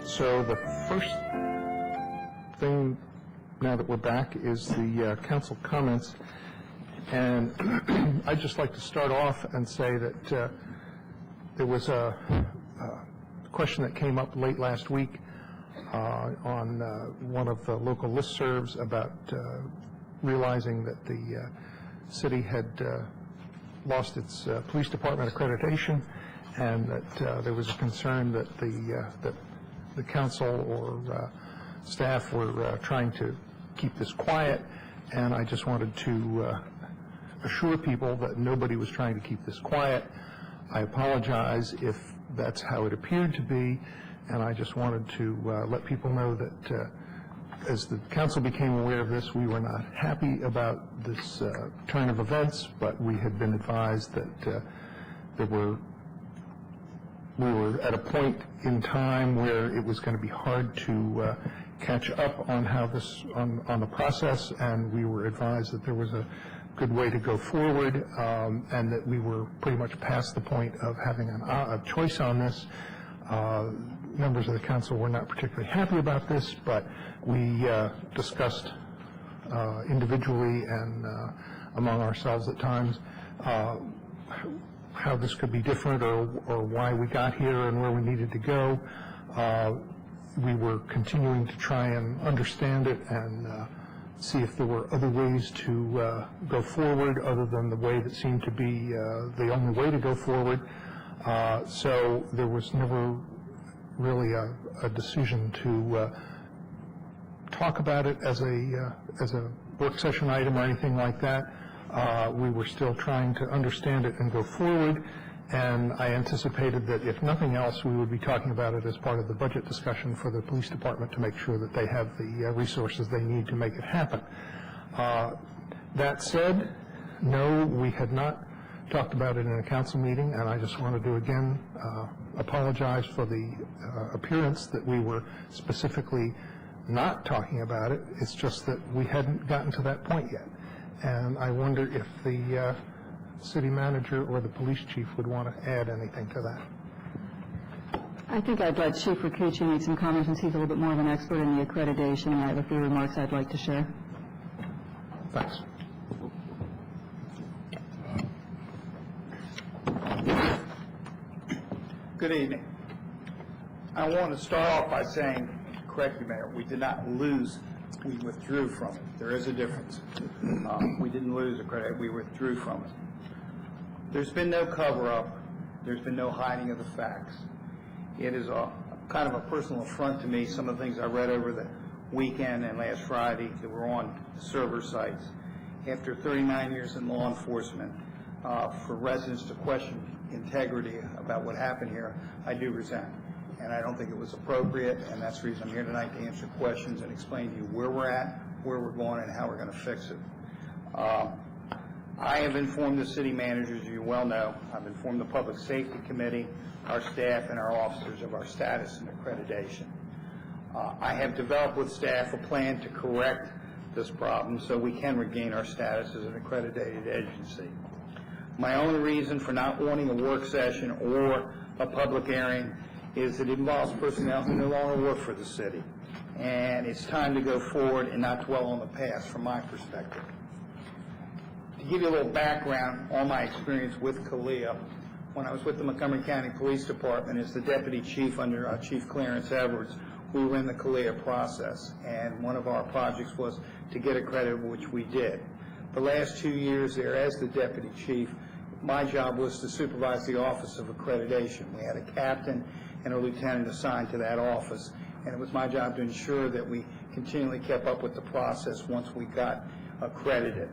So the first thing, now that we're back, is the council comments. And I'd just like to start off and say that there was a question that came up late last week on one of the local listservs about realizing that the city had lost its police department accreditation, and that there was a concern that the council or staff were trying to keep this quiet. And I just wanted to assure people that nobody was trying to keep this quiet. I apologize if that's how it appeared to be, and I just wanted to let people know that as the council became aware of this, we were not happy about this turn of events, but we had been advised that we were at a point in time where it was going to be hard to catch up on how this on the process, and we were advised that there was a good way to go forward, and that we were pretty much past the point of having a choice on this. Members of the council were not particularly happy about this, but we discussed individually and among ourselves at times how this could be different, or why we got here and where we needed to go. We were continuing to try and understand it and see if there were other ways to go forward other than the way that seemed to be the only way to go forward. So there was never really a decision to talk about it as a work session item or anything like that. We were still trying to understand it and go forward, and I anticipated that if nothing else, we would be talking about it as part of the budget discussion for the police department to make sure that they have the resources they need to make it happen. That said, no, we had not talked about it in a council meeting, and I just wanted to again apologize for the appearance that we were specifically not talking about it. It's just that we hadn't gotten to that point yet. And I wonder if the city manager or the police chief would want to add anything to that. I think I'd let Chief Ricucci make some comments, since he's a little bit more of an expert in the accreditation, and I have a few remarks I'd like to share. Thanks. Good evening. I want to start off by saying, correct me, Mayor, we did not lose. We withdrew from it. There is a difference. We didn't lose a credit. We withdrew from it. There's been no cover-up. There's been no hiding of the facts. It is a kind of a personal affront to me, some of the things I read over the weekend and last Friday that were on server sites. After 39 years in law enforcement, for residents to question integrity about what happened here, I do resent. And I don't think it was appropriate, and that's the reason I'm here tonight, to answer questions and explain to you where we're at, where we're going, and how we're going to fix it. I have informed the city managers, as you well know. I've informed the Public Safety Committee, our staff, and our officers of our status and accreditation. I have developed with staff a plan to correct this problem so we can regain our status as an accredited agency. My only reason for not wanting a work session or a public hearing is it involves personnel who no longer work for the city. And it's time to go forward and not dwell on the past from my perspective. To give you a little background on my experience with CALEA, when I was with the Montgomery County Police Department as the deputy chief under Chief Clarence Edwards, we were in the CALEA process. And one of our projects was to get accredited, which we did. The last 2 years there as the deputy chief, my job was to supervise the Office of Accreditation. We had a captain and a lieutenant assigned to that office, and it was my job to ensure that we continually kept up with the process once we got accredited.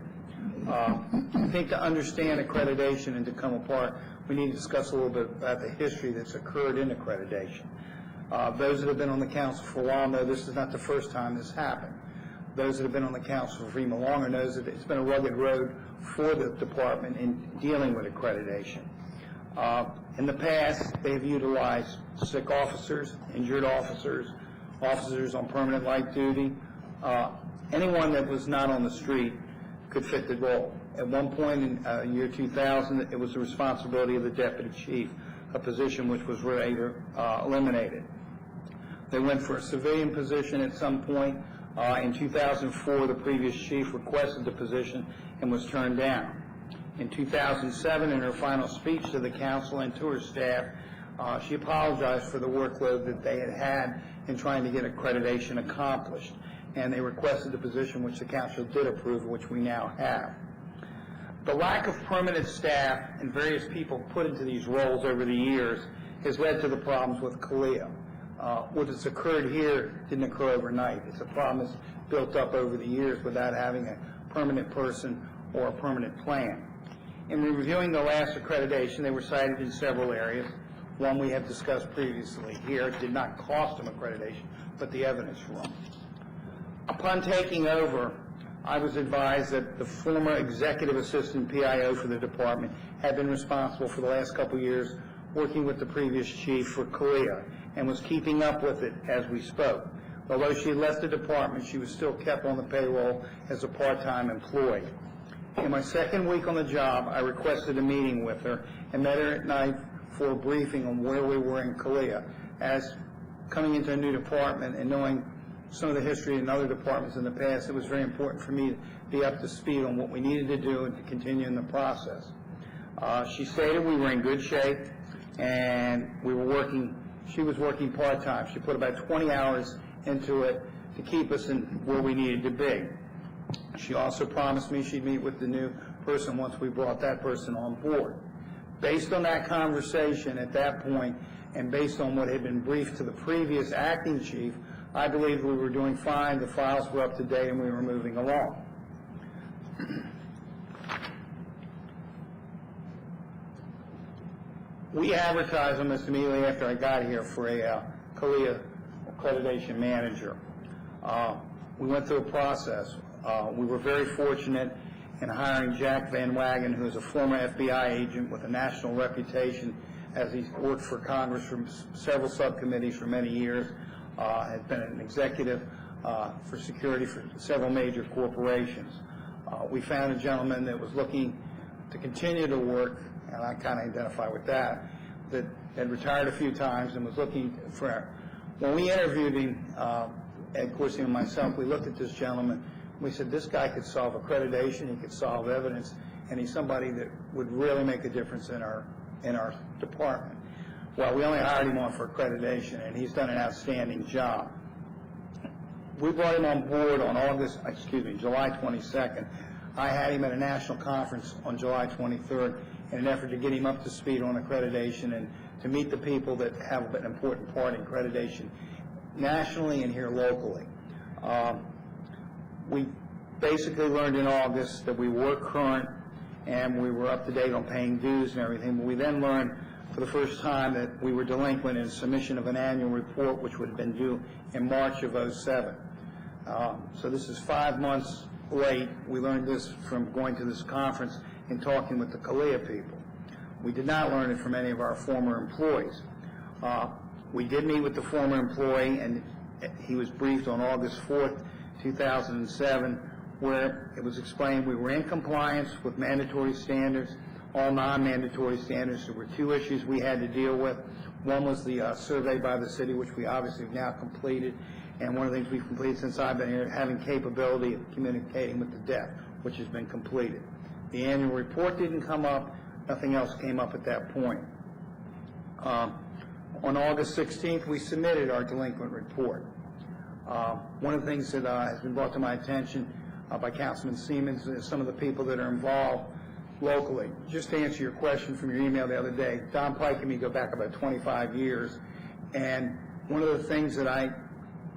I think to understand accreditation and to come apart, we need to discuss a little bit about the history that's occurred in accreditation. Those that have been on the council for a while know this is not the first time this happened. Those that have been on the council for even longer knows that it's been a rugged road for the department in dealing with accreditation. In the past, they've utilized sick officers, injured officers, officers on permanent light duty. Anyone that was not on the street could fit the role. At one point in year 2000, it was the responsibility of the deputy chief, a position which was later eliminated. They went for a civilian position at some point. In 2004, the previous chief requested the position and was turned down. In 2007, in her final speech to the council and to her staff, she apologized for the workload that they had had in trying to get accreditation accomplished, and they requested the position, which the council did approve, which we now have. The lack of permanent staff and various people put into these roles over the years has led to the problems with CALEA. What has occurred here didn't occur overnight. It's a problem that's built up over the years without having a permanent person or a permanent plan. In reviewing the last accreditation, they were cited in several areas. One we have discussed previously here. It did not cost them accreditation, but the evidence wrong. Upon taking over, I was advised that the former executive assistant PIO for the department had been responsible for the last couple of years working with the previous chief for CALEA and was keeping up with it as we spoke. Although she had left the department, she was still kept on the payroll as a part-time employee. In my second week on the job, I requested a meeting with her and met her at night for a briefing on where we were in CALEA. As coming into a new department and knowing some of the history in other departments in the past, it was very important for me to be up to speed on what we needed to do and to continue in the process. She stated we were in good shape and she was working part-time. She put about 20 hours into it to keep us in where we needed to be. She also promised me she'd meet with the new person once we brought that person on board. Based on that conversation at that point, and based on what had been briefed to the previous acting chief, I believed we were doing fine, the files were up to date, and we were moving along. We advertised almost immediately after I got here for a CALEA accreditation manager. We went through a process. We were very fortunate in hiring Jack Van Wagen, who is a former FBI agent with a national reputation, as he's worked for Congress from several subcommittees for many years, has been an executive for security for several major corporations. We found a gentleman that was looking to continue to work, and I kind of identify with that had retired a few times and was looking for. When we interviewed him, Ed Corsi and myself, we looked at this gentleman. We said, this guy could solve accreditation, he could solve evidence, and he's somebody that would really make a difference in our department. Well, we only hired him on for accreditation, and he's done an outstanding job. We brought him on board on July 22nd. I had him at a national conference on July 23rd in an effort to get him up to speed on accreditation and to meet the people that have an important part in accreditation nationally and here locally. We basically learned in August that we were current and we were up to date on paying dues and everything, but we then learned for the first time that we were delinquent in submission of an annual report, which would have been due in March of '07. So this is 5 months late. We learned this from going to this conference and talking with the CALEA people. We did not learn it from any of our former employees. We did meet with the former employee, and he was briefed on August 4th, 2007, where it was explained we were in compliance with mandatory standards, all non-mandatory standards. There were two issues we had to deal with. One was the survey by the city, which we obviously have now completed, and one of the things we've completed since I've been here, having capability of communicating with the deaf, which has been completed. The annual report didn't come up. Nothing else came up at that point. On August 16th, we submitted our delinquent report. One of the things that has been brought to my attention by Councilman Siemens is some of the people that are involved locally. Just to answer your question from your email the other day, Don Pike and me go back about 25 years, and one of the things that I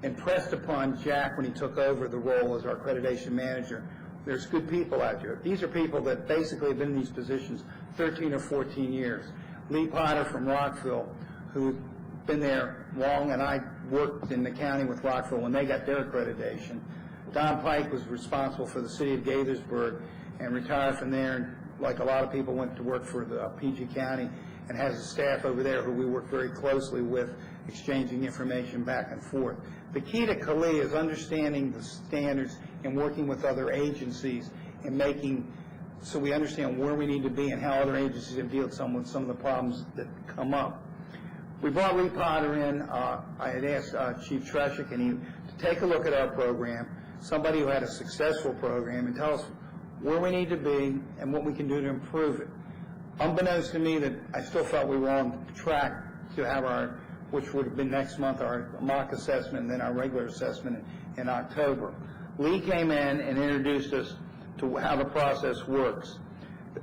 impressed upon Jack when he took over the role as our accreditation manager, there's good people out there. These are people that basically have been in these positions 13 or 14 years. Lee Potter from Rockville, who's been there long, and I worked in the county with Rockville when they got their accreditation. Don Pike was responsible for the city of Gaithersburg and retired from there, and like a lot of people went to work for the PG County and has a staff over there who we work very closely with, exchanging information back and forth. The key to CALEA is understanding the standards and working with other agencies and making so we understand where we need to be and how other agencies have dealt with some of the problems that come up. We brought Lee Potter in. I had asked Chief Treshik to take a look at our program, somebody who had a successful program, and tell us where we need to be and what we can do to improve it. Unbeknownst to me that I still felt we were on track to have our, which would have been next month, our mock assessment and then our regular assessment in October. Lee came in and introduced us to how the process works.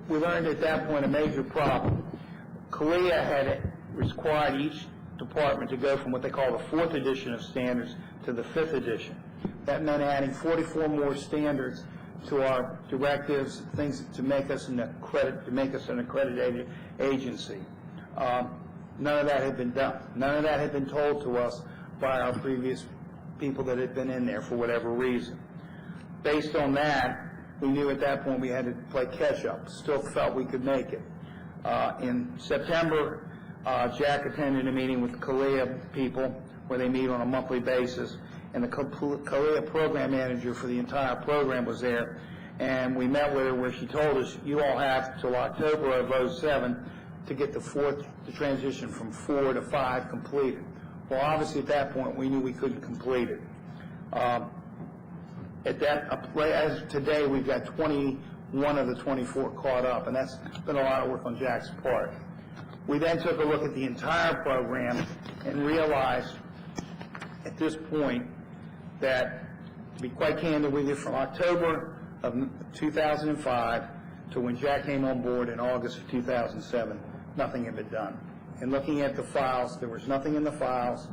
We learned at that point a major problem. CALEA had required each department to go from what they call the 4th edition of standards to the 5th edition. That meant adding 44 more standards to our directives, things to make us an accredited agency. None of that had been done. None of that had been told to us by our previous people that had been in there for whatever reason. Based on that, we knew at that point we had to play catch-up. Still felt we could make it. In September, Jack attended a meeting with the CALEA people where they meet on a monthly basis, and the CALEA program manager for the entire program was there, and we met with her where she told us, you all have till October of '07 to get the transition from 4 to 5 completed. Well, obviously at that point we knew we couldn't complete it. As of today, we've got 21 of the 24 caught up, and that's been a lot of work on Jack's part. We then took a look at the entire program and realized at this point that, to be quite candid with you, from October of 2005 to when Jack came on board in August of 2007, nothing had been done. And looking at the files, there was nothing in the files.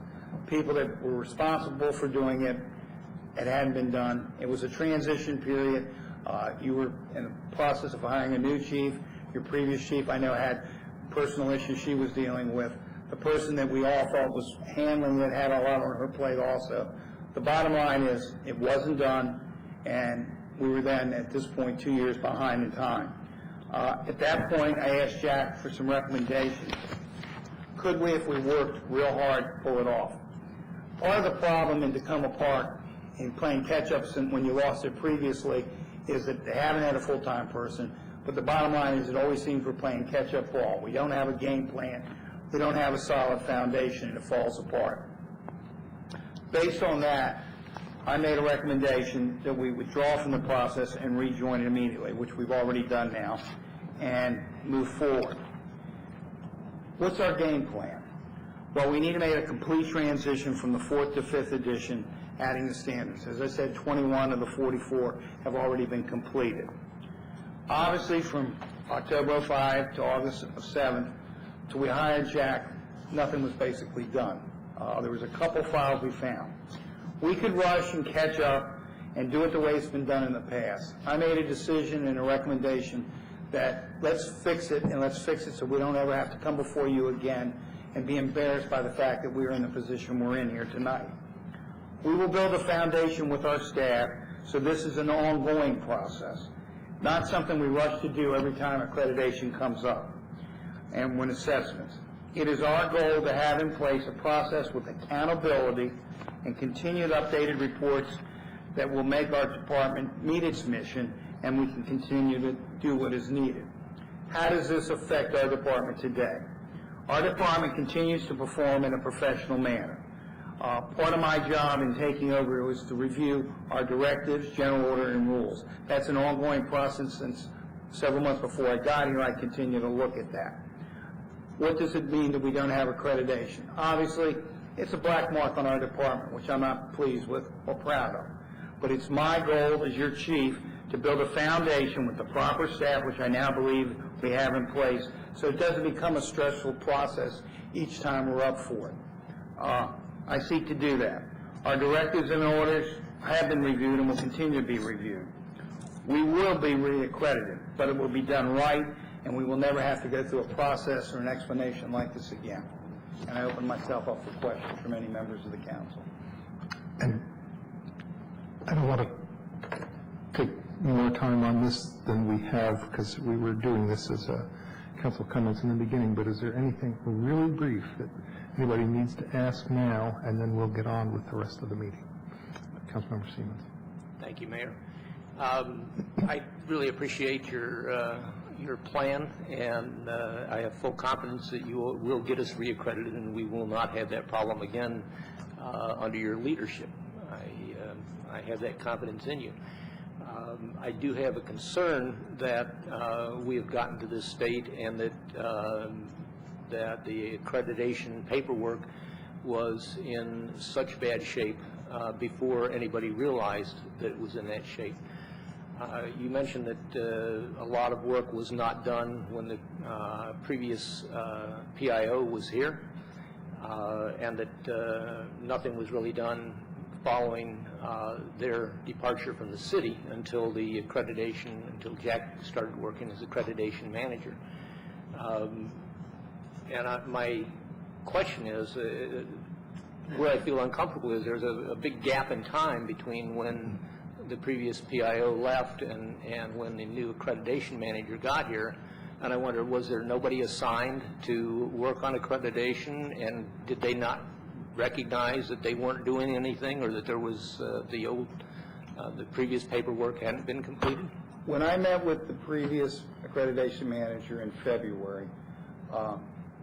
People that were responsible for doing it, it hadn't been done. It was a transition period. You were in the process of hiring a new chief. Your previous chief, I know, had personal issues she was dealing with. The person that we all thought was handling it had a lot on her plate also. The bottom line is it wasn't done, and we were then, at this point, 2 years behind in time. At that point, I asked Jack for some recommendations. Could we, if we worked real hard, pull it off? Part of the problem in Tacoma Park in playing catch-up when you lost it previously is that they haven't had a full-time person, but the bottom line is it always seems we're playing catch-up ball. We don't have a game plan. We don't have a solid foundation, and it falls apart. Based on that, I made a recommendation that we withdraw from the process and rejoin it immediately, which we've already done now, and move forward. What's our game plan? Well, we need to make a complete transition from the 4th to 5th edition, adding the standards. As I said, 21 of the 44 have already been completed. Obviously, from October of '05 to August of '07, till we hired Jack, nothing was basically done. There was a couple files we found. We could rush and catch up and do it the way it's been done in the past. I made a decision and a recommendation that let's fix it, and let's fix it so we don't ever have to come before you again and be embarrassed by the fact that we're in the position we're in here tonight. We will build a foundation with our staff, so this is an ongoing process, not something we rush to do every time accreditation comes up and when assessments. It is our goal to have in place a process with accountability and continued updated reports that will make our department meet its mission, and we can continue to do what is needed. How does this affect our department today? Our department continues to perform in a professional manner. Part of my job in taking over was to review our directives, general order, and rules. That's an ongoing process since several months before I got here. I continue to look at that. What does it mean that we don't have accreditation? Obviously, it's a black mark on our department, which I'm not pleased with or proud of. But it's my goal as your chief to build a foundation with the proper staff, which I now believe we have in place, so it doesn't become a stressful process each time we're up for it. I seek to do that. Our directives and orders have been reviewed and will continue to be reviewed. We will be reaccredited, but it will be done right, and we will never have to go through a process or an explanation like this again. And I open myself up for questions from any members of the council. And I don't want to take more time on this than we have, because we were doing this as council comments in the beginning, but is there anything really brief that anybody needs to ask now, and then we'll get on with the rest of the meeting? Councilmember Siemens. Thank you, Mayor. I really appreciate your your plan, and I have full confidence that you will get us reaccredited, and we will not have that problem again under your leadership. I have that confidence in you. I do have a concern that we have gotten to this state, and that that the accreditation paperwork was in such bad shape before anybody realized that it was in that shape. You mentioned that a lot of work was not done when the previous PIO was here, and that nothing was really done following their departure from the city until the accreditation, until Jack started working as accreditation manager. My question is, where I feel uncomfortable is there's a big gap in time between when the previous PIO left and when the new accreditation manager got here. And I wonder, was there nobody assigned to work on accreditation, and did they not recognize that they weren't doing anything, or that there was the previous paperwork hadn't been completed? When I met with the previous accreditation manager in February,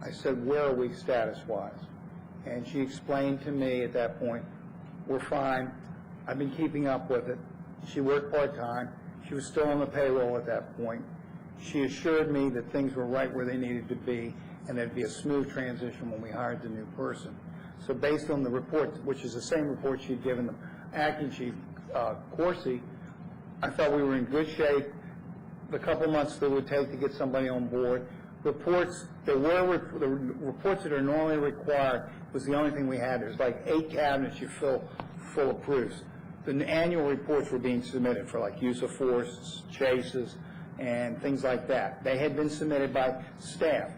I said, where are we status-wise? And she explained to me at that point, we're fine. I've been keeping up with it. She worked part-time. She was still on the payroll at that point. She assured me that things were right where they needed to be, and there'd be a smooth transition when we hired the new person. So based on the report, which is the same report she'd given the acting chief, Corsi, I thought we were in good shape. The couple months that it would take to get somebody on board. Reports, the reports that are normally required was the only thing we had. There's like 8 cabinets you fill full of proofs. The annual reports were being submitted for like use of force, chases, and things like that. They had been submitted by staff.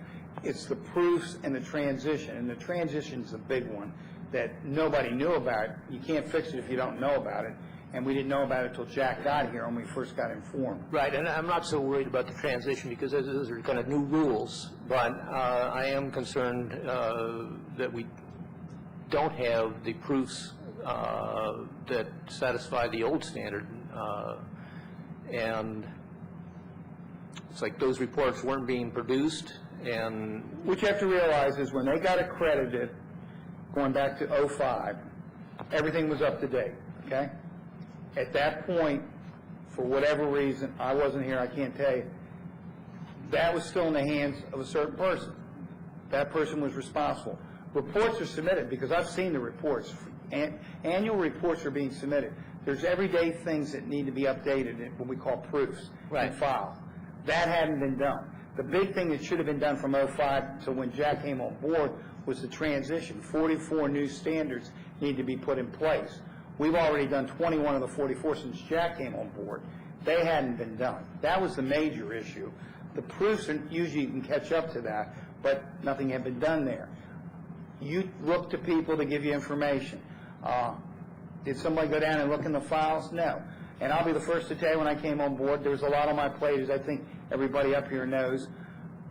It's the proofs and the transition, and the transition is the big one that nobody knew about. You can't fix it if you don't know about it, and we didn't know about it until Jack got here and we first got informed. Right, and I'm not so worried about the transition because those are kind of new rules, but I am concerned that we don't have the proofs that satisfy the old standard, and it's like those reports weren't being produced. And what you have to realize is when they got accredited, going back to 2005, everything was up to date, okay? At that point, for whatever reason, I wasn't here, I can't tell you, that was still in the hands of a certain person. That person was responsible. Reports are submitted because I've seen the reports. Annual reports are being submitted. There's everyday things that need to be updated in what we call proofs and files. That hadn't been done. The big thing that should have been done from 2005 to when Jack came on board was the transition. 44 new standards need to be put in place. We've already done 21 of the 44 since Jack came on board. They hadn't been done. That was the major issue. The proofs are usually you can catch up to that, but nothing had been done there. You look to people to give you information. Did somebody go down and look in the files? No. And I'll be the first to tell you, when I came on board, there was a lot on my plate, as I think everybody up here knows.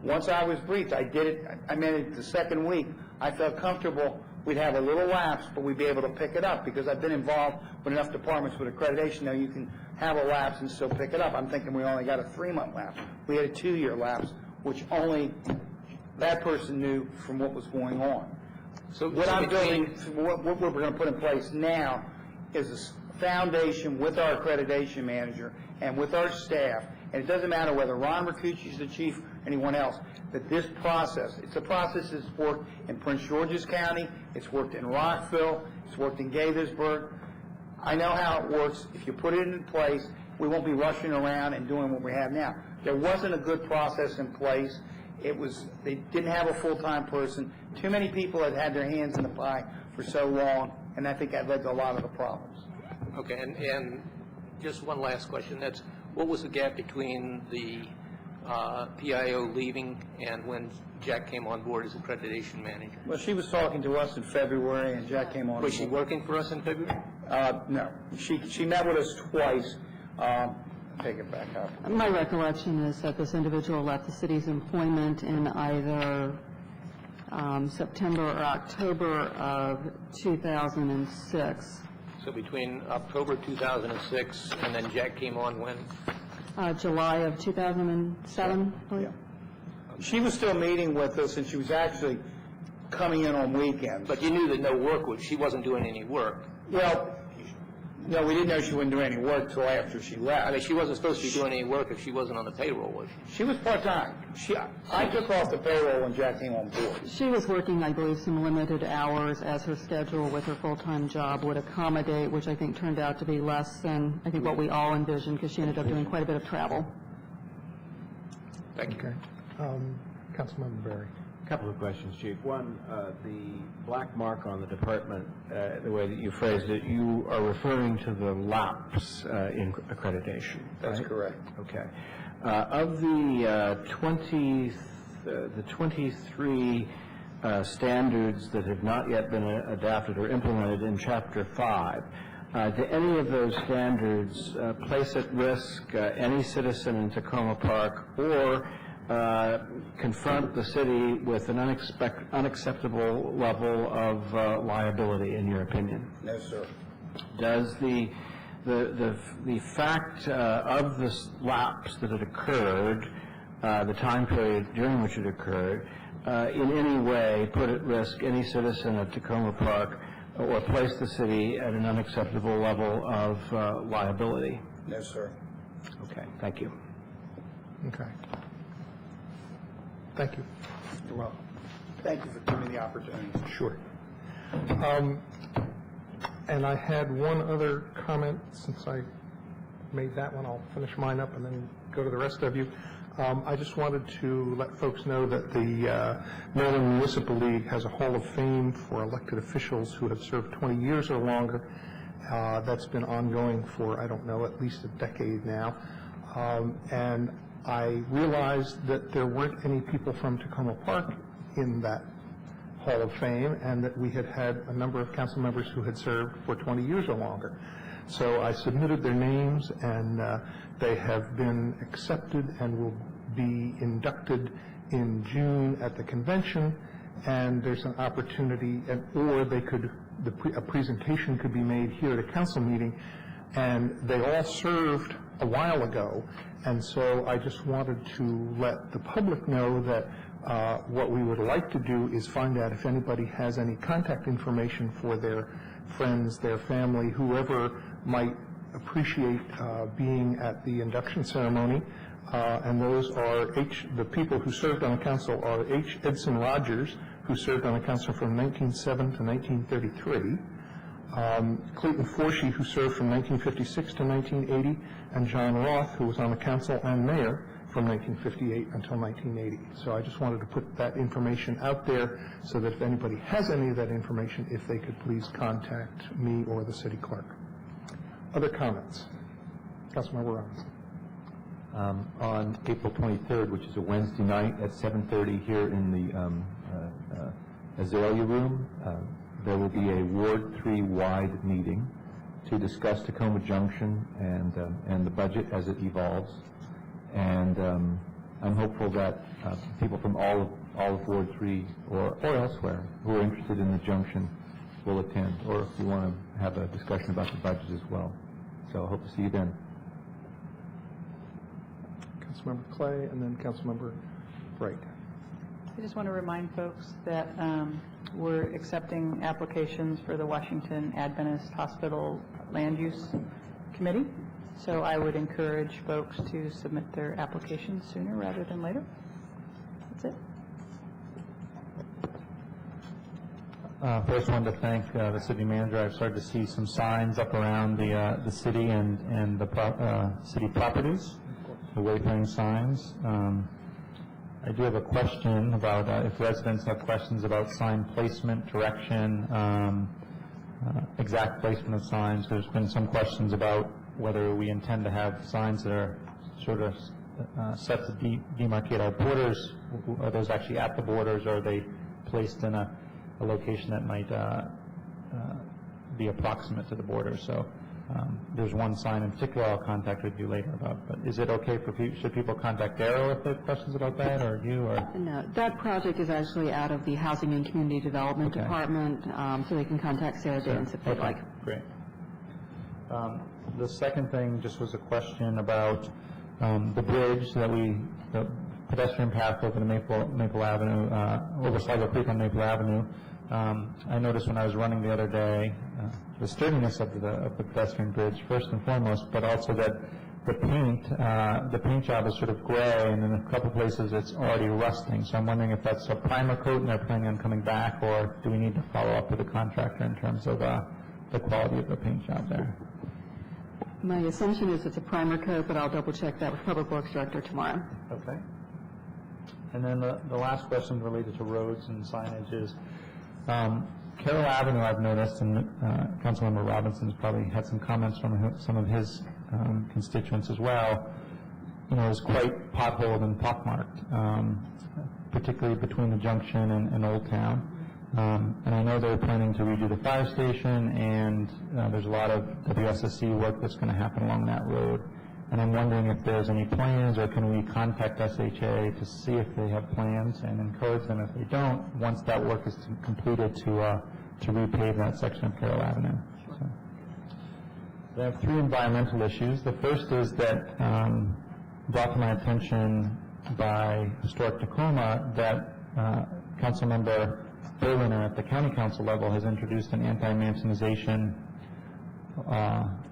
Once I was briefed, I did it. I meant it the second week. I felt comfortable we'd have a little lapse, but we'd be able to pick it up because I've been involved with enough departments with accreditation now you can have a lapse and still pick it up. I'm thinking we only got a 3-month lapse. We had a 2-year lapse, which only that person knew from what was going on. So what I'm doing, what we're going to put in place now is a foundation with our accreditation manager and with our staff, and it doesn't matter whether Ron Mercucci is the chief or anyone else, that this process, it's a process that's worked in Prince George's County, it's worked in Rockville, it's worked in Gaithersburg. I know how it works. If you put it in place, we won't be rushing around and doing what we have now. There wasn't a good process in place. They didn't have a full-time person. Too many people had had their hands in the pie for so long, and I think that led to a lot of the problems. Okay, and just one last question. That's, what was the gap between the PIO leaving and when Jack came on board as accreditation manager? Well, she was talking to us in February, and Jack came on board. Was she working for us in February? No. She met with us twice. Take it back up. My recollection is that this individual left the city's employment in either September or October of 2006. So between October 2006 and then Jack came on when? July of 2007, I believe. She was still meeting with us, and she was actually coming in on weekends. But you knew that no work was, she wasn't doing any work. Well, no, we didn't know she wasn't doing any work till after she left. I mean, she wasn't supposed to be doing any work if she wasn't on the payroll, was she? She was part-time. I took her off the payroll when Jack came on board. She was working, I believe, some limited hours as her schedule with her full-time job would accommodate, which I think turned out to be less than, I think, what we all envisioned, because she ended up doing quite a bit of travel. Thank you. Okay. Councilmember Berry. Couple of questions, Chief. One, the black mark on the department, the way that you phrased it, you are referring to the lapse in accreditation. That's right? correct. Okay. Of the 23 standards that have not yet been adapted or implemented in Chapter 5, do any of those standards place at risk any citizen in Tacoma Park or confront the city with an unacceptable level of liability, in your opinion? No, sir. Does the fact of this lapse that had occurred, the time period during which it occurred, in any way put at risk any citizen of Tacoma Park or place the city at an unacceptable level of liability? No, sir. Okay, thank you. Okay. Thank you. You're welcome. Thank you for giving me the opportunity. Sure. And I had one other comment. Since I made that one, I'll finish mine up and then go to the rest of you. I just wanted to let folks know that the Maryland Municipal League has a Hall of Fame for elected officials who have served 20 years or longer. That's been ongoing for, I don't know, at least a decade now. And I realized that there weren't any people from Tacoma Park in that Hall of Fame, and that we had had a number of council members who had served for 20 years or longer. So I submitted their names, and they have been accepted and will be inducted in June at the convention. And there's an opportunity, or they could, a presentation could be made here at a council meeting. And they all served a while ago, and so I just wanted to let the public know that what we would like to do is find out if anybody has any contact information for their friends, their family, whoever might appreciate being at the induction ceremony. And those are the people who served on the council are H. Edson Rogers, who served on the council from 1907 to 1933. Clayton Forshee, who served from 1956 to 1980, and John Roth, who was on the council and mayor from 1958 until 1980. So I just wanted to put that information out there so that if anybody has any of that information, if they could please contact me or the city clerk. Other comments? Councilmember Robbins. On April 23rd, which is a Wednesday night at 7:30 here in the Azalea Room, there will be a Ward 3 wide meeting to discuss Tacoma Junction and the budget as it evolves. And I'm hopeful that people from all of Ward 3 or elsewhere who are interested in the junction will attend, or if you want to have a discussion about the budget as well. So I hope to see you then. Councilmember Clay, and then Councilmember Bright. I just want to remind folks that we're accepting applications for the Washington Adventist Hospital Land Use Committee. So I would encourage folks to submit their applications sooner rather than later. That's it. First, I wanted to thank the city manager. I've started to see some signs up around the city and the city properties, the wayfaring signs. I do have a question about if residents have questions about sign placement, direction, exact placement of signs. There's been some questions about whether we intend to have signs that are sort of set to demarcate our borders. Are those actually at the borders, or are they placed in a location that might be approximate to the border? So there's one sign in particular I'll contact with you later about, but is it okay for should people contact Darrow if they have questions about that, or you, or? No, that project is actually out of the Housing and Community Development Okay. Department, so they can contact Sarah Dance if they'd Okay, like. Great. The second thing just was a question about The bridge the pedestrian path over to Maple Avenue, over Sligo Creek on Maple Avenue, I noticed when I was running the other day, the sturdiness of the pedestrian bridge first and foremost, but also that the paint job is sort of gray, and in a couple places it's already rusting. So I'm wondering if that's a primer coat and they're planning on coming back, or do we need to follow up with the contractor in terms of the quality of the paint job there? My assumption is it's a primer coat, but I'll double check that with Public Works Director tomorrow. Okay. And then the last question related to roads and signage is, Carroll Avenue, I've noticed, and Councilmember Robinson's probably had some comments from some of his constituents as well, is quite potholed and pockmarked, particularly between the junction and Old Town. And I know they're planning to redo the fire station, and there's a lot of WSSC work that's going to happen along that road. And I'm wondering if there's any plans, or can we contact SHA to see if they have plans and encourage them, if they don't, once that work is completed, to repave that section of Carroll Avenue. So I have 3 environmental issues. The first is that brought to my attention by Historic Tacoma that Councilmember Berliner at the County Council level has introduced an anti-mansionization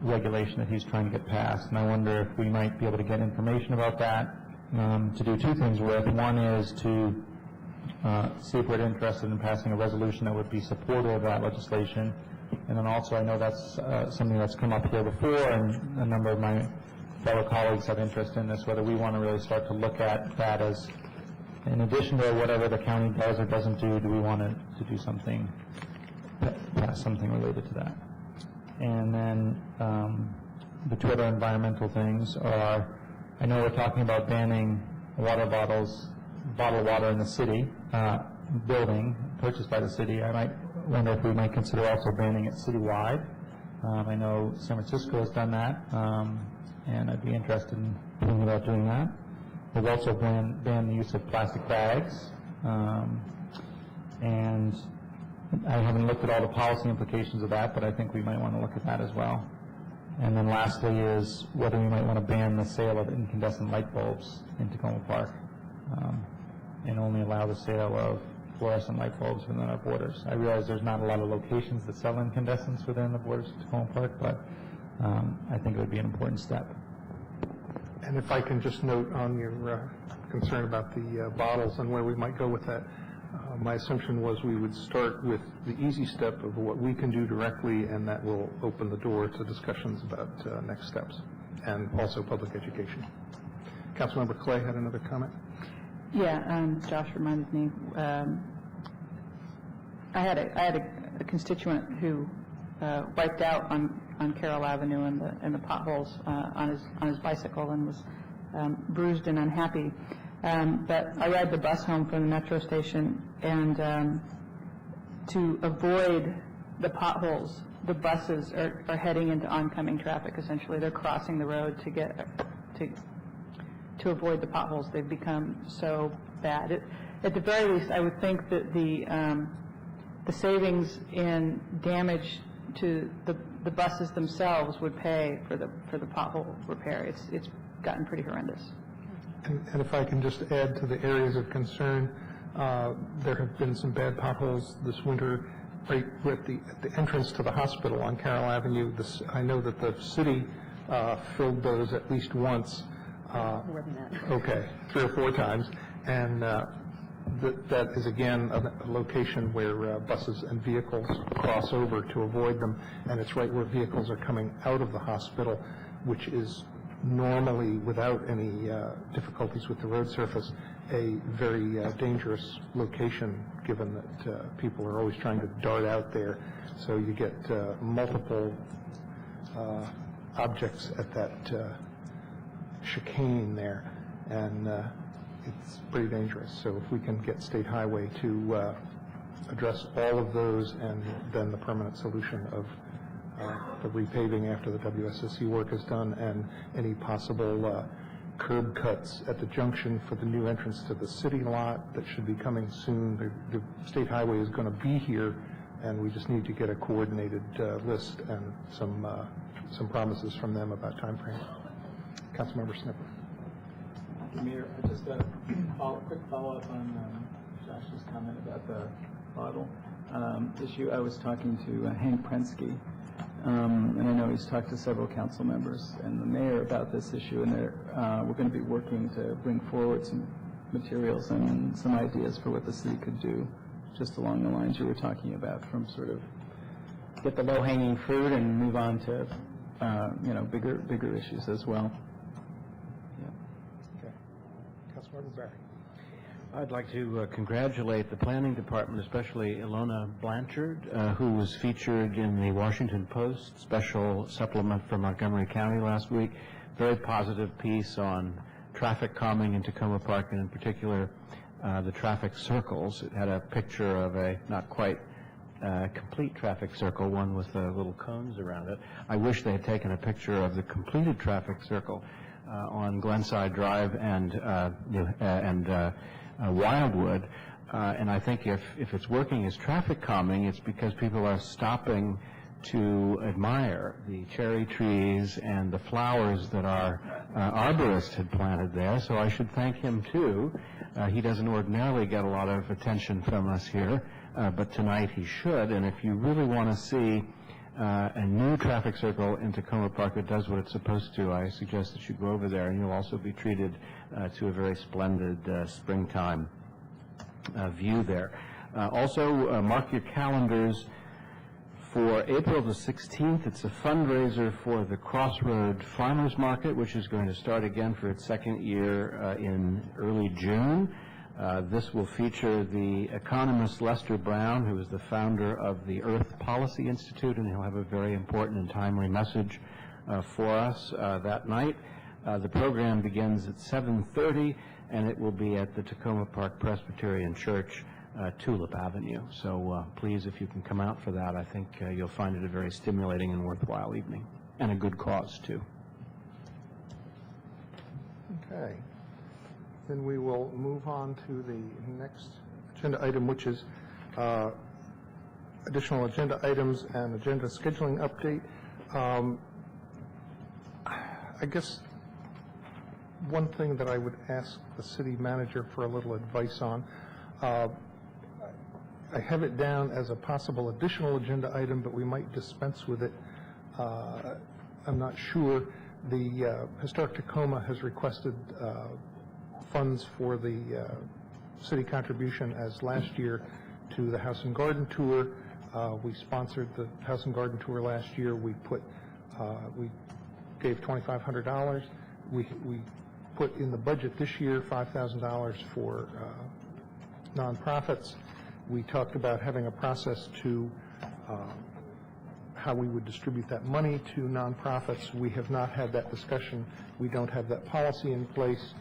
regulation that he's trying to get passed, and I wonder if we might be able to get information about that to do 2 things with. One is to see if we're interested in passing a resolution that would be supportive of that legislation, and then also I know that's something that's come up here before, and a number of my fellow colleagues have interest in this, whether we want to really start to look at that as, in addition to whatever the county does or doesn't do we want to do something, pass something related to that. And then the 2 other environmental things are, I know we're talking about banning bottled water in the city building purchased by the city. I might wonder if we might consider also banning it citywide. I know San Francisco has done that, and I'd be interested in thinking about doing that. We've also banned the use of plastic bags, and I haven't looked at all the policy implications of that, but I think we might want to look at that as well. And then lastly is whether we might want to ban the sale of incandescent light bulbs in Tacoma Park, and only allow the sale of fluorescent light bulbs within our borders. I realize there's not a lot of locations that sell incandescents within the borders of Tacoma Park, but I think it would be an important step. And if I can just note on your concern about the bottles and where we might go with that, my assumption was we would start with the easy step of what we can do directly, and that will open the door to discussions about next steps, and also public education. Councilmember Clay had another comment? Yeah, Josh reminded me. I had a constituent who wiped out on Carroll Avenue in the potholes on his bicycle and was bruised and unhappy. But I ride the bus home from the metro station, and to avoid the potholes, the buses are heading into oncoming traffic. Essentially, they're crossing the road to avoid the potholes. They've become so bad. At the very least, I would think that the savings in damage to the buses themselves would pay for the pothole repair. It's gotten pretty horrendous. And if I can just add to the areas of concern, there have been some bad potholes this winter right at the entrance to the hospital on Carroll Avenue. I know that the city filled those at least once. More than that. Okay, 3 or 4 times. And that is, again, a location where buses and vehicles cross over to avoid them. And it's right where vehicles are coming out of the hospital, which is normally, without any difficulties with the road surface, a very dangerous location, given that people are always trying to dart out there. So you get multiple objects at that chicane there, and it's pretty dangerous. So if we can get State Highway to address all of those, and then the permanent solution of the repaving after the WSSC work is done, and any possible curb cuts at the junction for the new entrance to the city lot that should be coming soon. The State Highway is going to be here, and we just need to get a coordinated list and some promises from them about time frame. Councilmember Snipper. Mayor, just a quick follow-up on Josh's comment about the bottle issue. I was talking to Hank Prensky, and I know he's talked to several council members and the mayor about this issue, and we're going to be working to bring forward some materials and some ideas for what the city could do, just along the lines you were talking about, from sort of get the low-hanging fruit and move on to bigger issues as well. Councilmember Barry. I'd like to congratulate the planning department, especially Ilona Blanchard, who was featured in the Washington Post special supplement for Montgomery County last week. Very positive piece on traffic calming in Tacoma Park, and in particular the traffic circles. It had a picture of a not quite complete traffic circle, one with little cones around it. I wish they had taken a picture of the completed traffic circle on Glenside Drive and Wildwood, and I think if it's working as traffic calming, it's because people are stopping to admire the cherry trees and the flowers that our arborist had planted there, so I should thank him too. He doesn't ordinarily get a lot of attention from us here, but tonight he should, and if you really want to see a new traffic circle in Tacoma Park that does what it's supposed to, I suggest that you go over there, and you'll also be treated to a very splendid springtime view there. Also, mark your calendars for April the 16th. It's a fundraiser for the Crossroad Farmers Market, which is going to start again for its second year in early June. This will feature the economist Lester Brown, who is the founder of the Earth Policy Institute, and he'll have a very important and timely message for us that night. The program begins at 7:30, and it will be at the Tacoma Park Presbyterian Church, Tulip Avenue. So please, if you can come out for that, I think you'll find it a very stimulating and worthwhile evening, and a good cause, too. Okay. Then we will move on to the next agenda item, which is additional agenda items and agenda scheduling update. I guess one thing that I would ask the city manager for a little advice on, I have it down as a possible additional agenda item, but we might dispense with it. I'm not sure. The Historic Tacoma has requested funds for the city contribution as last year to the House and Garden Tour. We sponsored the House and Garden Tour last year. We gave $2,500. We put in the budget this year $5,000 for nonprofits. We talked about having a process to how we would distribute that money to nonprofits. We have not had that discussion. We don't have that policy in place.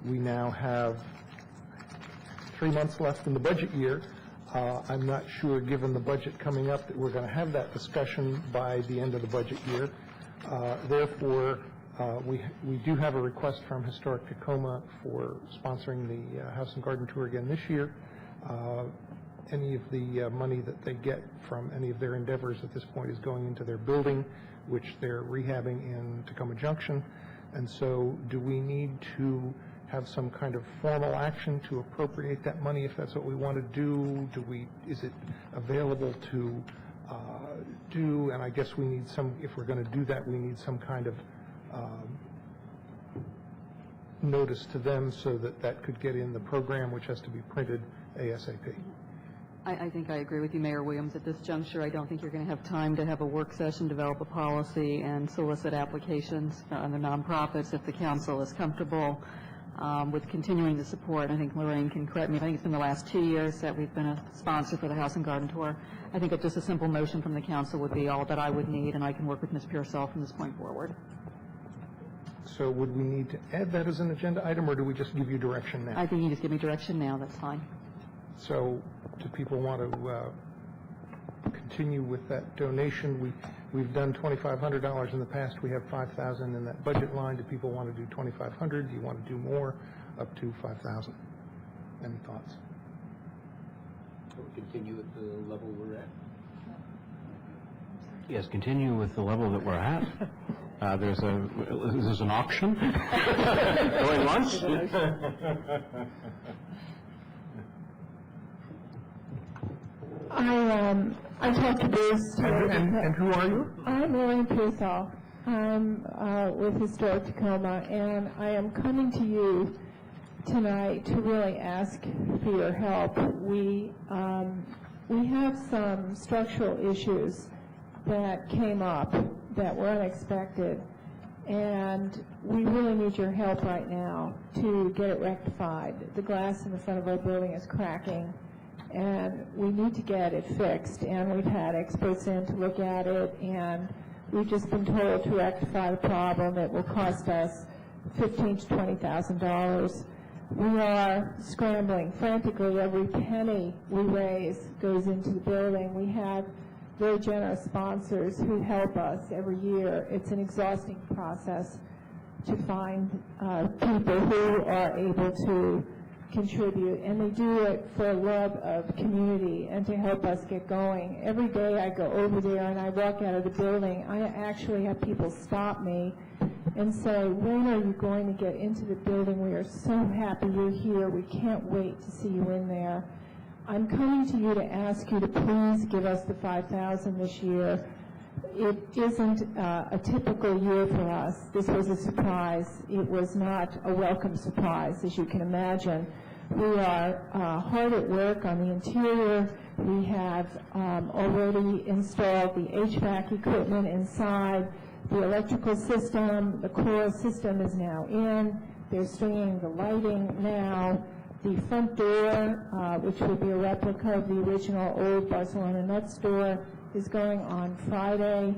We now have 3 months left in the budget year. I'm not sure, given the budget coming up, that we're going to have that discussion by the end of the budget year. Therefore, we do have a request from Historic Tacoma for sponsoring the House and Garden Tour again this year. Any of the money that they get from any of their endeavors at this point is going into their building, which they're rehabbing in Tacoma Junction. And so do we need to have some kind of formal action to appropriate that money if that's what we want to do? Is it available to do? And I guess we need some, if we're going to do that, we need some kind of notice to them so that that could get in the program, which has to be printed ASAP. I think I agree with you, Mayor Williams. At this juncture, I don't think you're going to have time to have a work session, develop a policy, and solicit applications on the nonprofits if the council is comfortable with continuing the support. I think Lorraine can correct me. I think it's been the last 2 years that we've been a sponsor for the House and Garden Tour. I think just a simple motion from the council would be all that I would need, and I can work with Ms. Pearsall from this point forward. So would we need to add that as an agenda item, or do we just give you direction now? I think you just give me direction now. That's fine. So do people want to continue with that donation? We've done $2,500 in the past. We have $5,000 in that budget line. Do people want to do $2,500? Do you want to do more, up to $5,000? Any thoughts? We'll continue at the level we're at. Yes, continue with the level that we're at. Is this an auction? Going once? I talked to Bruce. And who are you? I'm Lorraine Pearsall. I'm with Historic Tacoma, and I am coming to you tonight to really ask for your help. We have some structural issues that came up that were unexpected, and we really need your help right now to get it rectified. The glass in the front of our building is cracking, and we need to get it fixed, and we've had experts in to look at it, and we've just been told to rectify the problem. It will cost us $15,000 to $20,000. We are scrambling frantically. Every penny we raise goes into the building. We have very generous sponsors who help us every year. It's an exhausting process to find people who are able to contribute, and they do it for love of community and to help us get going. Every day I go over there and I walk out of the building, I actually have people stop me and say, when are you going to get into the building? We are so happy you're here. We can't wait to see you in there. I'm coming to you to ask you to please give us the $5,000 this year. It isn't a typical year for us. This was a surprise. It was not a welcome surprise, as you can imagine. We are hard at work on the interior. We have already installed the HVAC equipment inside. The electrical system, the core system is now in. They're stringing the lighting now. The front door, which will be a replica of the original old Barcelona Nuts store, is going on Friday.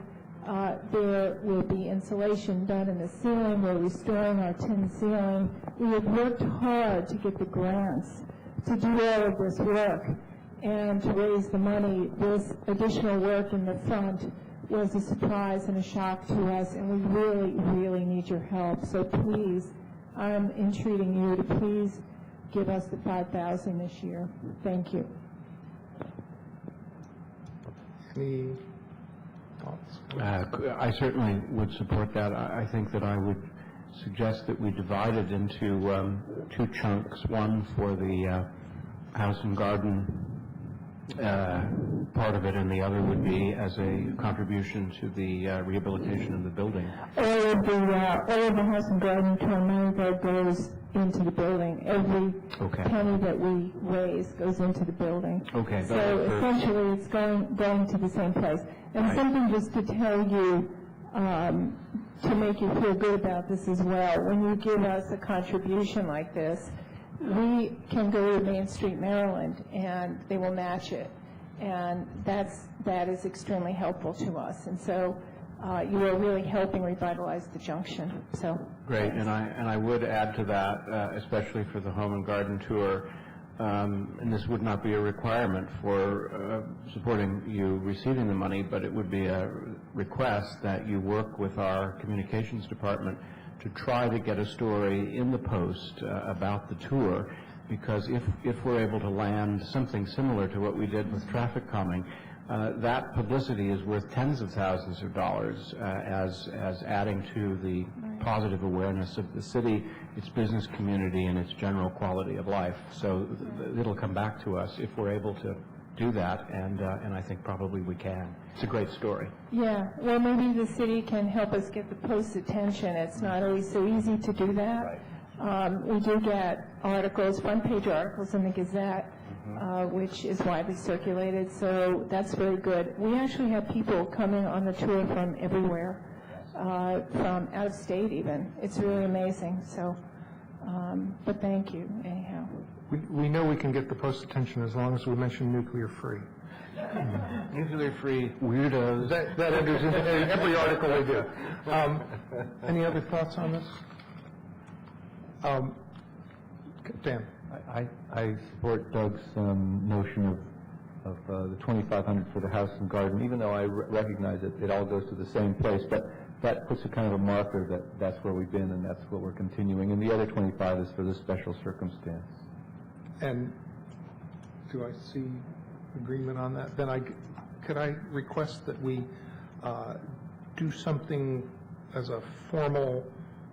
There will be insulation done in the ceiling. We're restoring our tin ceiling. We have worked hard to get the grants to do all of this work and to raise the money. This additional work in the front was a surprise and a shock to us, and we really, really need your help. So please, I'm entreating you to please give us the $5,000 this year. Thank you. Any thoughts? I certainly would support that. I think that I would suggest that we divide it into two chunks, one for the House and Garden part of it, and the other would be as a contribution to the rehabilitation of the building. All of the House and Garden town money that goes into the building. Every penny that we raise goes into the building. Okay. So essentially, it's going to the same place. And something just to tell you, to make you feel good about this as well. When you give us a contribution like this, we can go to Main Street, Maryland, and they will match it. And that is extremely helpful to us. And so you are really helping revitalize the junction. So great. And I would add to that, especially for the Home and Garden Tour, and this would not be a requirement for supporting you receiving the money, but it would be a request that you work with our communications department to try to get a story in the Post about the tour, because if we're able to land something similar to what we did with traffic calming, that publicity is worth tens of thousands of dollars as adding to the positive awareness of the city, its business community, and its general quality of life. So it'll come back to us if we're able to do that, and I think probably we can. It's a great story. Yeah, well, maybe the city can help us get the Post's attention. It's not always so easy to do that. Right. We do get articles, front-page articles in the Gazette, which is widely circulated, so that's very good. We actually have people coming on the tour from everywhere, from out of state even. It's really amazing, so, but thank you, anyhow. We know we can get the Post's attention as long as we mention nuclear-free. Nuclear-free weirdos. That enters into every article we do. Any other thoughts on this? Dan? I support Doug's notion of the $2,500 for the House and Garden, even though I recognize that it all goes to the same place. But that puts a kind of a marker that that's where we've been and that's what we're continuing. And the other 25 is for this special circumstance. And do I see agreement on that? Then could I request that we do something as a formal,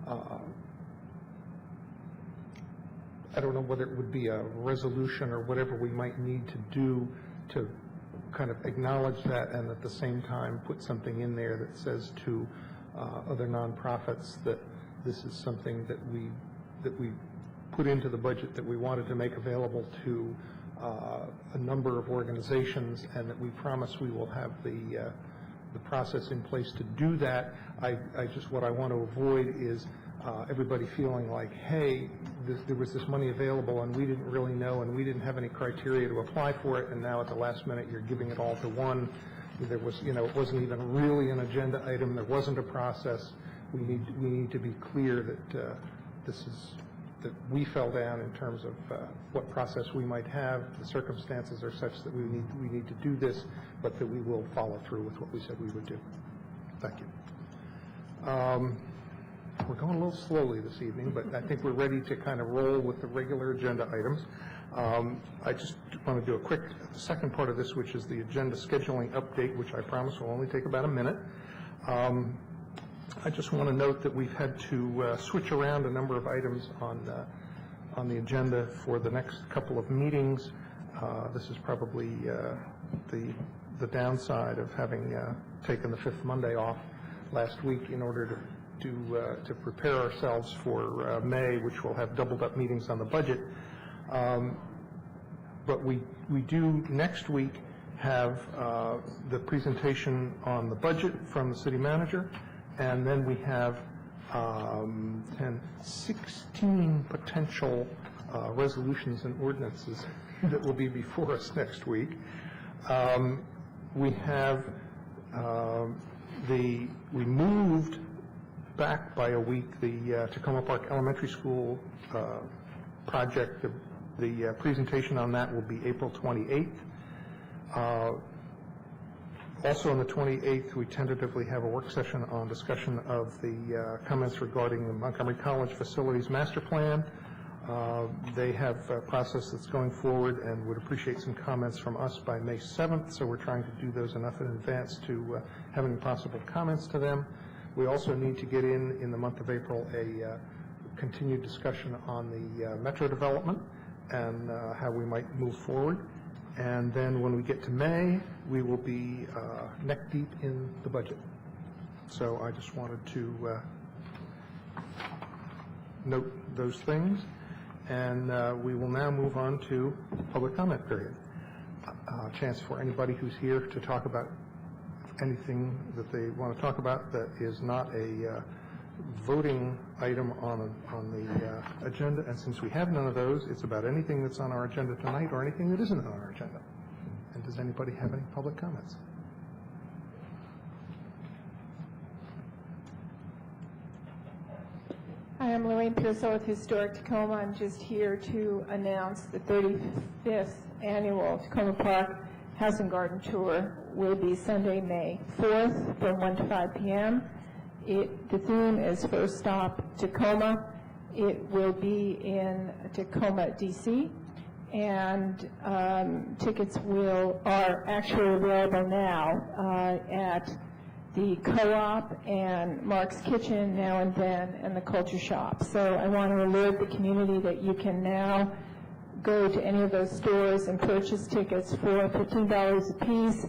I don't know whether it would be a resolution or whatever we might need to do to kind of acknowledge that, and at the same time put something in there that says to other nonprofits that this is something that we put into the budget that we wanted to make available to a number of organizations, and that we promise we will have the process in place to do that. What I want to avoid is everybody feeling like, hey, there was this money available and we didn't really know and we didn't have any criteria to apply for it, and now at the last minute you're giving it all to one. There was, it wasn't even really an agenda item. There wasn't a process. We need to be clear that that we fell down in terms of what process we might have. The circumstances are such that we need to do this, but that we will follow through with what we said we would do. Thank you. We're going a little slowly this evening, but I think we're ready to kind of roll with the regular agenda items. I just want to do a quick second part of this, which is the agenda scheduling update, which I promise will only take about a minute. I just want to note that we've had to switch around a number of items on the agenda for the next couple of meetings. This is probably the downside of having taken the fifth Monday off last week in order to prepare ourselves for May, which will have doubled up meetings on the budget. But we do next week have the presentation on the budget from the city manager, and then we have 16 potential resolutions and ordinances that will be before us next week. We have we moved back by a week the Tacoma Park Elementary School project. The presentation on that will be April 28th. Also on the 28th, we tentatively have a work session on discussion of the comments regarding the Montgomery College Facilities Master Plan. They have a process that's going forward and would appreciate some comments from us by May 7th, so we're trying to do those enough in advance to have any possible comments to them. We also need to get in the month of April, a continued discussion on the metro development and how we might move forward. And then when we get to May, we will be neck deep in the budget. So I just wanted to note those things. And we will now move on to public comment period. A chance for anybody who's here to talk about anything that they want to talk about that is not a voting item on the agenda. And since we have none of those, it's about anything that's on our agenda tonight or anything that isn't on our agenda. And does anybody have any public comments? Hi, I'm Lorraine Pearsall with Historic Tacoma. I'm just here to announce the 35th annual Tacoma Park House and Garden Tour will be Sunday, May 4th from 1 to 5 p.m. The theme is First Stop Tacoma. It will be in Tacoma, D.C., and tickets are actually available now at the Co-op and Mark's Kitchen Now and Then and the Culture Shop. So I want to alert the community that you can now go to any of those stores and purchase tickets for $15 a piece.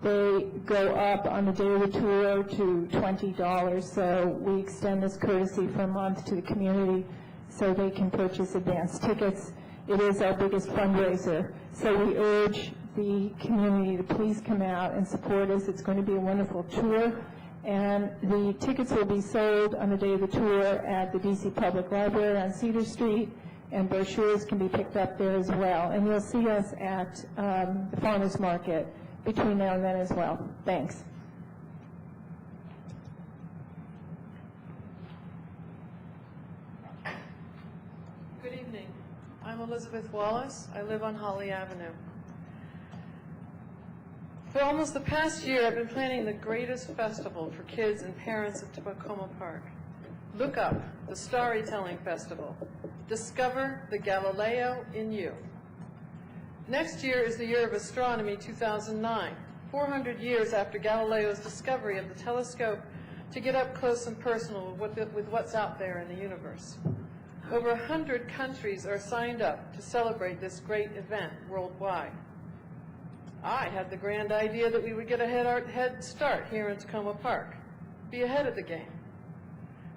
They go up on the day of the tour to $20, so we extend this courtesy for a month to the community so they can purchase advance tickets. It is our biggest fundraiser, so we urge the community to please come out and support us. It's going to be a wonderful tour, and the tickets will be sold on the day of the tour at the DC Public Library on Cedar Street, and brochures can be picked up there as well. And you'll see us at the Farmers Market between now and then as well. Thanks. Good evening. I'm Elizabeth Wallace. I live on Holly Avenue. For almost the past year, I've been planning the greatest festival for kids and parents at Tacoma Park. Look up the Storytelling Festival. Discover the Galileo in you. Next year is the Year of Astronomy 2009. 400 years after Galileo's discovery of the telescope to get up close and personal with what's out there in the universe. Over 100 countries are signed up to celebrate this great event worldwide. I had the grand idea that we would get a head start here in Tacoma Park, be ahead of the game.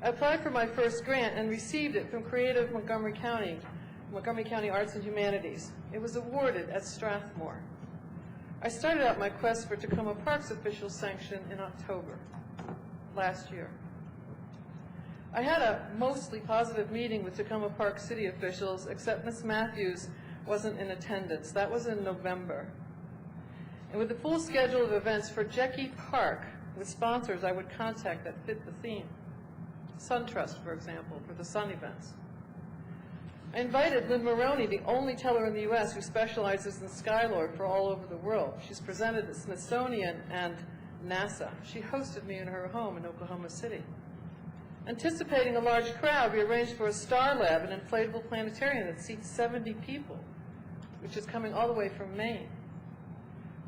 I applied for my first grant and received it from Creative Montgomery County Arts and Humanities. It was awarded at Strathmore. I started out my quest for Tacoma Park's official sanction in October last year. I had a mostly positive meeting with Tacoma Park city officials, except Ms. Matthews wasn't in attendance. That was in November. And with the full schedule of events for Jecky Park, with sponsors I would contact that fit the theme. SunTrust, for example, for the sun events. I invited Lynn Maroney, the only teller in the U.S. who specializes in Skylord for all over the world. She's presented at Smithsonian and NASA. She hosted me in her home in Oklahoma City. Anticipating a large crowd, we arranged for a Star Lab, an inflatable planetarium that seats 70 people, which is coming all the way from Maine.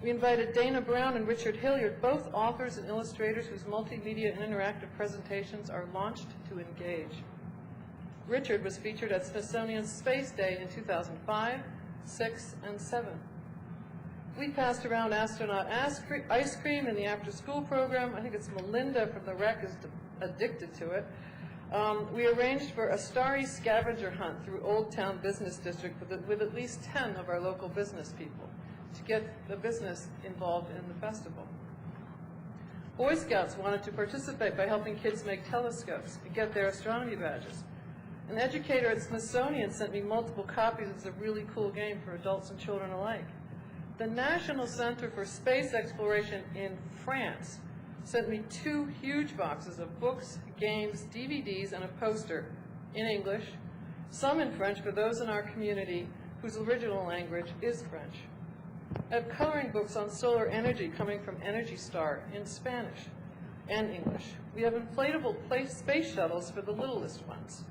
We invited Dana Brown and Richard Hilliard, both authors and illustrators whose multimedia and interactive presentations are launched to engage. Richard was featured at Smithsonian's Space Day in 2005, 6, and 7. We passed around astronaut ice cream in the after-school program. I think it's Melinda from the rec is addicted to it. We arranged for a starry scavenger hunt through Old Town Business District with at least 10 of our local business people to get the business involved in the festival. Boy Scouts wanted to participate by helping kids make telescopes and get their astronomy badges. An educator at Smithsonian sent me multiple copies of a really cool game for adults and children alike. The National Center for Space Exploration in France sent me 2 huge boxes of books, games, DVDs, and a poster in English, some in French for those in our community whose original language is French. I have coloring books on solar energy coming from Energy Star in Spanish and English. We have inflatable space shuttles for the littlest ones.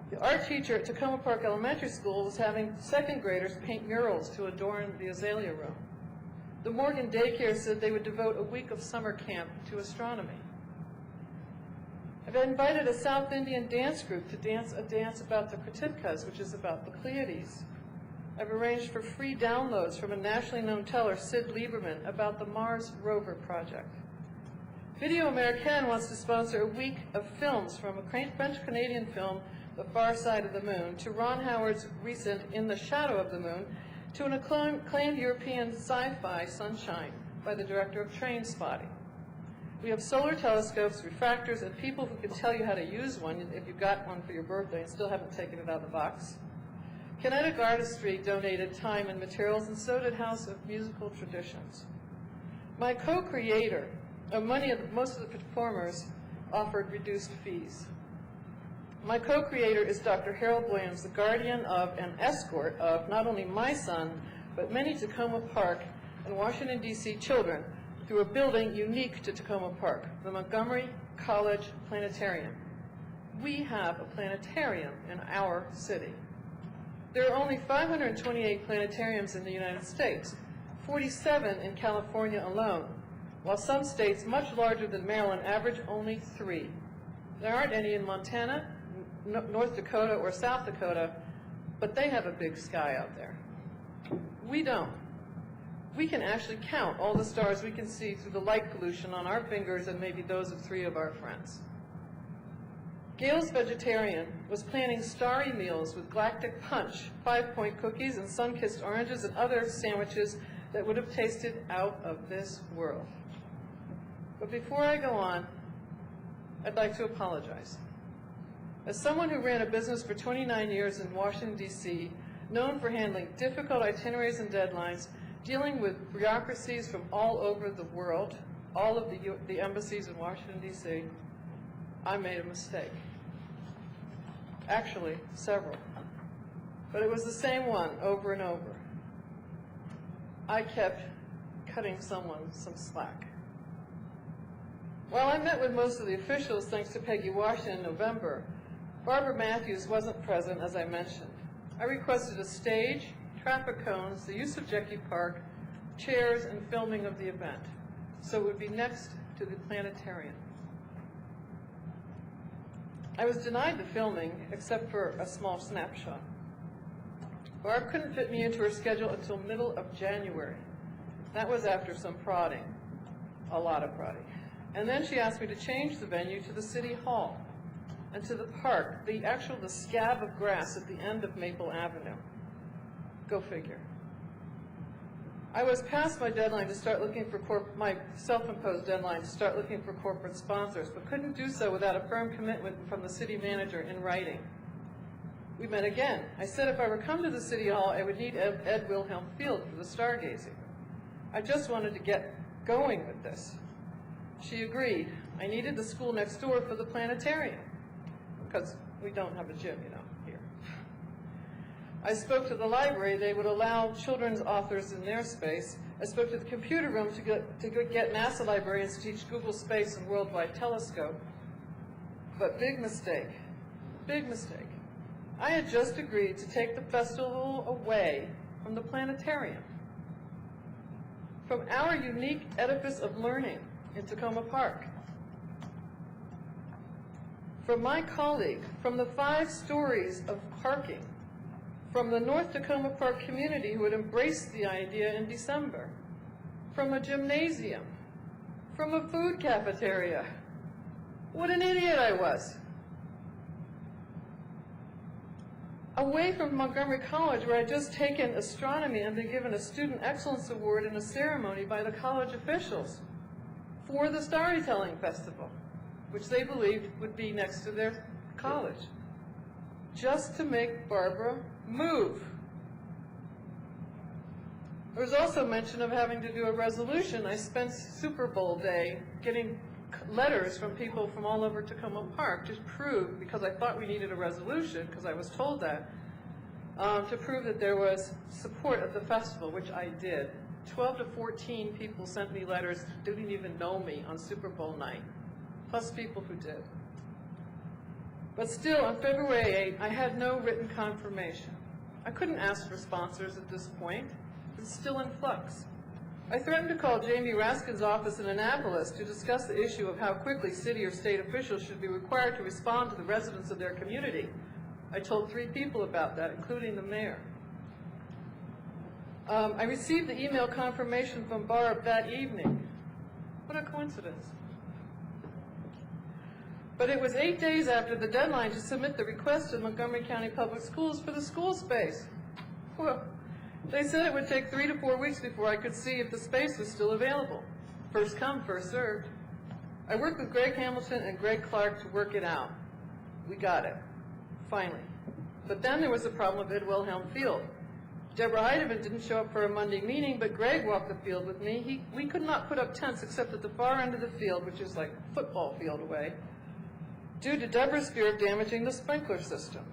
The art teacher at Tacoma Park Elementary School was having second graders paint murals to adorn the azalea room. The Morgan Daycare said they would devote a week of summer camp to astronomy. I've invited a South Indian dance group to dance a dance about the Krititkas, which is about the Pleiades. I've arranged for free downloads from a nationally known teller, Sid Lieberman, about the Mars Rover project. Video Americaine wants to sponsor a week of films from a French-Canadian film, The Far Side of the Moon, to Ron Howard's recent In the Shadow of the Moon, to an acclaimed European sci-fi, Sunshine, by the director of Trainspotting. We have solar telescopes, refractors, and people who can tell you how to use one if you got one for your birthday and still haven't taken it out of the box. Kinetic Artistry donated time and materials, and so did House of Musical Traditions. My co-creator, most of the performers offered reduced fees. My co-creator is Dr. Harold Williams, the guardian of and escort of not only my son, but many Tacoma Park and Washington, D.C. children through a building unique to Tacoma Park, the Montgomery College Planetarium. We have a planetarium in our city. There are only 528 planetariums in the United States, 47 in California alone, while some states much larger than Maryland average only 3. There aren't any in Montana, North Dakota, or South Dakota, but they have a big sky out there. We don't. We can actually count all the stars we can see through the light pollution on our fingers and maybe those of 3 of our friends. Gail's vegetarian was planning starry meals with galactic punch, 5-point cookies, and sun-kissed oranges and other sandwiches that would have tasted out of this world. But before I go on, I'd like to apologize. As someone who ran a business for 29 years in Washington, D.C., known for handling difficult itineraries and deadlines, dealing with bureaucracies from all over the world, all of the embassies in Washington, D.C., I made a mistake. Actually, several. But it was the same one over and over. I kept cutting someone some slack. While I met with most of the officials, thanks to Peggy Washington in November, Barbara Matthews wasn't present, as I mentioned. I requested a stage, traffic cones, the use of Jecky Park, chairs, and filming of the event. So it would be next to the planetarium. I was denied the filming, except for a small snapshot. Barb couldn't fit me into her schedule until middle of January. That was after some prodding, a lot of prodding. And then she asked me to change the venue to the City Hall and to the park, the scab of grass at the end of Maple Avenue. Go figure. I was past my deadline to start looking for my self-imposed deadline to start looking for corporate sponsors, but couldn't do so without a firm commitment from the city manager in writing. We met again. I said if I were come to the City Hall, I would need Ed Wilhelm Field for the stargazing. I just wanted to get going with this. She agreed. I needed the school next door for the planetarium, because we don't have a gym, you know, here. I spoke to the library. They would allow children's authors in their space. I spoke to the computer room to get NASA librarians to teach Google Space and Worldwide Telescope. But big mistake, big mistake. I had just agreed to take the festival away from the planetarium, from our unique edifice of learning in Tacoma Park, from my colleague, from the 5 stories of parking, from the North Tacoma Park community who had embraced the idea in December, from a gymnasium, from a food cafeteria. What an idiot I was. Away from Montgomery College, where I'd just taken astronomy and been given a Student Excellence Award in a ceremony by the college officials for the Storytelling Festival, which they believed would be next to their college, just to make Barbara move. There was also mention of having to do a resolution. I spent Super Bowl day getting letters from people from all over Tacoma Park to prove, because I thought we needed a resolution, because I was told that, to prove that there was support of the festival, which I did. 12 to 14 people sent me letters, didn't even know me on Super Bowl night, plus people who did. But still, on February 8, I had no written confirmation. I couldn't ask for sponsors at this point. It's still in flux. I threatened to call Jamie Raskin's office in Annapolis to discuss the issue of how quickly city or state officials should be required to respond to the residents of their community. I told 3 people about that, including the mayor. I received the email confirmation from Barb that evening. What a coincidence. But it was 8 days after the deadline to submit the request to Montgomery County Public Schools for the school space. Well, they said it would take 3 to 4 weeks before I could see if the space was still available. First come, first served. I worked with Greg Hamilton and Greg Clark to work it out. We got it, finally. But then there was the problem of Ed Wilhelm Field. Deborah Heidemann didn't show up for a Monday meeting, but Greg walked the field with me. We could not put up tents except at the far end of the field, which is like a football field away, due to Deborah's fear of damaging the sprinkler system.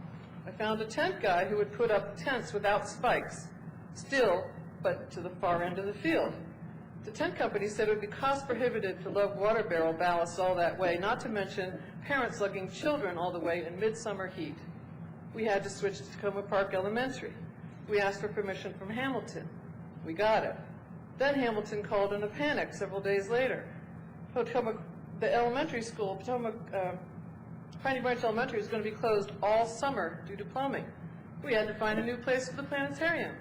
I found a tent guy who would put up tents without spikes, still, but to the far end of the field. The tent company said it would be cost prohibitive to load water barrel ballast all that way, not to mention parents lugging children all the way in midsummer heat. We had to switch to Tacoma Park Elementary. We asked for permission from Hamilton. We got it. Then Hamilton called in a panic several days later. The elementary school, Piney Branch Elementary, was going to be closed all summer due to plumbing. We had to find a new place for the planetarium.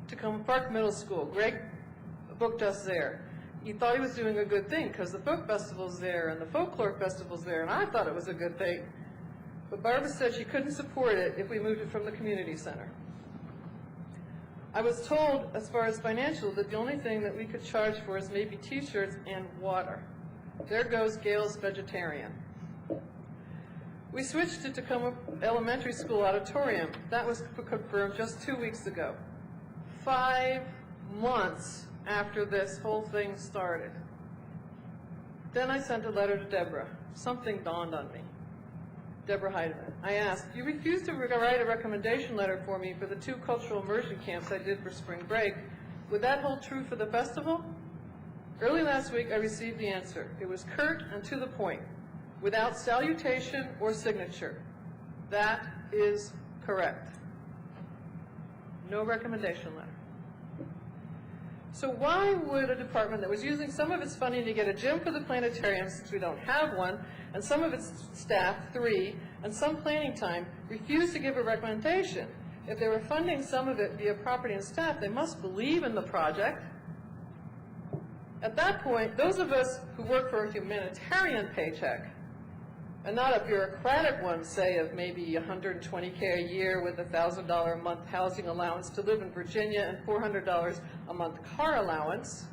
Tacoma Park Middle School. Greg booked us there. He thought he was doing a good thing because the folk festival's there and the folklore festival's there, and I thought it was a good thing. But Barbara said she couldn't support it if we moved it from the community center. I was told, as far as financial, that the only thing that we could charge for is maybe T-shirts and water. There goes Gail's vegetarian. We switched to Tacoma Elementary School auditorium. That was confirmed just 2 weeks ago. 5 months after this whole thing started. Then I sent a letter to Deborah. Something dawned on me. Deborah Heidemann. I asked, you refused to write a recommendation letter for me for the 2 cultural immersion camps I did for spring break. Would that hold true for the festival? Early last week, I received the answer. It was curt and to the point, without salutation or signature. That is correct. No recommendation letter. So why would a department that was using some of its funding to get a gym for the planetarium, since we don't have one, and some of its staff, 3, and some planning time, refuse to give a recommendation? If they were funding some of it via property and staff, they must believe in the project. At that point, those of us who work for a humanitarian paycheck, and not a bureaucratic one, say, of maybe $120K a year with $1,000 a month housing allowance to live in Virginia and $400 a month car allowance,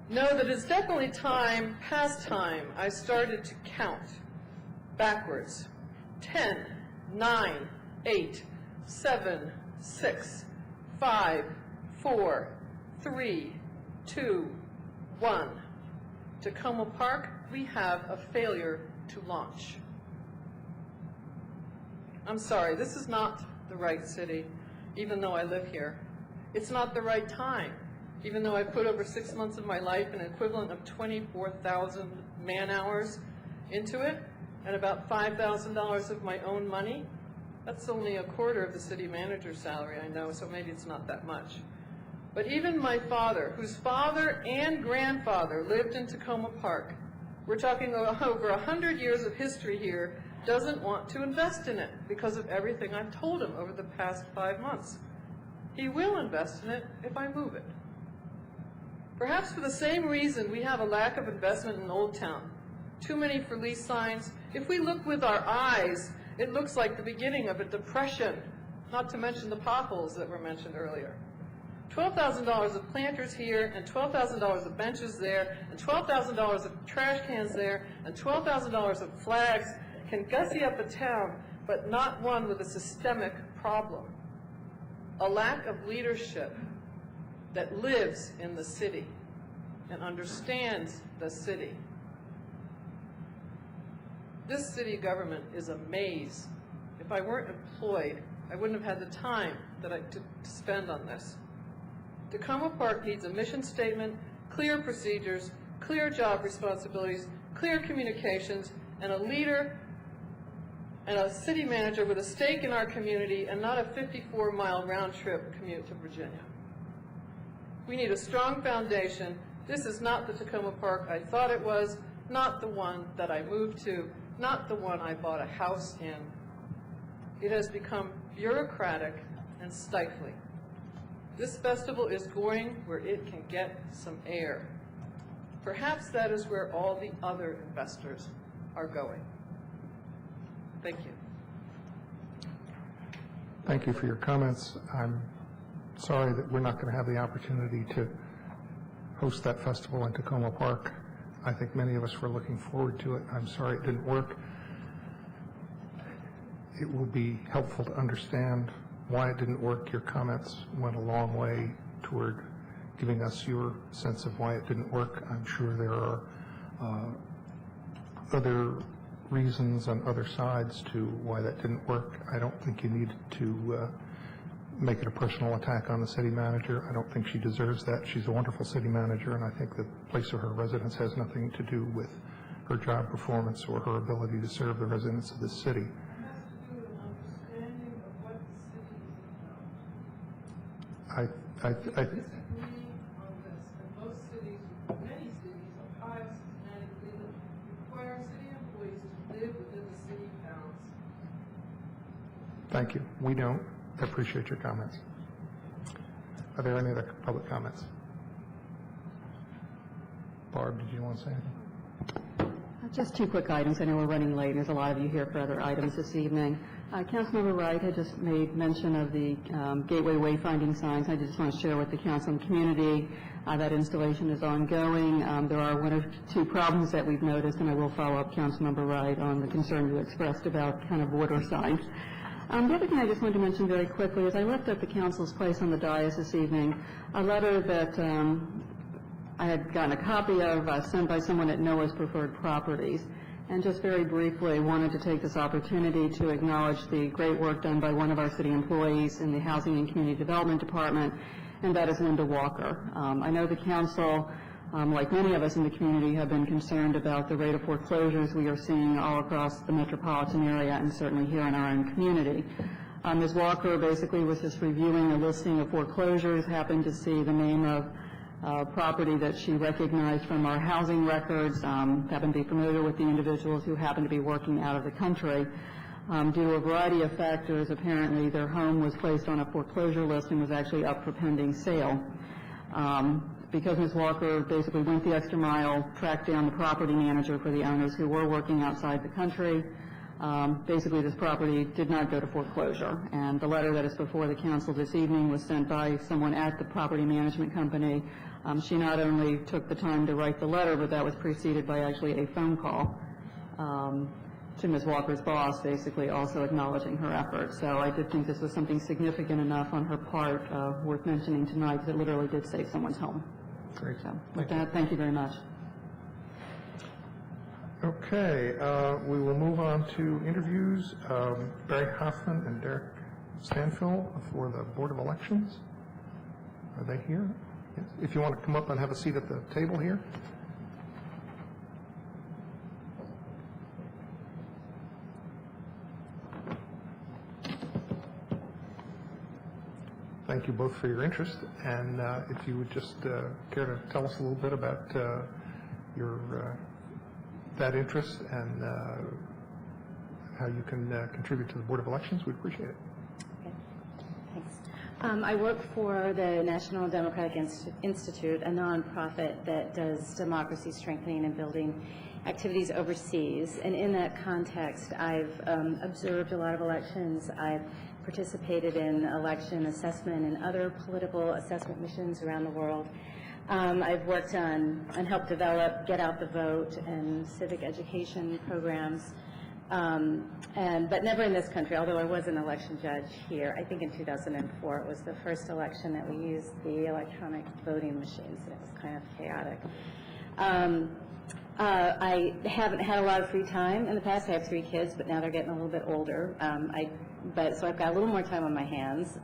know that it's definitely time, past time, I started to count backwards. 10, 9, 8, 7, 6, 5, 4, 3, 2, 1. Tacoma Park, we have a failure to launch. I'm sorry, this is not the right city, even though I live here. It's not the right time, even though I put over 6 months of my life, an equivalent of 24,000 man-hours into it, and about $5,000 of my own money. That's only a quarter of the city manager's salary, I know, so maybe it's not that much. But even my father, whose father and grandfather lived in Tacoma Park, we're talking over 100 years of history here, doesn't want to invest in it because of everything I've told him over the past 5 months. He will invest in it if I move it. Perhaps for the same reason we have a lack of investment in Old Town. Too many for lease signs. If we look with our eyes, it looks like the beginning of a depression, not to mention the potholes that were mentioned earlier. $12,000 of planters here, and $12,000 of benches there, and $12,000 of trash cans there, and $12,000 of flags can gussy up a town, but not one with a systemic problem. A lack of leadership that lives in the city and understands the city. This city government is a maze. If I weren't employed, I wouldn't have had the time to spend on this. Tacoma Park needs a mission statement, clear procedures, clear job responsibilities, clear communications, and a leader and a city manager with a stake in our community and not a 54-mile round-trip commute to Virginia. We need a strong foundation. This is not the Tacoma Park I thought it was, not the one that I moved to, not the one I bought a house in. It has become bureaucratic and stifling. This festival is going where it can get some air. Perhaps that is where all the other investors are going. Thank you. Thank you for your comments. I'm sorry that we're not going to have the opportunity to host that festival in Tacoma Park. I think many of us were looking forward to it. I'm sorry it didn't work. It will be helpful to understand why it didn't work. Your comments went a long way toward giving us your sense of why it didn't work. I'm sure there are other reasons on other sides to why that didn't work. I don't think you need to make it a personal attack on the city manager. I don't think she deserves that. She's a wonderful city manager, and I think the place of her residence has nothing to do with her job performance or her ability to serve the residents of this city. I disagree on this, and most cities, many cities, Ohio, Cincinnati, Cleveland, require city employees to live within the city bounds. Thank you. We don't. I appreciate your comments. Are there any other public comments? Barb, did you want to say anything? Just 2 quick items. I know we're running late, and there's a lot of you here for other items this evening. Councilmember Wright had just made mention of the Gateway wayfinding signs. I just want to share with the council and community that installation is ongoing. There are 1 or 2 problems that we've noticed, and I will follow up, Councilmember Wright, on the concern you expressed about kind of water signs. The other thing I just wanted to mention very quickly is I left at the council's place on the dais this evening a letter that I had gotten a copy of sent by someone at Noah's Preferred Properties. And just very briefly wanted to take this opportunity to acknowledge the great work done by one of our city employees in the Housing and Community Development Department, and that is Linda Walker. I know the council, like many of us in the community, have been concerned about the rate of foreclosures we are seeing all across the metropolitan area and certainly here in our own community. Ms. Walker basically was just reviewing a listing of foreclosures, happened to see the name of property that she recognized from our housing records, happened to be familiar with the individuals who happened to be working out of the country. Due to a variety of factors, apparently their home was placed on a foreclosure list and was actually up for pending sale. Because Ms. Walker basically went the extra mile, tracked down the property manager for the owners who were working outside the country, basically this property did not go to foreclosure. And the letter that is before the council this evening was sent by someone at the property management company. She not only took the time to write the letter, but that was preceded by actually a phone call to Ms. Walker's boss, basically also acknowledging her efforts. So I did think this was something significant enough on her part, worth mentioning tonight, because it literally did save someone's home. Great. So with that, thank you very much. Okay, we will move on to interviews. Barry Hoffman and Derek Stanfill for the Board of Elections. Are they here? Yes. If you want to come up and have a seat at the table here. Thank you both for your interest, and if you would just care to tell us a little bit about your that interest and how you can contribute to the Board of Elections, we'd appreciate it. Okay. Thanks. I work for the National Democratic Institute, a nonprofit that does democracy strengthening and building activities overseas. And in that context, I've observed a lot of elections. I've participated in election assessment and other political assessment missions around the world. I've worked on and helped develop Get Out the Vote and civic education programs, but never in this country, although I was an election judge here. I think in 2004 it was the first election that we used the electronic voting machines, and it was kind of chaotic. I haven't had a lot of free time in the past. I have 3 kids, but now they're getting a little bit older. So I've got a little more time on my hands.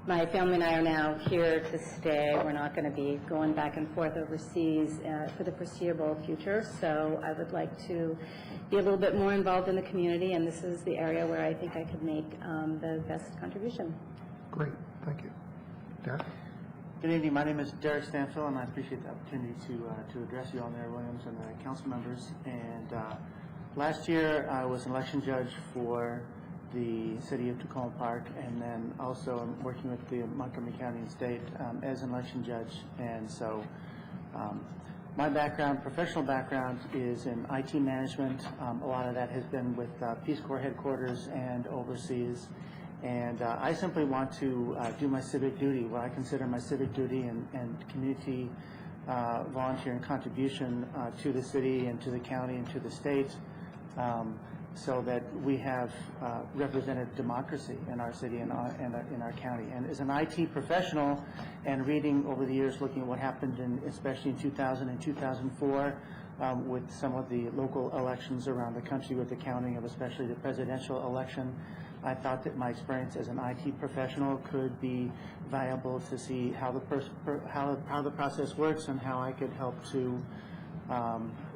My family and I are now here to stay. We're not going to be going back and forth overseas for the foreseeable future. So I would like to be a little bit more involved in the community, and this is the area where I think I could make the best contribution. Great, thank you. Derek? Good evening. My name is Derek Stanfill, and I appreciate the opportunity to address you all, Mayor Williams, and the council members. And last year, I was an election judge for the city of Tacoma Park, and then also I'm working with the Montgomery County and State as an election judge. And so my background, professional background, is in IT management. A lot of that has been with Peace Corps headquarters and overseas. And I simply want to do my civic duty, what I consider my civic duty and community volunteering contribution to the city and to the county and to the state, so that we have represented democracy in our city and in our county. And as an IT professional and reading over the years, looking at what happened especially in 2000 and 2004 with some of the local elections around the country, with the counting of especially the presidential election, I thought that my experience as an IT professional could be valuable to see how the process works and how I could help to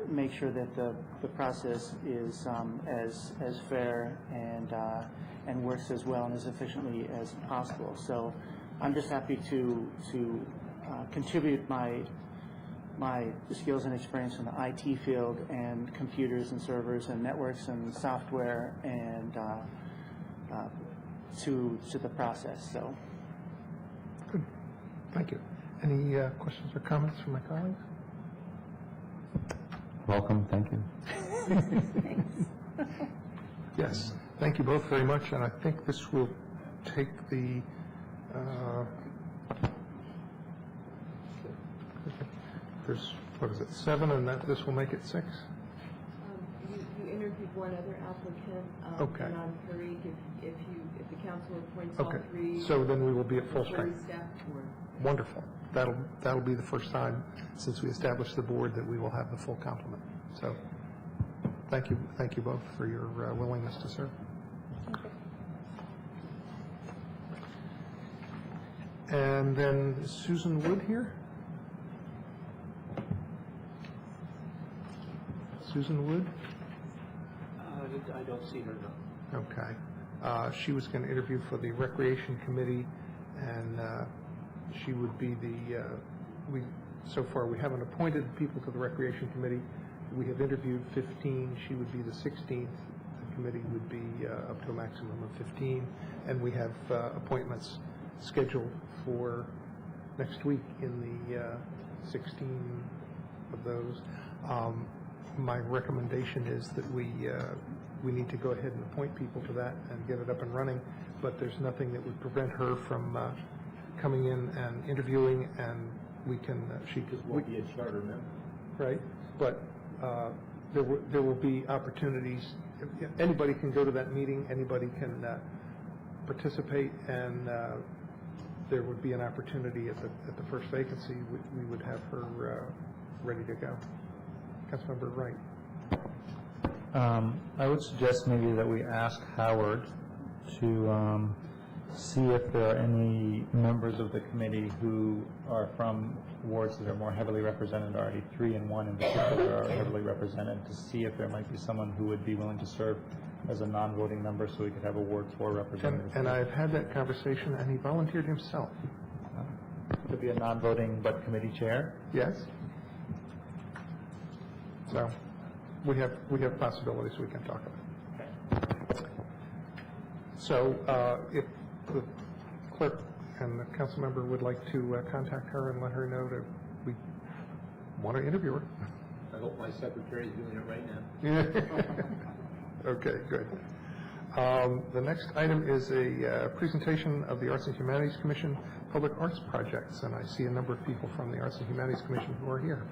make sure that the process is as fair and works as well and as efficiently as possible. So I'm just happy to contribute my skills and experience in the IT field and computers and servers and networks and software and to the process. So good. Thank you. Any questions or comments from my colleagues? Welcome, thank you. Yes, thank you both very much, and I think this will take the there's, what is it, 7, and this will make it 6? You interviewed one other applicant. Okay. And on 3, if the council appoints all Okay, 3. so then we will be at full strength. Staff board. Wonderful. That'll be the first time since we established the board that we will have the full complement. So thank you both for your willingness to serve. And then is Susan Wood here? Susan Wood? I don't see her now. Okay. She was going to interview for the Recreation Committee, and she would be so far we haven't appointed people to the Recreation Committee. We have interviewed 15. She would be the 16th. The committee would be up to a maximum of 15. And we have appointments scheduled for next week in the 16 of those. My recommendation is that we need to go ahead and appoint people to that and get it up and running, but there's nothing that would prevent her from coming in and interviewing, and she could be a charter member. Right, but there will be opportunities. Anybody can go to that meeting, anybody can participate, and there would be an opportunity at the first vacancy. We would have her ready to go. Councilmember Wright. I would suggest maybe that we ask Howard to see if there are any members of the committee who are from wards that are more heavily represented already. 3 and 1 in particular are heavily represented, to see if there might be someone who would be willing to serve as a non-voting member so we could have a Ward 4 representative. And I've had that conversation, and he volunteered himself. To be a non-voting but committee chair? Yes. So we have possibilities we can talk about. So if the clerk and the council member would like to contact her and let her know that we want to interview her. I hope my secretary is doing it right now. Okay, good. The next item is a presentation of the Arts and Humanities Commission Public Arts Projects, and I see a number of people from the Arts and Humanities Commission who are here.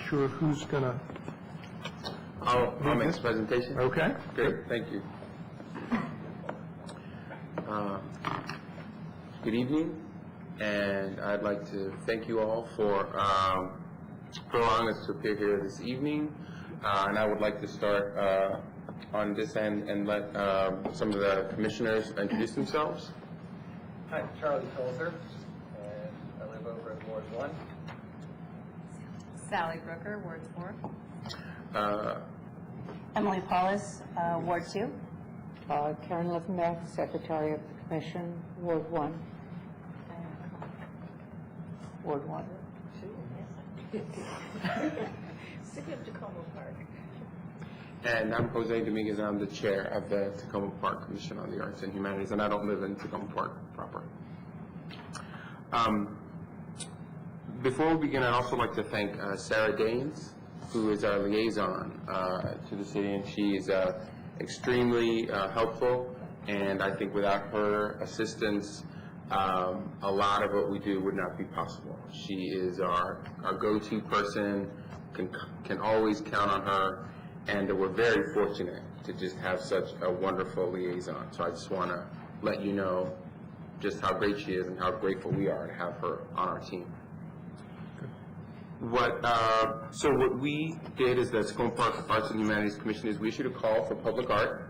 Sure who's going to... I'll make this presentation. Okay. Great, thank you. Good evening, and I'd like to thank you all for allowing us to appear here this evening. And I would like to start on this end and let some of the commissioners introduce themselves. Hi, I'm Charlie Colzer, and I live over at Ward 1. Sally Brooker, Ward 4. Emily Paulus, Ward 2. Karen Liffenbeck, Secretary of the Commission, Ward 1. Ward 1. City of Tacoma Park. And I'm Jose Dominguez, and I'm the chair of the Tacoma Park Commission on the Arts and Humanities, and I don't live in Tacoma Park proper. Before we begin, I'd also like to thank Sarah Daines, who is our liaison to the city, and she is extremely helpful, and I think without her assistance, a lot of what we do would not be possible. She is our go-to person, can always count on her, and we're very fortunate to just have such a wonderful liaison. So I just want to let you know just how great she is and how grateful we are to have her on our team. So what we did as the Tacoma Park Arts and Humanities Commission is we issued a call for public art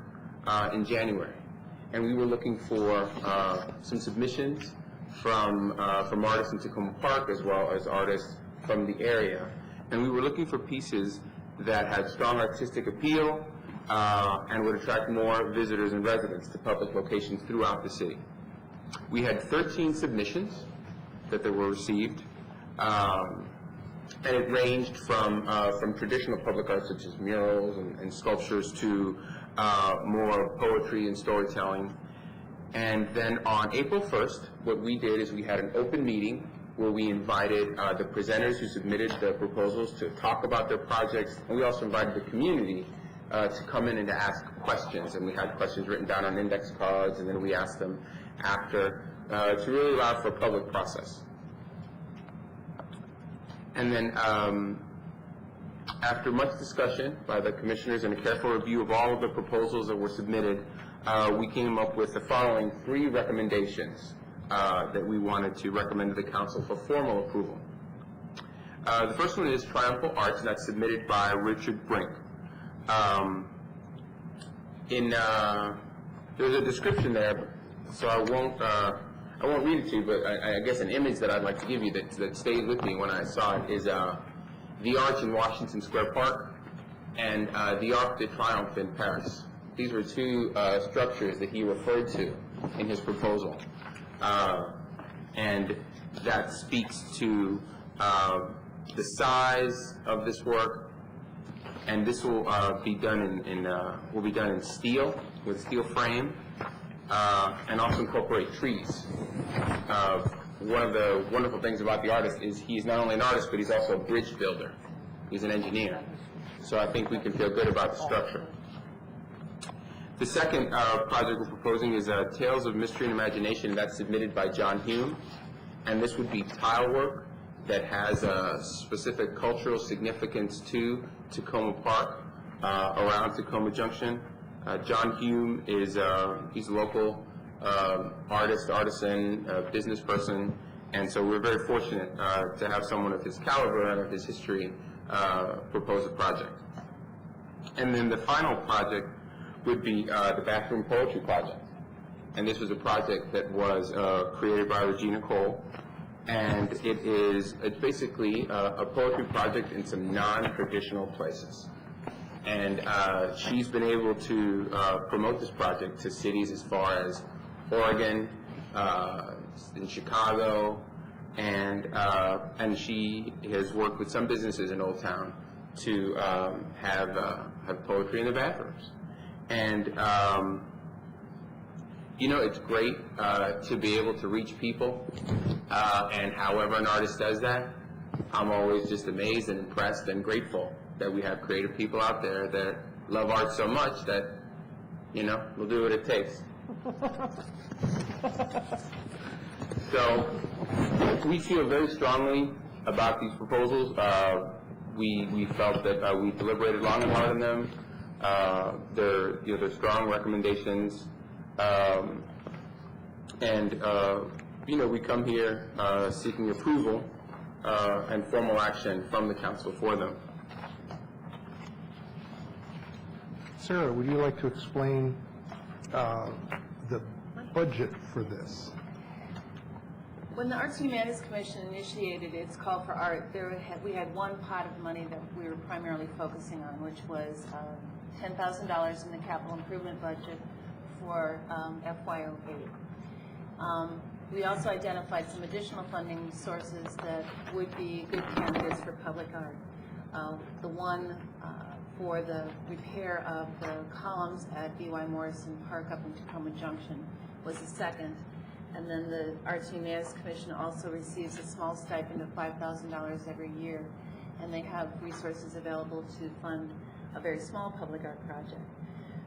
in January, and we were looking for some submissions from artists in Tacoma Park as well as artists from the area, and we were looking for pieces that had strong artistic appeal and would attract more visitors and residents to public locations throughout the city. We had 13 submissions that were received. And it ranged from traditional public art such as murals and sculptures to more poetry and storytelling. And then on April 1st, what we did is we had an open meeting where we invited the presenters who submitted the proposals to talk about their projects, and we also invited the community to come in and to ask questions. And we had questions written down on index cards, and then we asked them after to really allow for a public process. And then after much discussion by the commissioners and a careful review of all of the proposals that were submitted, we came up with the following 3 recommendations that we wanted to recommend to the council for formal approval. The first one is Triumphal Arts, and that's submitted by Richard Brink. There's a description there, so I won't read it to you, but I guess an image that I'd like to give you that stayed with me when I saw it is the Arch in Washington Square Park and the Arc de Triomphe in Paris. These were two structures that he referred to in his proposal. And that speaks to the size of this work, and this will be done in steel, with steel frame, and also incorporate trees. One of the wonderful things about the artist is he's not only an artist, but he's also a bridge builder. He's an engineer. So I think we can feel good about the structure. The second project we're proposing is Tales of Mystery and Imagination. That's submitted by John Hume. And this would be tile work that has a specific cultural significance to Tacoma Park, around Tacoma Junction. John Hume is he's a local artist, artisan, business person, and so we're very fortunate to have someone of his caliber and of his history propose a project. And then the final project would be the Bathroom Poetry Project. And this was a project that was created by Regina Cole. And it's basically a poetry project in some non-traditional places. And she's been able to promote this project to cities as far as Oregon, in Chicago, and she has worked with some businesses in Old Town to have poetry in the bathrooms. And you know, it's great to be able to reach people, and however an artist does that, I'm always just amazed and impressed and grateful that we have creative people out there that love art so much that, you know, will do what it takes. So we feel very strongly about these proposals. We felt that we deliberated long and hard on them. They're strong recommendations, and you know, we come here seeking approval and formal action from the council for them. Sarah, would you like to explain the budget for this? When the Arts and Humanities Commission initiated its call for art, we had one pot of money that we were primarily focusing on, which was $10,000 in the capital improvement budget for FY08. We also identified some additional funding sources that would be good candidates for public art. The one for the repair of the columns at B.Y. Morrison Park up in Tacoma Junction was the second. And then the Arts and Humanities Commission also receives a small stipend of $5,000 every year, and they have resources available to fund a very small public art project.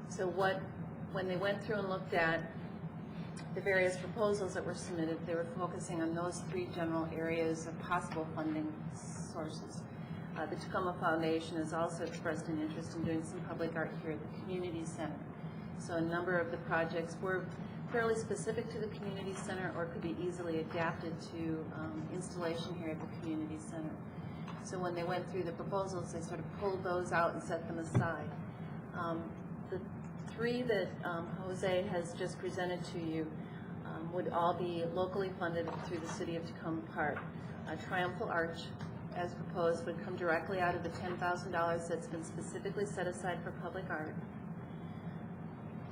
So when they went through and looked at the various proposals that were submitted, they were focusing on those three general areas of possible funding sources. The Tacoma Foundation has also expressed an interest in doing some public art here at the Community Center. So a number of the projects were fairly specific to the Community Center or could be easily adapted to installation here at the Community Center. So when they went through the proposals, they sort of pulled those out and set them aside. The three that Jose has just presented to you would all be locally funded through the City of Tacoma Park. Triumphal Arch, as proposed, would come directly out of the $10,000 that's been specifically set aside for public art.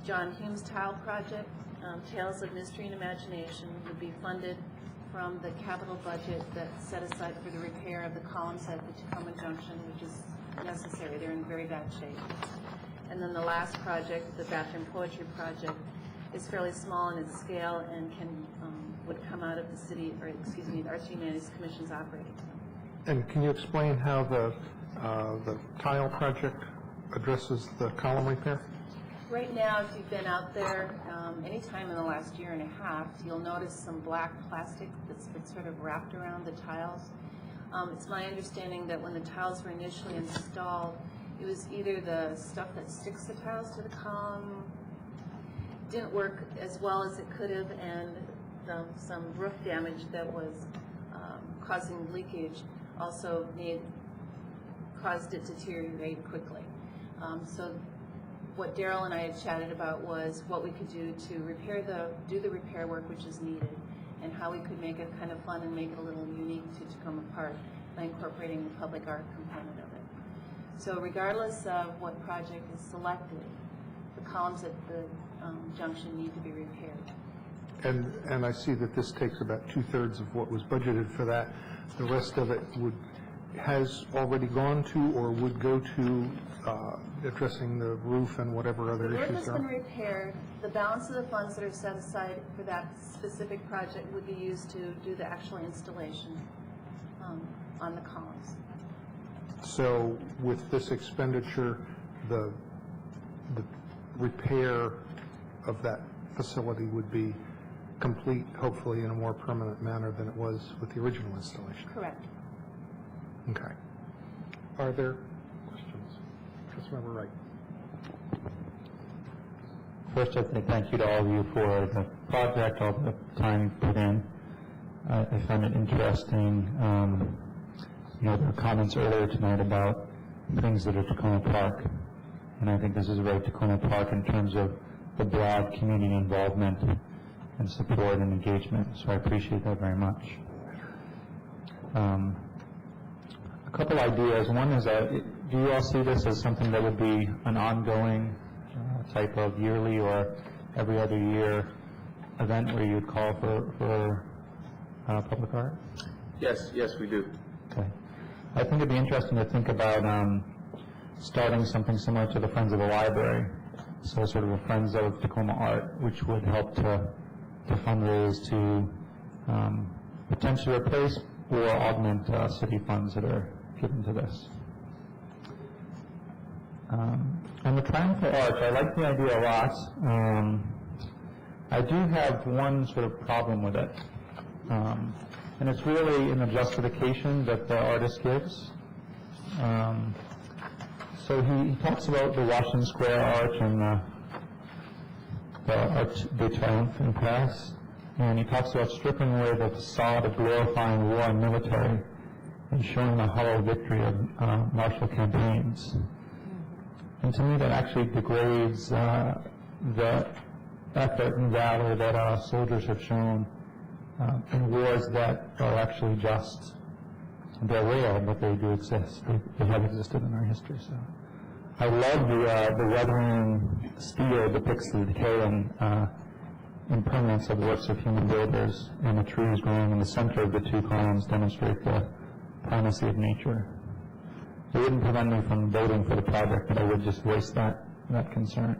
John Hume's Tile Project, Tales of Mystery and Imagination, would be funded from the capital budget that's set aside for the repair of the columns at the Tacoma Junction, which is necessary. They're in very bad shape. And then the last project, the Bathroom Poetry Project, is fairly small in its scale and would come out of the city, or excuse me, the Arts and Humanities Commission's operating fund. And can you explain how the tile project addresses the column repair? Right now, if you've been out there any time in the last year and a half, you'll notice some black plastic that's been sort of wrapped around the tiles. It's my understanding that when the tiles were initially installed, it was either the stuff that sticks the tiles to the column didn't work as well as it could have, and some roof damage that was causing leakage also caused it to deteriorate quickly. So what Daryl and I had chatted about was what we could do to do the repair work which is needed, and how we could make it kind of fun and make it a little unique to Tacoma Park by incorporating the public art component of it. So regardless of what project is selected, the columns at the junction need to be repaired. And I see that this takes about 2/3 of what was budgeted for that. The rest of it has already gone to or would go to addressing the roof and whatever other The roof issues has there been are. repaired. The balance of the funds that are set aside for that specific project would be used to do the actual installation on the columns. So with this expenditure, the repair of that facility would be complete, hopefully in a more permanent manner than it was with the original installation. Correct. Okay. Are there questions? Councilmember Wright. First, I'd say thank you to all of you for the project, all the time you put in. I found it interesting, there were comments earlier tonight about things that are Tacoma Park, and I think this is very Tacoma Park in terms of the broad community involvement and support and engagement, so I appreciate that very much. A couple ideas. One is, do you all see this as something that would be an ongoing type of yearly or every other year event where you would call for public art? Yes, we do. Okay. I think it'd be interesting to think about starting something similar to the Friends of the Library, so sort of a Friends of Tacoma Art, which would help to fundraise to potentially replace or augment city funds that are given to this. On the Triumphal Arch, I like the idea a lot. I do have one sort of problem with it, and it's really in the justification that the artist gives. So he talks about the Washington Square Arch and the Arch de Triomphe in Paris, and he talks about stripping away the facade of glorifying war and military and showing the hollow victory of martial campaigns. And to me, that actually degrades the effort and valor that our soldiers have shown in wars that are actually just. They're rare, but they do exist. They have existed in our history. So, I love the weathering steel depicts the decay and impermanence of works of human builders, and the trees growing in the center of the two columns demonstrate the primacy of nature. It wouldn't prevent me from voting for the project, but I would just voice that concern.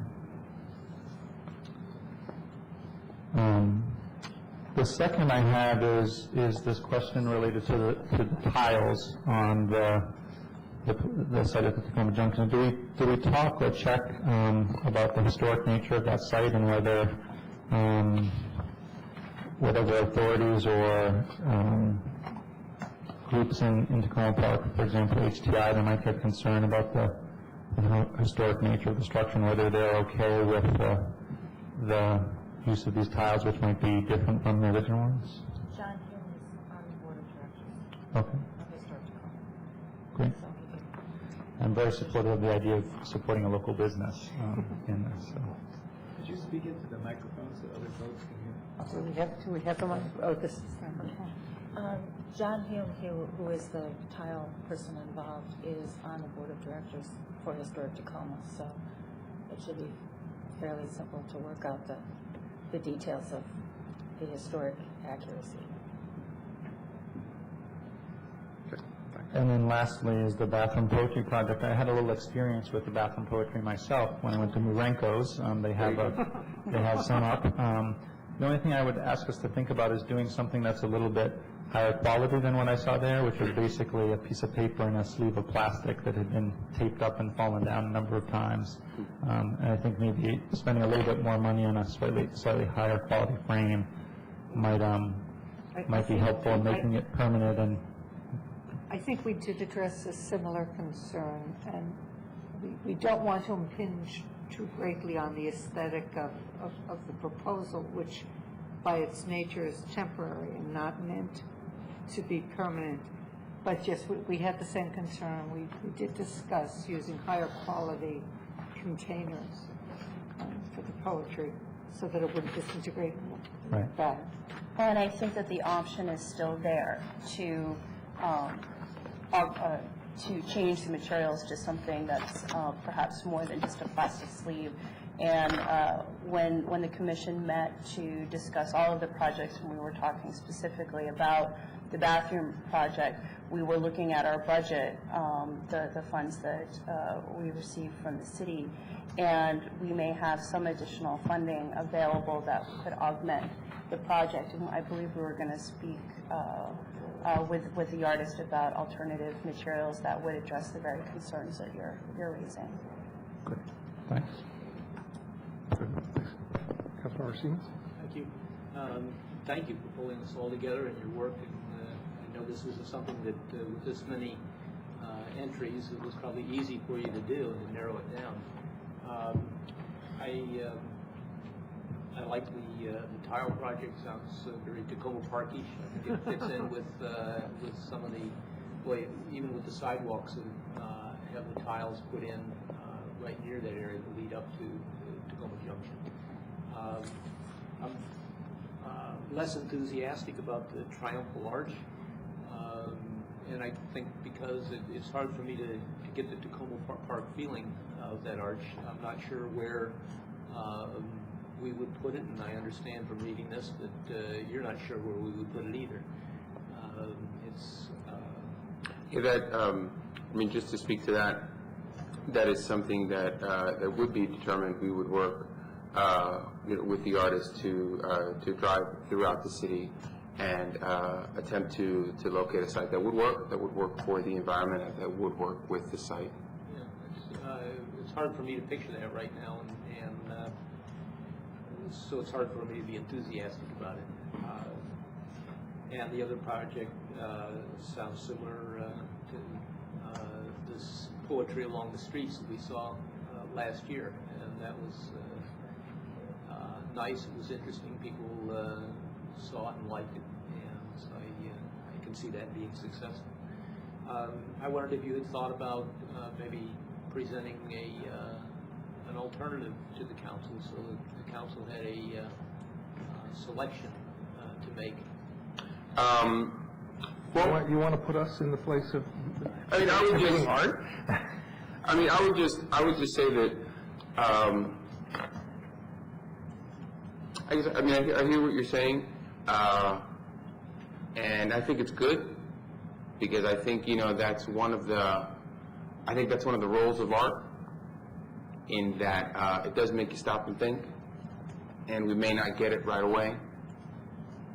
The second I have is this question related to the tiles on the site of the Tacoma Junction. Do we talk or check about the historic nature of that site and whether whatever authorities or groups in Tacoma Park, for example, HTI, they might get concerned about the historic nature of the structure and whether they're okay with the use of these tiles, which might be different from the original ones? John Hume is on the board of directors Okay, of Historic Tacoma. great. I'm very supportive of the idea of supporting a local business in this. So. Could you speak into the microphone so other folks can hear? Do we have the mic? Oh, this is John Hume, who is the tile person involved, is on the board of directors for Historic Tacoma, so it should be fairly simple to work out the details of the historic accuracy. And then lastly is the bathroom poetry project. I had a little experience with the bathroom poetry myself when I went to Murenko's. They have some up. The only thing I would ask us to think about is doing something that's a little bit higher quality than what I saw there, which was basically a piece of paper and a sleeve of plastic that had been taped up and fallen down a number of times. And I think maybe spending a little bit more money on a slightly higher quality frame might be helpful in making it permanent. And I think we did address a similar concern, and we don't want to impinge too greatly on the aesthetic of the proposal, which by its nature is temporary and not meant to be permanent. But yes, we had the same concern. We did discuss using higher quality containers for the poetry so that it wouldn't disintegrate bad. And I think that the option is still there to change the materials to something that's perhaps more than just a plastic sleeve. And when the commission met to discuss all of the projects, when we were talking specifically about the bathroom project, we were looking at our budget, the funds that we received from the city, and we may have some additional funding available that could augment the project. And I believe we were going to speak with the artist about alternative materials that would address the very concerns that you're raising. Great. Thanks. Councilmember Stevens? Thank you. Thank you for pulling this all together and your work. And I know this was something that, with this many entries, it was probably easy for you to do and to narrow it down. I like the tile project. Sounds very Tacoma Parkish. I think it fits in with some of the way, even with the sidewalks, and have the tiles put in right near that area that lead up to Tacoma Junction. I'm less enthusiastic about the Triumphal Arch, and I think because it's hard for me to get the Tacoma Park feeling of that arch. I'm not sure where we would put it, and I understand from reading this that you're not sure where we would put it either. I mean, just to speak to that, that is something that that would be determined. We would work with the artist to drive throughout the city and attempt to locate a site that would work for the environment, and that would work with the site. Yeah, it's hard for me to picture that right now, and so it's hard for me to be enthusiastic about it. And the other project sounds similar to this poetry along the streets that we saw last year, and that was nice. It was interesting. People saw it and liked it, and so I can see that being successful. I wondered if you had thought about maybe presenting an alternative to the council, so that the council had a selection to make. Well, you want to put us in the place of? I mean, I would just say that. I hear what you're saying, and I think it's good, because I think that's one of the roles of art, in that it does make you stop and think, and we may not get it right away,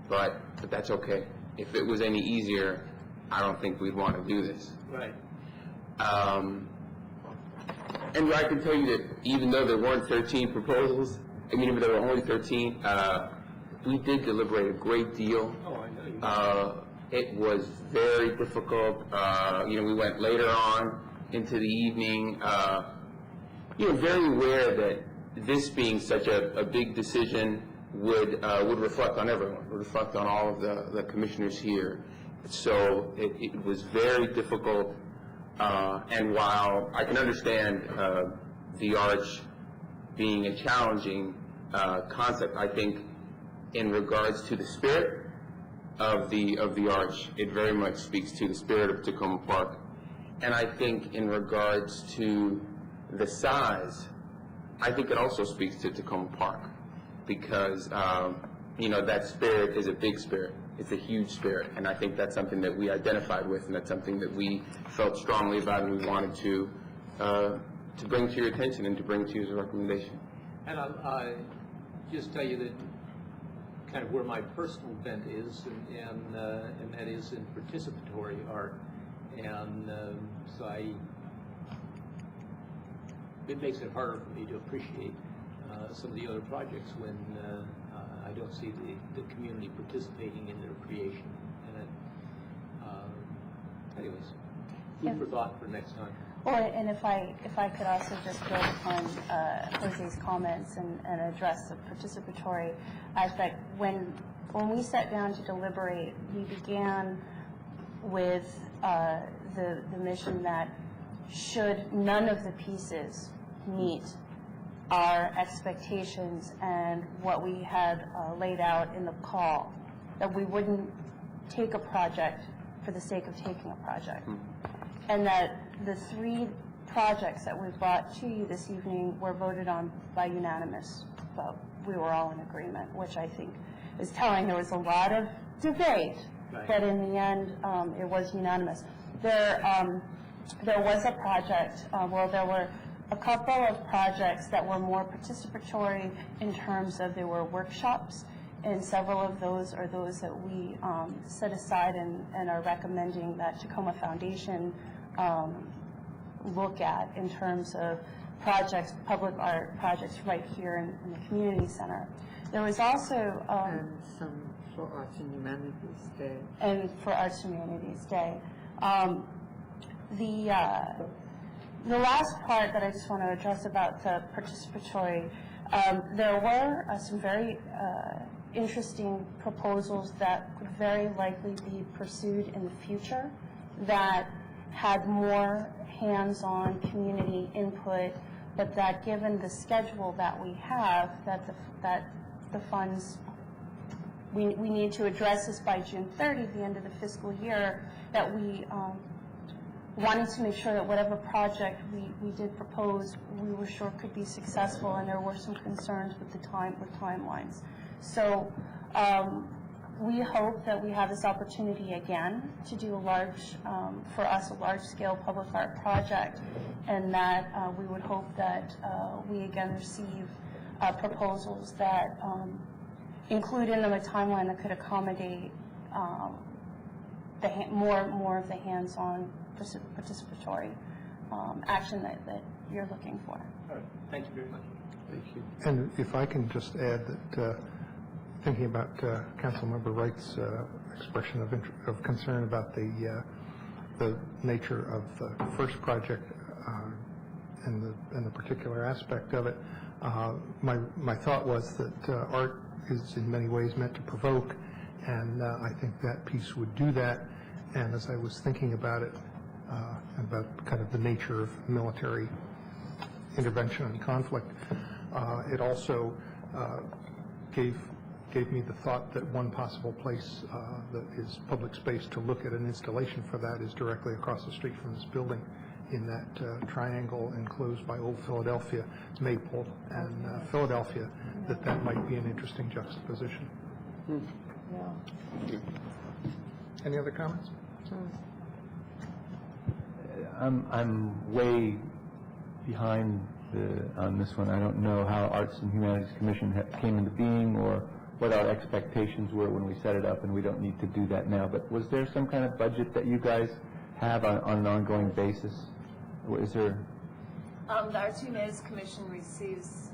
but that's okay. If it was any easier, I don't think we'd want to do this. Right. And I can tell you that even though there weren't 13 proposals, even though there were only 13, we did deliberate a great deal. Oh, I know you did. It was very difficult. We went later on into the evening. Very aware that this being such a big decision would reflect on everyone, would reflect on all of the commissioners here. So it was very difficult. And while I can understand the arch being a challenging concept, I think in regards to the spirit of the arch, it very much speaks to the spirit of Tacoma Park. And I think in regards to the size, I think it also speaks to Tacoma Park, because that spirit is a big spirit. It's a huge spirit, and I think that's something that we identified with, and that's something that we felt strongly about, and we wanted to bring to your attention and to bring to you as a recommendation. And I'll just tell you that kind of where my personal bent is, and that is in participatory art, and so it makes it harder for me to appreciate some of the other projects when I don't see the community participating in their creation. And anyways, food for thought for next time. And if I could also just build upon Jose's comments and address the participatory aspect. When we sat down to deliberate, we began with the mission that should none of the pieces meet our expectations and what we had laid out in the call, that we wouldn't take a project for the sake of taking a project. And that the 3 projects that we brought to you this evening were voted on by unanimous vote. We were all in agreement, which I think is telling. There was a lot of debate, but in the end, it was unanimous. There was a project, there were a couple of projects that were more participatory in terms of there were workshops, and several of those are those that we set aside and are recommending that Tacoma Foundation look at in terms of projects, public art projects right here in the community center. There was also and some for Arts and Humanities Day. And for Arts and Humanities Day. The last part that I just want to address about the participatory, there were some very interesting proposals that could very likely be pursued in the future that had more hands-on community input, but that given the schedule that we have, that the funds, we need to address this by June 30, the end of the fiscal year, that we wanted to make sure that whatever project we did propose, we were sure could be successful, and there were some concerns with the timelines. So we hope that we have this opportunity again to do for us, a large-scale public art project, and that we would hope that we again receive proposals that include in them a timeline that could accommodate more of the hands-on participatory action that you're looking for. All right. Thank you very much. Thank you. And if I can just add that, thinking about Councilmember Wright's expression of concern about the nature of the first project and the particular aspect of it, my thought was that art is in many ways meant to provoke, and I think that piece would do that. And as I was thinking about it, about kind of the nature of military intervention and conflict, it also gave me the thought that one possible place that is public space to look at an installation for that is directly across the street from this building, in that triangle enclosed by Old Philadelphia, Maple, and Philadelphia, that might be an interesting juxtaposition. Any other comments? I'm way behind on this one. I don't know how Arts and Humanities Commission came into being or what our expectations were when we set it up, and we don't need to do that now. But was there some kind of budget that you guys have on an ongoing basis? Is there? The Arts and Humanities Commission receives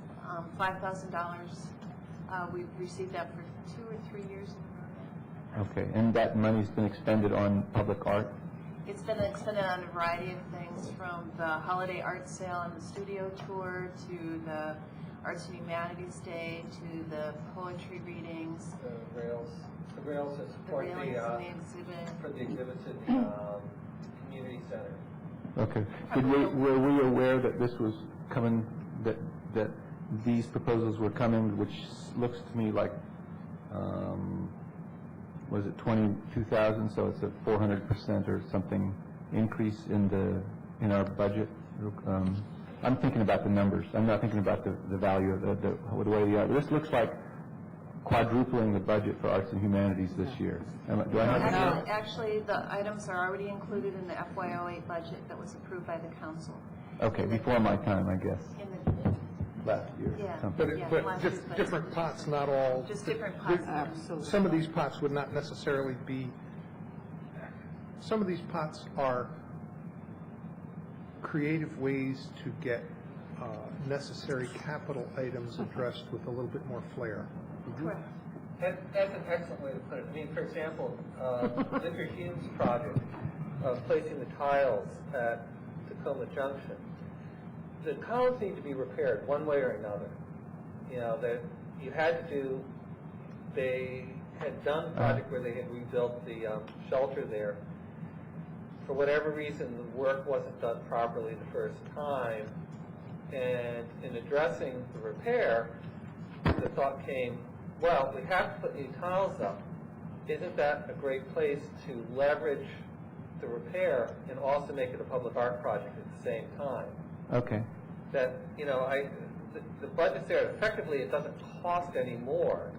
$5,000. We've received that for 2 or 3 years in a row. Okay, and that money's been expended on public art? It's been expended on a variety of things, from the holiday art sale and the studio tour to the Arts and Humanities Day to the poetry readings. The rails that support the exhibit. For the exhibits at the community center. Okay. Were we aware that this was coming, that these proposals were coming, which looks to me like, was it 22,000? So it's a 400% or something increase in our budget. I'm thinking about the numbers. I'm not thinking about the value of the way the art. This looks like quadrupling the budget for arts and humanities this year. Do I have Actually, the items are already included in the FY08 budget that was approved by the council. Okay, before my time, I guess. Last year. Yeah. But just different pots, not all. Just different pots. Absolutely. Some of these pots would not necessarily be, some of these pots are creative ways to get necessary capital items addressed with a little bit more flair. Correct. That's an excellent way to put it. I mean, for example, Victor Hume's project of placing the tiles at Tacoma Junction. The columns need to be repaired one way or another. You know, that you had to do, they had done a project where they had rebuilt the shelter there, for whatever reason, the work wasn't done properly the first time, and in addressing the repair, the thought came, well, we have to put new tiles up. Isn't that a great place to leverage the repair and also make it a public art project at the same time? Okay. That, the budget's there. Effectively, it doesn't cost any more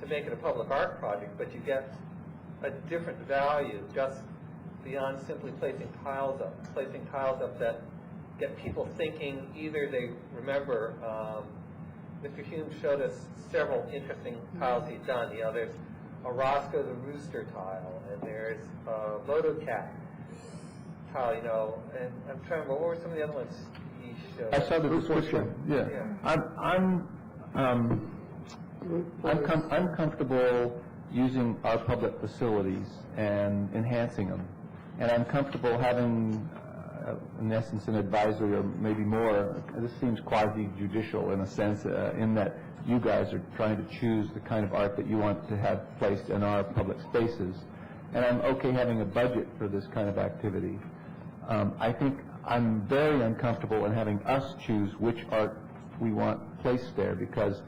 to make it a public art project, but you get a different value just beyond simply placing tiles up that get people thinking. Either they remember, Mr. Hume showed us several interesting tiles he'd done. There's a Roscoe the Rooster tile, and there's a Motocat tile, and I'm trying to remember, what were some of the other ones he showed? I saw the description. Yeah. I'm comfortable using our public facilities and enhancing them, and I'm comfortable having, in essence, an advisory or maybe more. This seems quasi-judicial in a sense, in that you guys are trying to choose the kind of art that you want to have placed in our public spaces, and I'm okay having a budget for this kind of activity. I think I'm very uncomfortable in having us choose which art we want placed there, because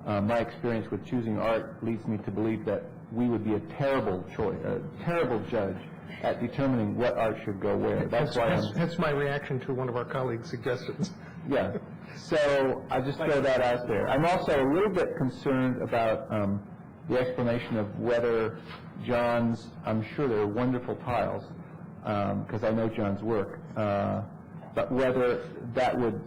my experience with choosing art leads me to believe that we would be a terrible judge at determining what art should go where. That's my reaction to one of our colleagues' suggestions. Yeah. So I just throw that out there. I'm also a little bit concerned about the explanation of whether John's, I'm sure they're wonderful tiles, because I know John's work, but whether that would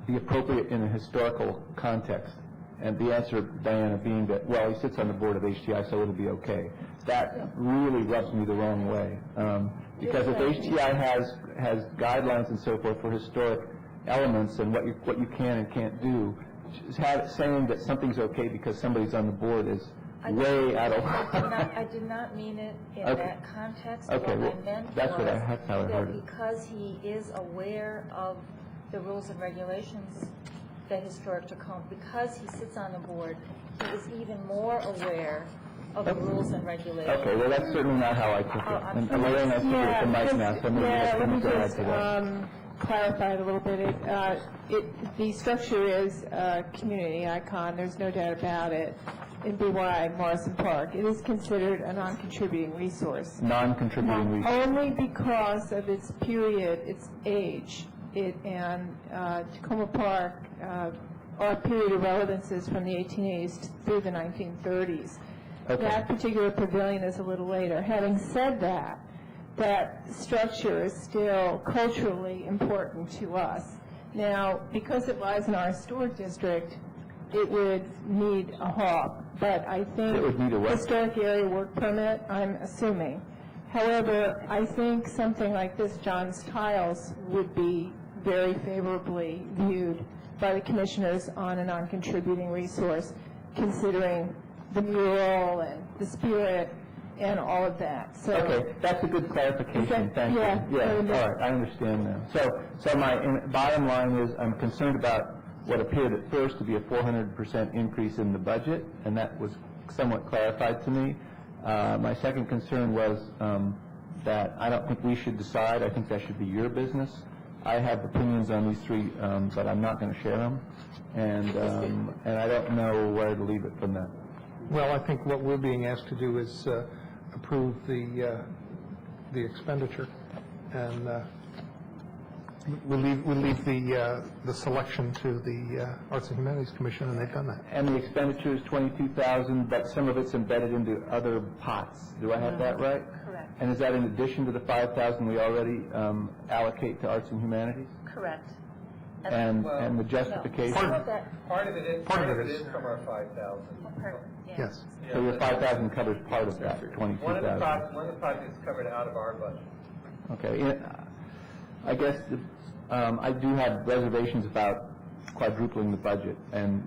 be appropriate in a historical context. And the answer, Diana, being that, well, he sits on the board of HTI, so it'll be okay. That really rubs me the wrong way. Because if HTI has guidelines and so forth for historic elements and what you can and can't do, saying that something's okay because somebody's on the board is way out of line. I did not mean it in that context. Okay, what I meant that's was what I heard it. Because he is aware of the rules and regulations that Historic Tacoma, because he sits on the board, he is even more aware of the rules and regulations. Okay, well, that's certainly not how I took it. And Lorraine, I see you at the mic now, so maybe let me just to that. clarify it a little bit. The structure is a community icon, there's no doubt about it, in BY Morrison Park. It is considered a non-contributing resource. Non-contributing resource. Only because of its period, its age. And Tacoma Park, our period of relevance is from the 1880s through the 1930s. Okay. That particular pavilion is a little later. Having said that, that structure is still culturally important to us. Now, because it lies in our historic district, it would need a HAWP, but I think it would need a what? Historic area work permit, I'm assuming. However, I think something like this, John's tiles, would be very favorably viewed by the commissioners on a non-contributing resource, considering the mural and the spirit and all of that. So okay, that's a good clarification. Thank you. Yeah, all right, I understand now. So my bottom line is I'm concerned about what appeared at first to be a 400% increase in the budget, and that was somewhat clarified to me. My second concern was that I don't think we should decide. I think that should be your business. I have opinions on these three, but I'm not going to share them, and I don't know where to leave it from that. Well, I think what we're being asked to do is approve the expenditure, and we'll leave the selection to the Arts and Humanities Commission, and they've done that. And the expenditure is $22,000, but some of it's embedded into other pots. Do I have that right? Correct. And is that in addition to the $5,000 we already allocate to Arts and Humanities? Correct. And the justification? Part of it is from our 5,000. Yes. Yeah, so your 5,000 covers part of that, 22,000. One of the projects is covered out of our budget. Okay. I guess I do have reservations about quadrupling the budget, and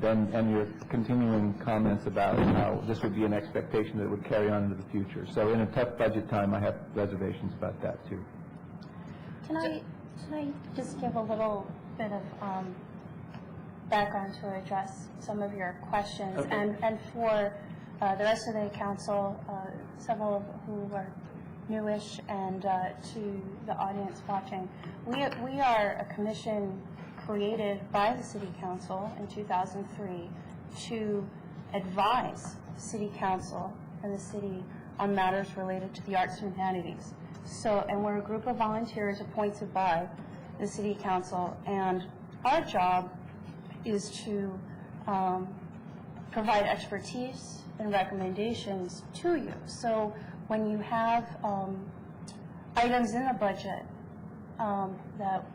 your continuing comments about how this would be an expectation that it would carry on into the future. So in a tough budget time, I have reservations about that too. Can I just give a little bit of background to address some of your questions, and for the rest of the council, several of who are newish, and to the audience watching. We are a commission created by the City Council in 2003 to advise City Council and the city on matters related to the arts and humanities. So, and we're a group of volunteers appointed by the City Council, and our job is to provide expertise and recommendations to you. So when you have items in the budget that,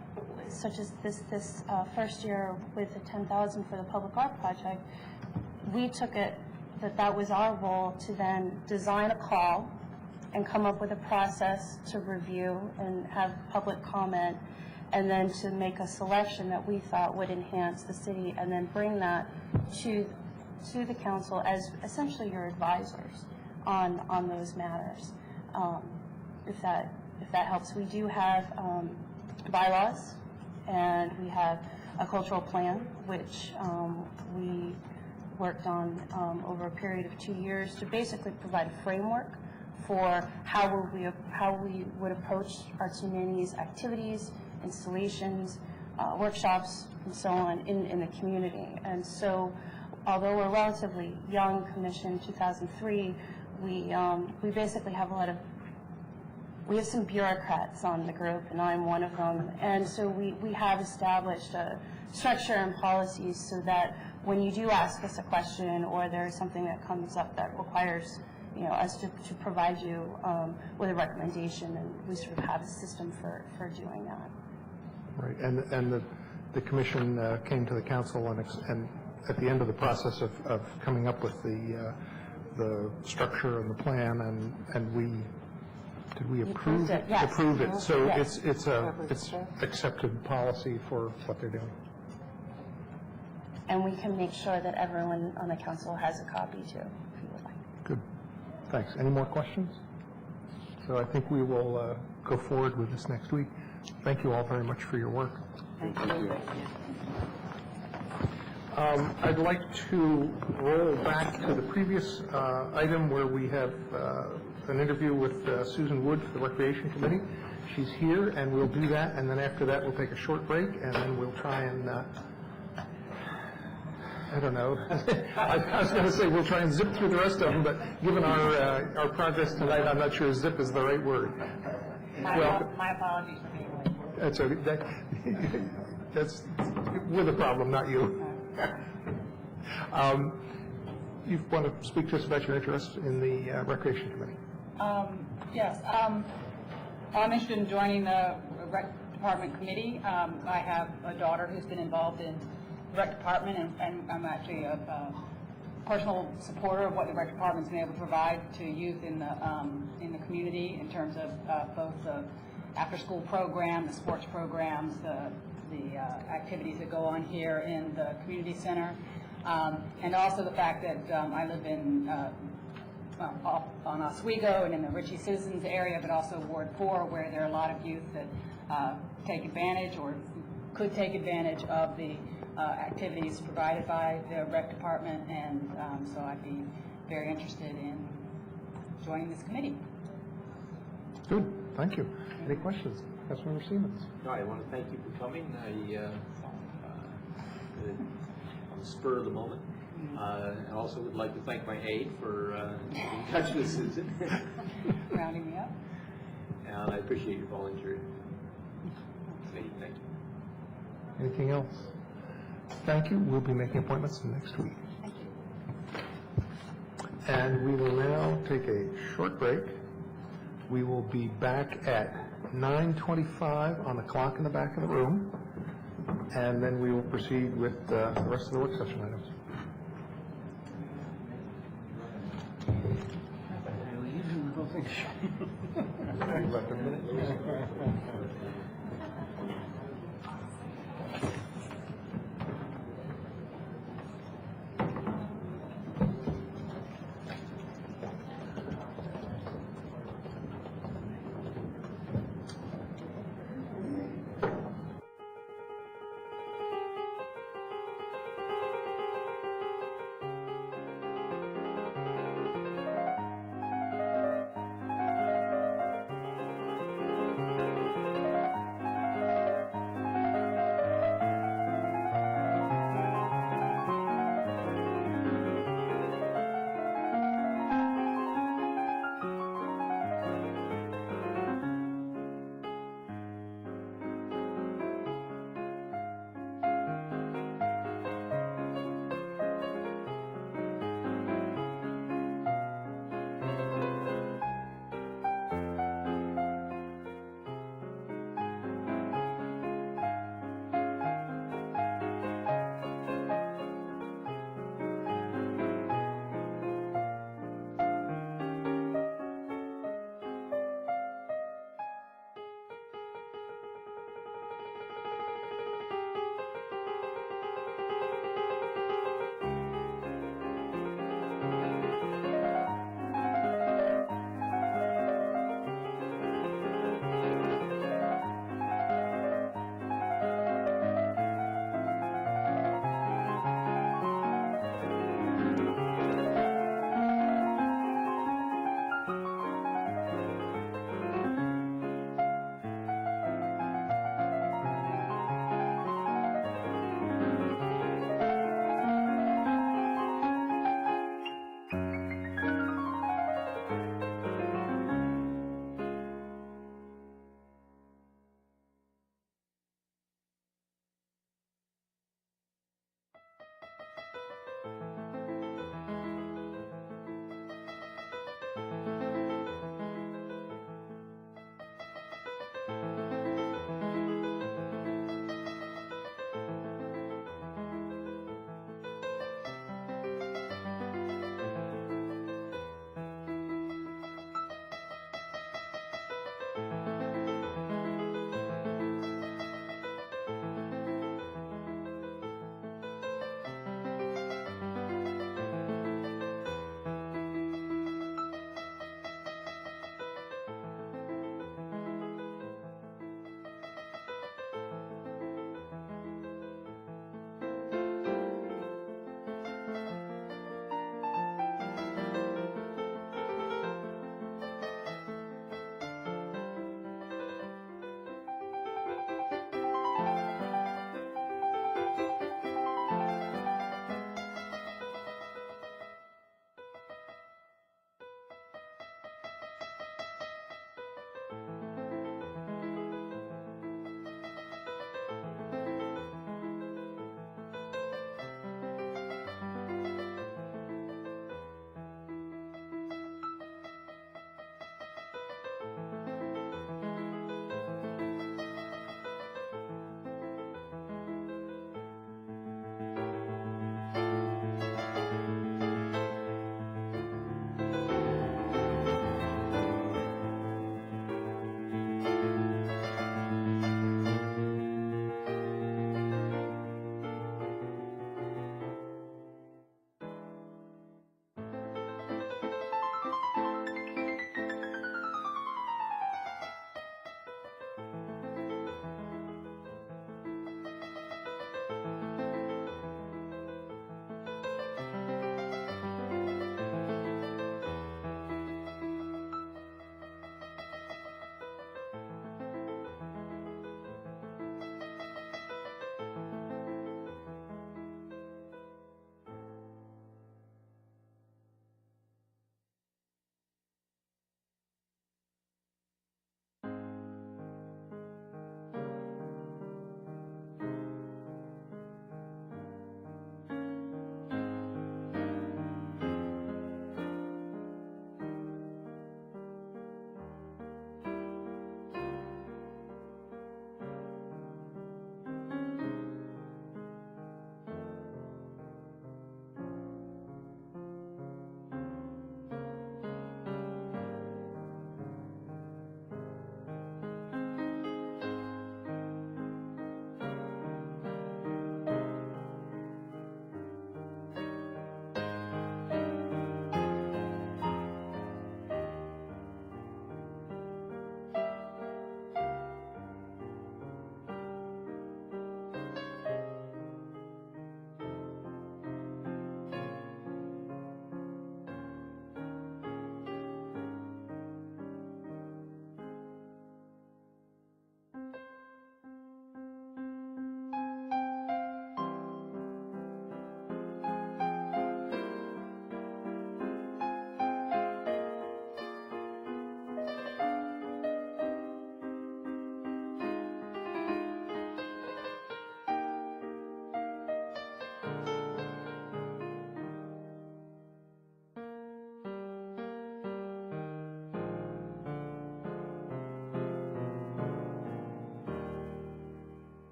such as this first year with the $10,000 for the public art project, we took it that was our role to then design a call and come up with a process to review and have public comment, and then to make a selection that we thought would enhance the city, and then bring that to the council as essentially your advisors on those matters. If that helps, we do have bylaws, and we have a cultural plan, which we worked on over a period of 2 years to basically provide a framework for how we would approach arts and humanities activities, installations, workshops, and so on in the community. And so, although we're a relatively young commission, 2003, we basically have we have some bureaucrats on the group, and I'm one of them. And so we have established a structure and policies so that when you do ask us a question, or there's something that comes up that requires us to provide you with a recommendation, and we sort of have a system for doing that. Right, and the commission came to the council and at the end of the process of coming up with the structure and the plan, and we approved it? Yes. Approved it. So yes. it's accepted policy for what they're doing. And we can make sure that everyone on the council has a copy too, if you would like. Good. Thanks. Any more questions? So I think we will go forward with this next week. Thank you all very much for your work. Thank you. I'd like to roll back to the previous item where we have an interview with Susan Wood for the Recreation Committee. She's here, and we'll do that, and then after that we'll take a short break, and then we'll try and I don't know. I was going to say we'll try and zip through the rest of them, but given our progress tonight, I'm not sure zip is the right word. My apologies for being late. That's okay. That's we're the problem, not you. You want to speak to us about your interest in the Recreation Committee? Yes. I'm interested in joining the Rec Department Committee. I have a daughter who's been involved in the Rec Department, and I'm actually a personal supporter of what the Rec Department's been able to provide to youth in the community in terms of both the after-school program, the sports programs, the activities that go on here in the community center, and also the fact that I live in on Oswego and in the Ritchie Citizens area, but also Ward 4, where there are a lot of youth that take advantage or could take advantage of the activities provided by the Rec Department, and so I'd be very interested in joining this committee. Good, thank you. Any questions? Councilmember Siemens. No, I want to thank you for coming. On the spur of the moment. I also would like to thank my aide for getting in touch with Susan. Rounding me up. And I appreciate your volunteering. Thank you. Anything else? Thank you. We'll be making appointments next week. Thank you. And we will now take a short break. We will be back at 9:25 on the clock in the back of the room, and then we will proceed with the rest of the work session items. Left a minute.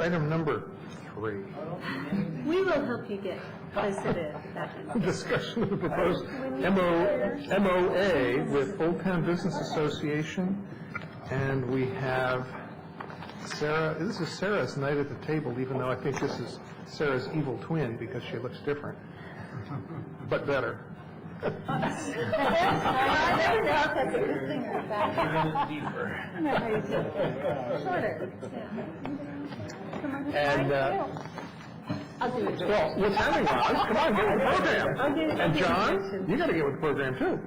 item number 3. We will help you get closer to that. Discussion of the proposed MOA with Old Town Business Association. And we have Sarah. This is Sarah's night at the table, even though I think this is Sarah's evil twin because she looks different, but better. And well, what's happening, Roz? Come on, get with the program. And John, you got to get with the program too.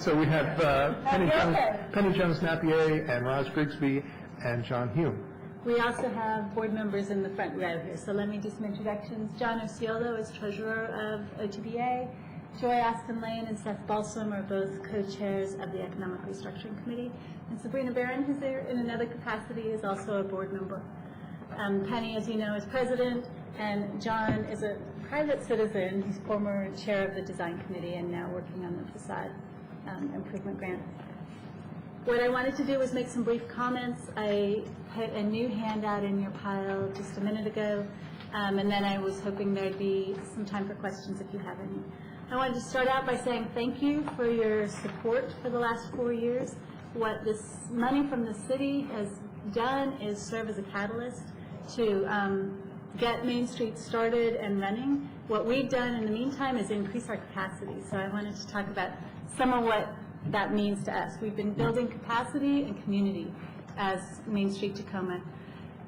So we have Penny Jones-Napier and Roz Grigsby and John Hume. We also have board members in the front row here, so let me do some introductions. John Osiolo is treasurer of OTBA. Joy Aston Lane and Seth Balsam are both co-chairs of the Economic Restructuring Committee. And Sabrina Barron, who's there in another capacity, is also a board member. Penny, as you know, is president, and John is a private citizen. He's former chair of the design committee and now working on the facade improvement grant. What I wanted to do was make some brief comments. I put a new handout in your pile just a minute ago, and then I was hoping there'd be some time for questions if you have any. I wanted to start out by saying thank you for your support for the last 4 years. What this money from the city has done is serve as a catalyst to get Main Street started and running. What we've done in the meantime is increase our capacity. So I wanted to talk about some of what that means to us. We've been building capacity and community as Main Street Tacoma.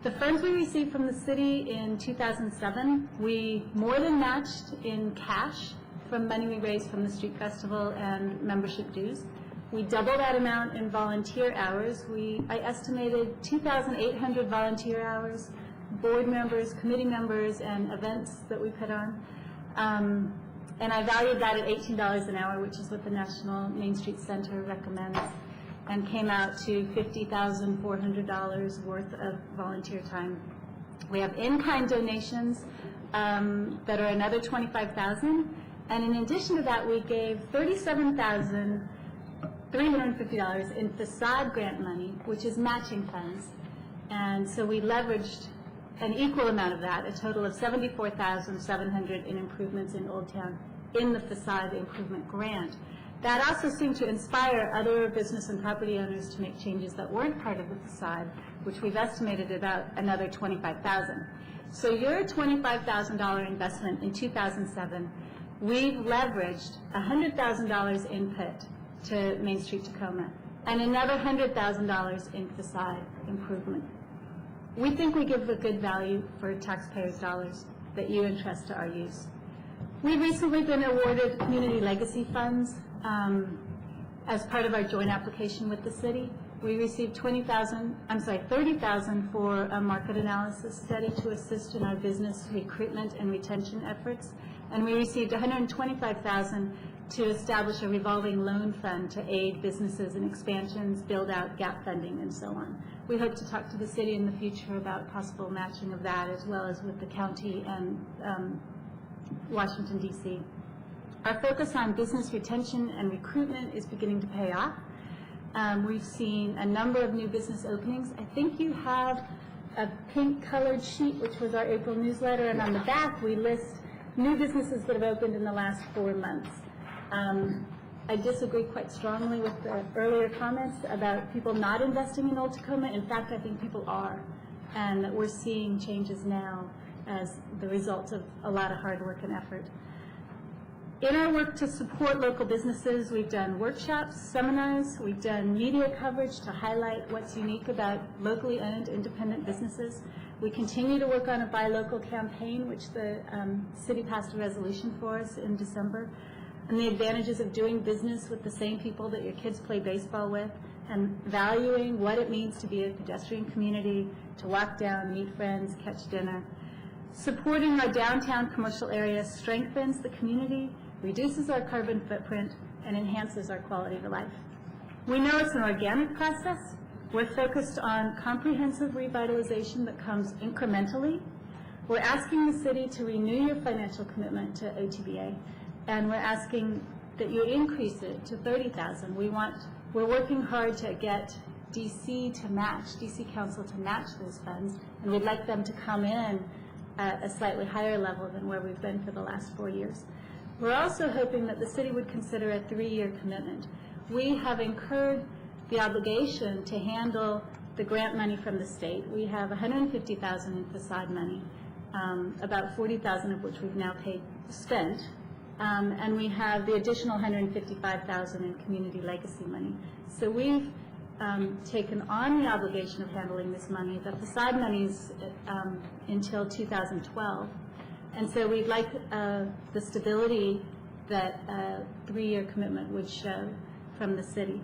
The funds we received from the city in 2007, we more than matched in cash from money we raised from the street festival and membership dues. We doubled that amount in volunteer hours. I estimated 2,800 volunteer hours, board members, committee members, and events that we put on. And I valued that at $18 an hour, which is what the National Main Street Center recommends, and came out to $50,400 worth of volunteer time. We have in-kind donations that are another $25,000, and in addition to that, we gave $37,350 in facade grant money, which is matching funds. And so we leveraged an equal amount of that, a total of $74,700 in improvements in Old Town in the facade improvement grant. That also seemed to inspire other business and property owners to make changes that weren't part of the facade, which we've estimated about another $25,000. So your $25,000 investment in 2007, we've leveraged $100,000 input to Main Street Tacoma and another $100,000 in facade improvement. We think we give a good value for taxpayers' dollars that you entrust to our use. We've recently been awarded community legacy funds as part of our joint application with the city. We received $30,000 for a market analysis study to assist in our business recruitment and retention efforts, and we received $125,000 to establish a revolving loan fund to aid businesses in expansions, build out gap funding, and so on. We hope to talk to the city in the future about possible matching of that, as well as with the county and Washington, D.C. Our focus on business retention and recruitment is beginning to pay off. We've seen a number of new business openings. I think you have a pink-colored sheet, which was our April newsletter, and on the back we list new businesses that have opened in the last 4 months. I disagree quite strongly with the earlier comments about people not investing in Old Tacoma. In fact, I think people are, and we're seeing changes now as the result of a lot of hard work and effort. In our work to support local businesses, we've done workshops, seminars, we've done media coverage to highlight what's unique about locally owned independent businesses. We continue to work on a buy local campaign, which the city passed a resolution for us in December, and the advantages of doing business with the same people that your kids play baseball with, and valuing what it means to be a pedestrian community, to walk down, meet friends, catch dinner. Supporting our downtown commercial area strengthens the community, reduces our carbon footprint, and enhances our quality of life. We know it's an organic process. We're focused on comprehensive revitalization that comes incrementally. We're asking the city to renew your financial commitment to OTBA, and we're asking that you increase it to $30,000. We're working hard to get DC to match, DC Council to match those funds, and we'd like them to come in at a slightly higher level than where we've been for the last 4 years. We're also hoping that the city would consider a 3-year commitment. We have incurred the obligation to handle the grant money from the state. We have $150,000 in facade money, about $40,000 of which we've now spent, and we have the additional $155,000 in community legacy money. So we've taken on the obligation of handling this money. The facade money is until 2012, and so we'd like the stability that a 3-year commitment would show from the city.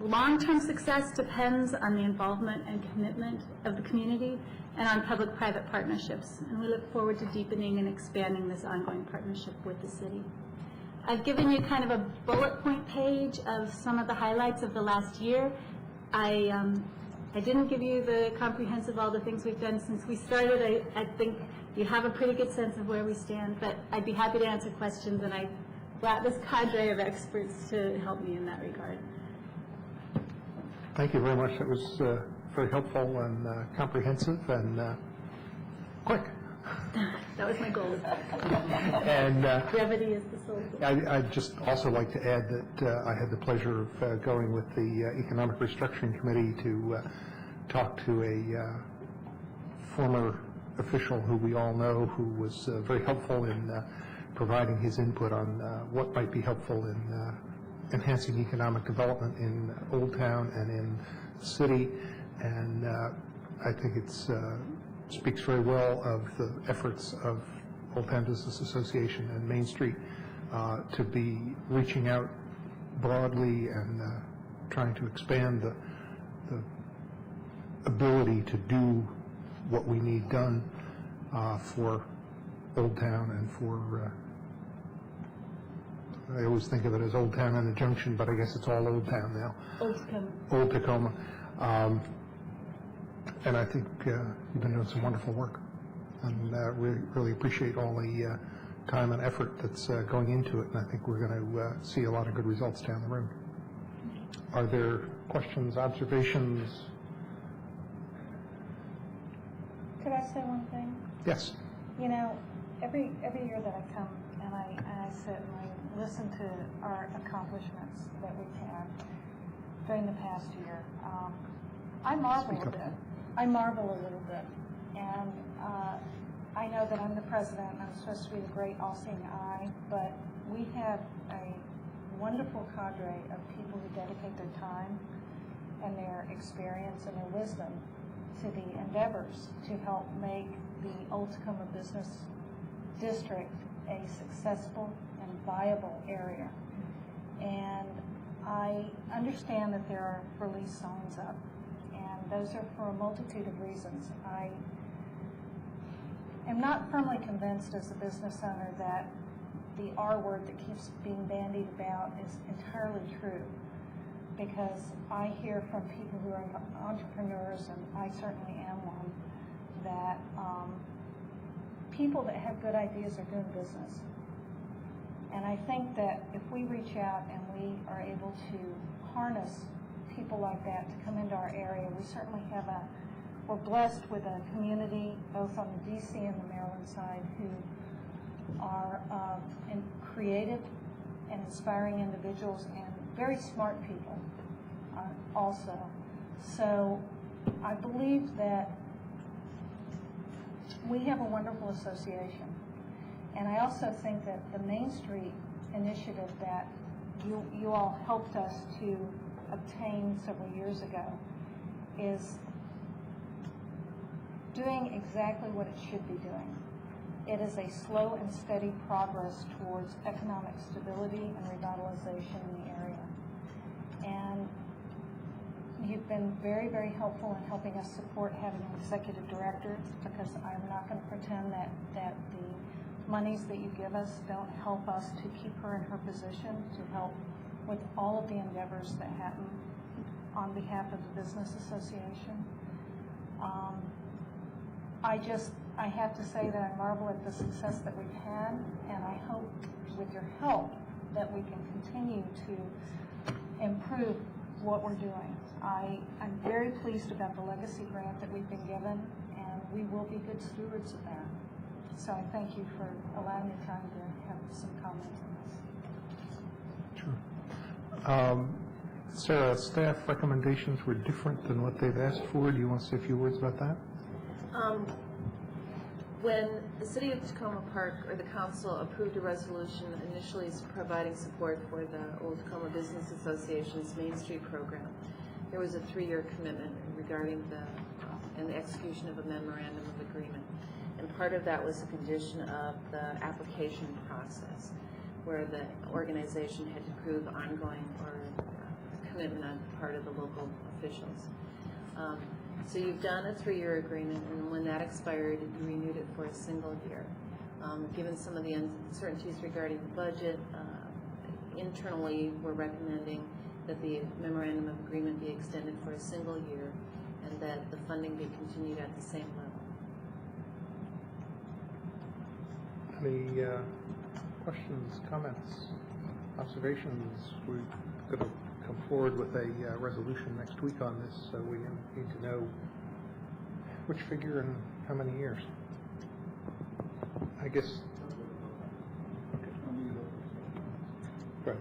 Long-term success depends on the involvement and commitment of the community and on public-private partnerships, and we look forward to deepening and expanding this ongoing partnership with the city. I've given you kind of a bullet point page of some of the highlights of the last year. I didn't give you the comprehensive all the things we've done since we started. I think you have a pretty good sense of where we stand, but I'd be happy to answer questions, and I brought this cadre of experts to help me in that regard. Thank you very much. That was very helpful and comprehensive and quick. That was my goal. And brevity is the soul. I'd just also like to add that I had the pleasure of going with the Economic Restructuring Committee to talk to a former official who we all know who was very helpful in providing his input on what might be helpful in enhancing economic development in Old Town and in the city. And I think it's speaks very well of the efforts of Old Town Business Association and Main Street to be reaching out broadly and trying to expand the ability to do what we need done for Old Town and for I always think of it as Old Town and the Junction, but I guess it's all Old Town now. Old Tacoma. Old Tacoma. And I think you've been doing some wonderful work. And really appreciate all the time and effort that's going into it. And I think we're going to see a lot of good results down the road. Are there questions, observations? Could I say one thing? Yes. You know, every year that I come and I sit and I listen to our accomplishments that we've had during the past year, I marvel a bit. I marvel a little bit. And I know that I'm the president and I'm supposed to be the great all-seeing eye, but we have a wonderful cadre of people who dedicate their time and their experience and their wisdom to the endeavors to help make the Old Tacoma Business District a successful and viable area. And I understand that there are release signs up, and those are for a multitude of reasons. I am not firmly convinced as a business owner that the R word that keeps being bandied about is entirely true, because I hear from people who are entrepreneurs, and I certainly am one, that people that have good ideas are doing business. And I think that if we reach out and we are able to harness people like that to come into our area, we certainly have we're blessed with a community both on the DC and the Maryland side who are creative and inspiring individuals and very smart people also. So I believe that we have a wonderful association. And I also think that the Main Street initiative that you all helped us to obtain several years ago is doing exactly what it should be doing. It is a slow and steady progress towards economic stability and revitalization in the area. And you've been very, very helpful in helping us support having an executive director, because I'm not going to pretend that the monies that you give us don't help us to keep her in her position to help with all of the endeavors that happen on behalf of the Business Association. I have to say that I marvel at the success that we've had, and I hope with your help that we can continue to improve what we're doing. I'm very pleased about the legacy grant that we've been given, and we will be good stewards of that. So I thank you for allowing me time to have some comments on this. Sure. Sarah, staff recommendations were different than what they've asked for. Do you want to say a few words about that? When the City of Tacoma Park, or the council, approved a resolution initially providing support for the Old Tacoma Business Association's Main Street program, there was a 3-year commitment regarding the execution of a memorandum of agreement. And part of that was a condition of the application process, where the organization had to prove ongoing or commitment on the part of the local officials. So you've done a 3-year agreement, and when that expired, you renewed it for a single year. Given some of the uncertainties regarding the budget, internally we're recommending that the memorandum of agreement be extended for a single year and that the funding be continued at the same level. Any questions, comments, observations? We're going to come forward with a resolution next week on this, so we need to know which figure and how many years. I guess. Okay.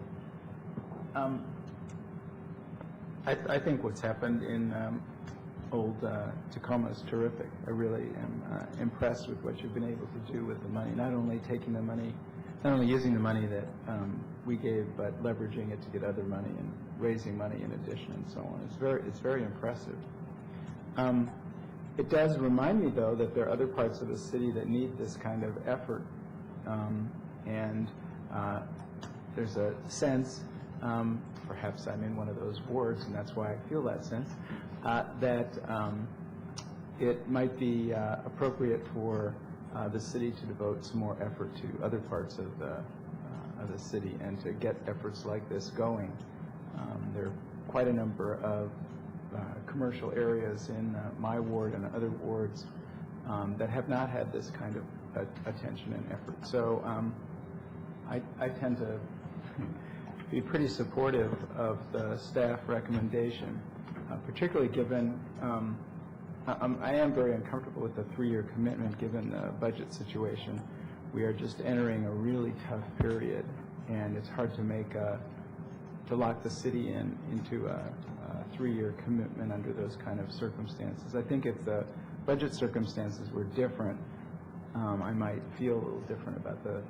I think what's happened in Old Tacoma is terrific. I really am impressed with what you've been able to do with the money, not only taking the money, not only using the money that we gave, but leveraging it to get other money and raising money in addition and so on. It's very impressive. It does remind me, though, that there are other parts of the city that need this kind of effort, and there's a sense, perhaps I'm in one of those boards, and that's why I feel that sense, that it might be appropriate for the city to devote some more effort to other parts of the city and to get efforts like this going. There are quite a number of commercial areas in my ward and other wards that have not had this kind of attention and effort. So I tend to be pretty supportive of the staff recommendation, particularly given I am very uncomfortable with the 3-year commitment given the budget situation. We are just entering a really tough period, and it's hard to make to lock the city into a 3-year commitment under those kind of circumstances. I think if the budget circumstances were different, I might feel a little different about the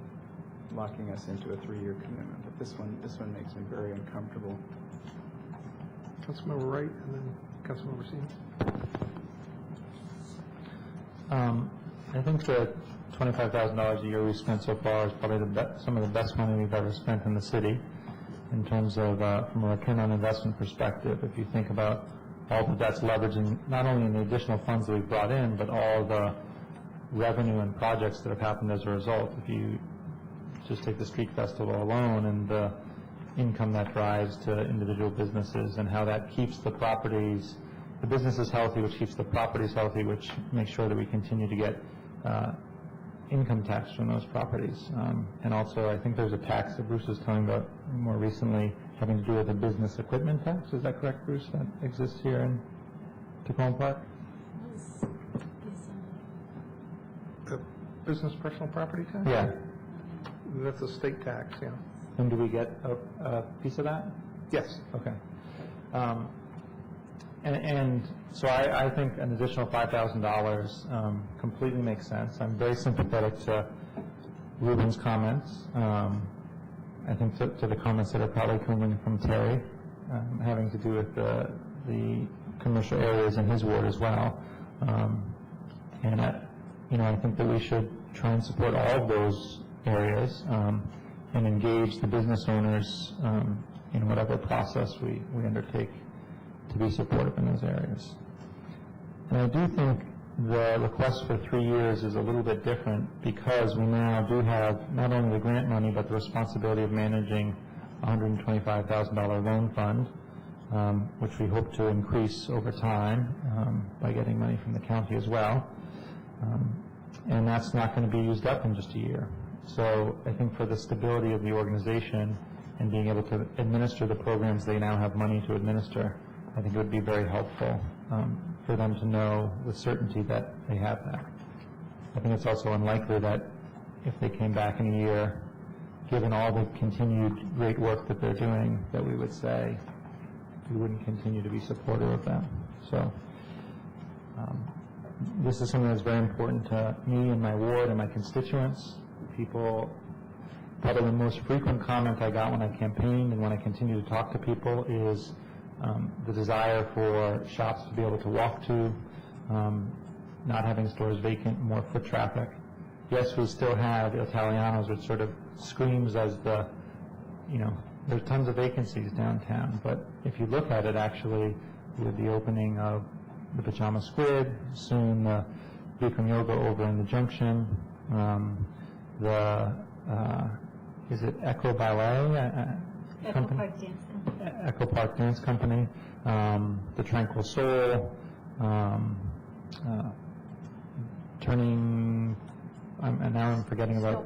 locking us into a 3-year commitment. But this one makes me very uncomfortable. Councilmember Wright, and then Councilmember Seaman. I think the $25,000 a year we've spent so far is probably some of the best money we've ever spent in the city in terms of from a return on investment perspective. If you think about all that that's leveraging, not only in the additional funds that we've brought in, but all the revenue and projects that have happened as a result. If you just take the street festival alone and the income that drives to individual businesses and how that keeps the properties, the businesses healthy, which keeps the properties healthy, which makes sure that we continue to get income tax from those properties. And also, I think there's a tax that Bruce was talking about more recently having to do with the business equipment tax. Is that correct, Bruce, that exists here in Tacoma Park? The business personal property tax? Yeah. That's a state tax, yeah. And do we get a piece of that? Yes. Okay. And so I think an additional $5,000 completely makes sense. I'm very sympathetic to Ruben's comments. I think to the comments that are probably coming from Terry, having to do with the commercial areas in his ward as well. And I think that we should try and support all of those areas and engage the business owners in whatever process we undertake to be supportive in those areas. And I do think the request for 3 years is a little bit different because we now do have not only the grant money but the responsibility of managing a $125,000 loan fund, which we hope to increase over time by getting money from the county as well. And that's not going to be used up in just a year. So I think for the stability of the organization and being able to administer the programs they now have money to administer, I think it would be very helpful for them to know with certainty that they have that. I think it's also unlikely that if they came back in a year, given all the continued great work that they're doing, that we would say we wouldn't continue to be supportive of them. So this is something that's very important to me and my ward and my constituents. People, probably the most frequent comment I got when I campaigned and when I continue to talk to people is the desire for shops to be able to walk to, not having stores vacant, more foot traffic. Yes, we still have Italianos, which sort of screams as the, there's tons of vacancies downtown, but if you look at it actually, with the opening of the Pajama Squid, soon the Bikram Yoga over in the Junction, is it Echo Ballet? Echo Park Dance Company. Echo Park Dance Company, the Tranquil Soul, turning, and now I'm forgetting about,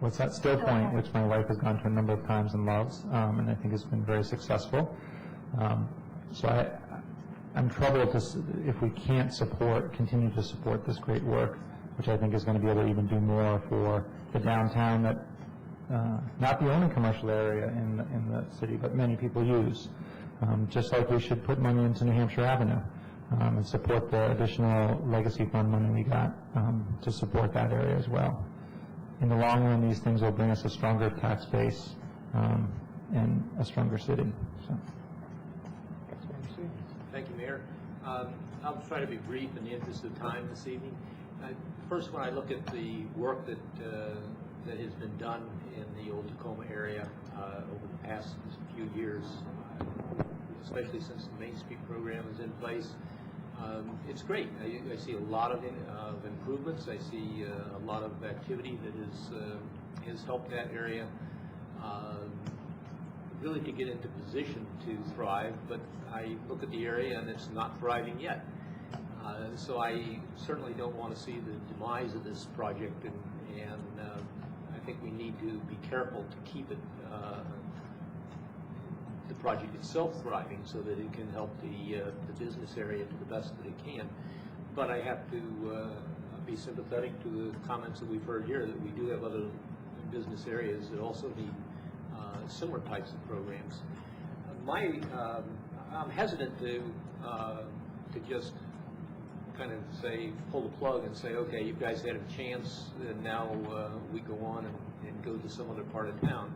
what's that? Still Point, which my wife has gone to a number of times and loves, and I think has been very successful. So I'm troubled if we can't continue to support this great work, which I think is going to be able to even do more for the downtown that, not the only commercial area in the city, but many people use. Just like we should put money into New Hampshire Avenue and support the additional legacy fund money we got to support that area as well. In the long run, these things will bring us a stronger tax base and a stronger city. So. Thank you, Mayor. I'll try to be brief in the interest of time this evening. First, when I look at the work that has been done in the Old Tacoma area over the past few years, especially since the Main Street program is in place, it's great. I see a lot of improvements. I see a lot of activity that has helped that area really to get into position to thrive, but I look at the area and it's not thriving yet. So I certainly don't want to see the demise of this project, and I think we need to be careful to keep it, the project itself thriving so that it can help the business area to the best that it can. But I have to be sympathetic to the comments that we've heard here, that we do have other business areas that also need similar types of programs. I'm hesitant to just kind of say, pull the plug and say, okay, you guys had a chance, and now we go on and go to some other part of town.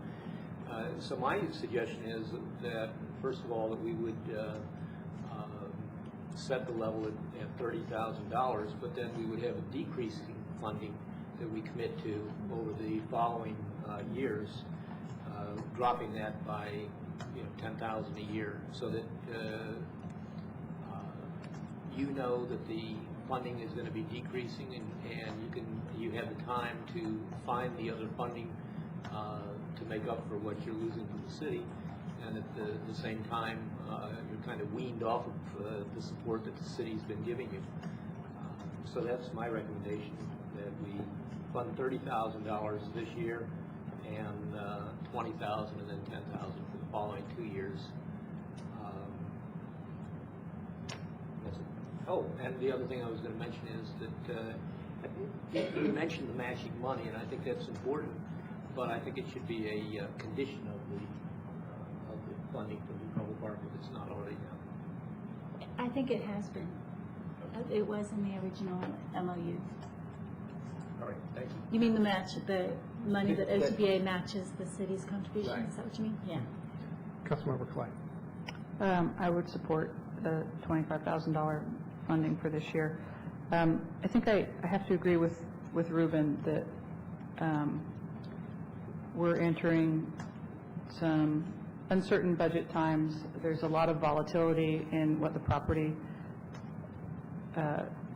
So my suggestion is that, first of all, that we would set the level at $30,000, but then we would have a decreasing funding that we commit to over the following years, dropping that by $10,000 a year, so that you know that the funding is going to be decreasing, and you have the time to find the other funding to make up for what you're losing from the city, and at the same time you're kind of weaned off of the support that the city's been giving you. So that's my recommendation, that we fund $30,000 this year and $20,000 and then $10,000 for the following 2 years. Oh, and the other thing I was going to mention is that you mentioned the matching money, and I think that's important, but I think it should be a condition of the funding for the Grove Park if it's not already done. I think it has been. It was in the original MOU. All right, thank you. You mean the money that OTBA matches the city's contribution? Right. Is that what you mean? Yeah. Councilmember Clay. I would support the $25,000 funding for this year. I think I have to agree with Ruben that we're entering some uncertain budget times. There's a lot of volatility in what the property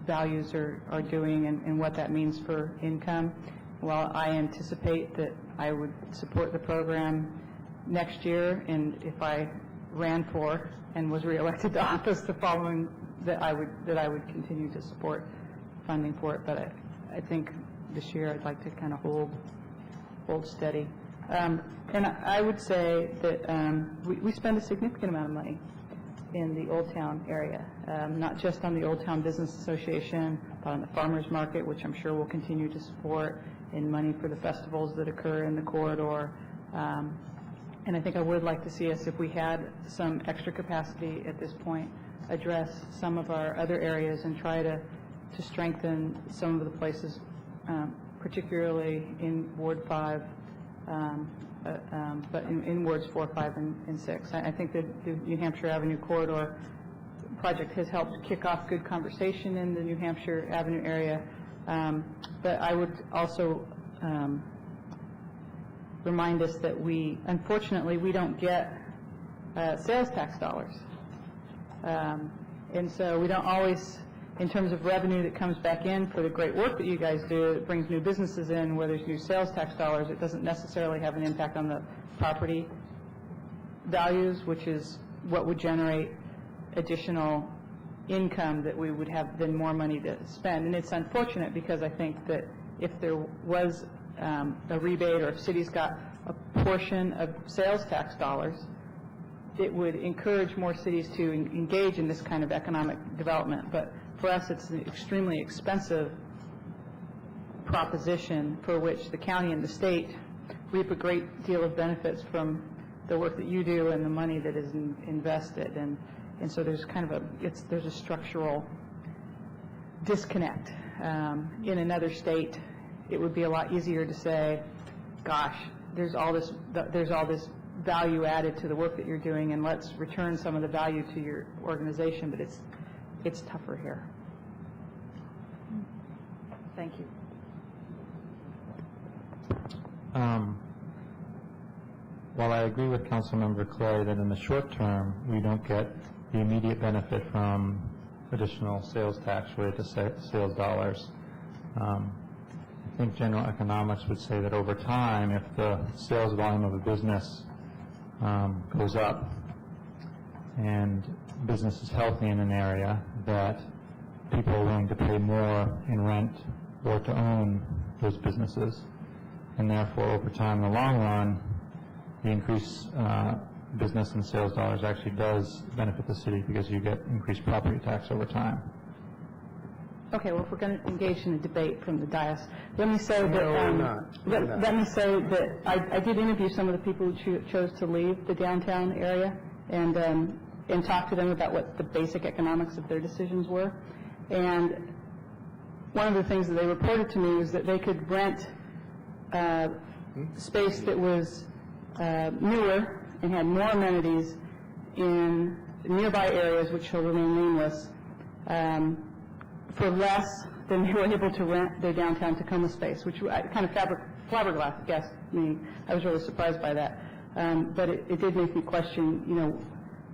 values are doing and what that means for income. While I anticipate that I would support the program next year, and if I ran for and was reelected to office the following, that I would continue to support funding for it. But I think this year I'd like to kind of hold steady. And I would say that we spend a significant amount of money in the Old Town area, not just on the Old Town Business Association, but on the farmers market, which I'm sure we'll continue to support, and money for the festivals that occur in the corridor. And I think I would like to see us, if we had some extra capacity at this point, address some of our other areas and try to strengthen some of the places, particularly in Ward 5, but in Wards 4, 5, and 6. I think that the New Hampshire Avenue Corridor project has helped kick off good conversation in the New Hampshire Avenue area. But I would also remind us that unfortunately, we don't get sales tax dollars. And so we don't always, in terms of revenue that comes back in for the great work that you guys do, it brings new businesses in, where there's new sales tax dollars, it doesn't necessarily have an impact on the property values, which is what would generate additional income that we would have then more money to spend. And it's unfortunate, because I think that if there was a rebate, or if cities got a portion of sales tax dollars, it would encourage more cities to engage in this kind of economic development. But for us, it's an extremely expensive proposition for which the county and the state reap a great deal of benefits from the work that you do and the money that is invested. And so there's kind of there's a structural disconnect. In another state, it would be a lot easier to say, gosh, there's all this value added to the work that you're doing, and let's return some of the value to your organization. But it's tougher here. Thank you. While I agree with Councilmember Clay that in the short term we don't get the immediate benefit from additional sales tax related to sales dollars, I think general economics would say that over time, if the sales volume of a business goes up and business is healthy in an area, that people are willing to pay more in rent or to own those businesses. And therefore, over time, in the long run, the increased business and sales dollars actually does benefit the city, because you get increased property tax over time. Okay, well, if we're going to engage in a debate from the dais, let me say that we're not. let me say that I did interview some of the people who chose to leave the downtown area and talk to them about what the basic economics of their decisions were. And one of the things that they reported to me was that they could rent space that was newer and had more amenities in nearby areas, which will remain nameless, for less than they were able to rent their downtown Tacoma space, which I kind of flabbergasted me. I was really surprised by that. But it did make me question,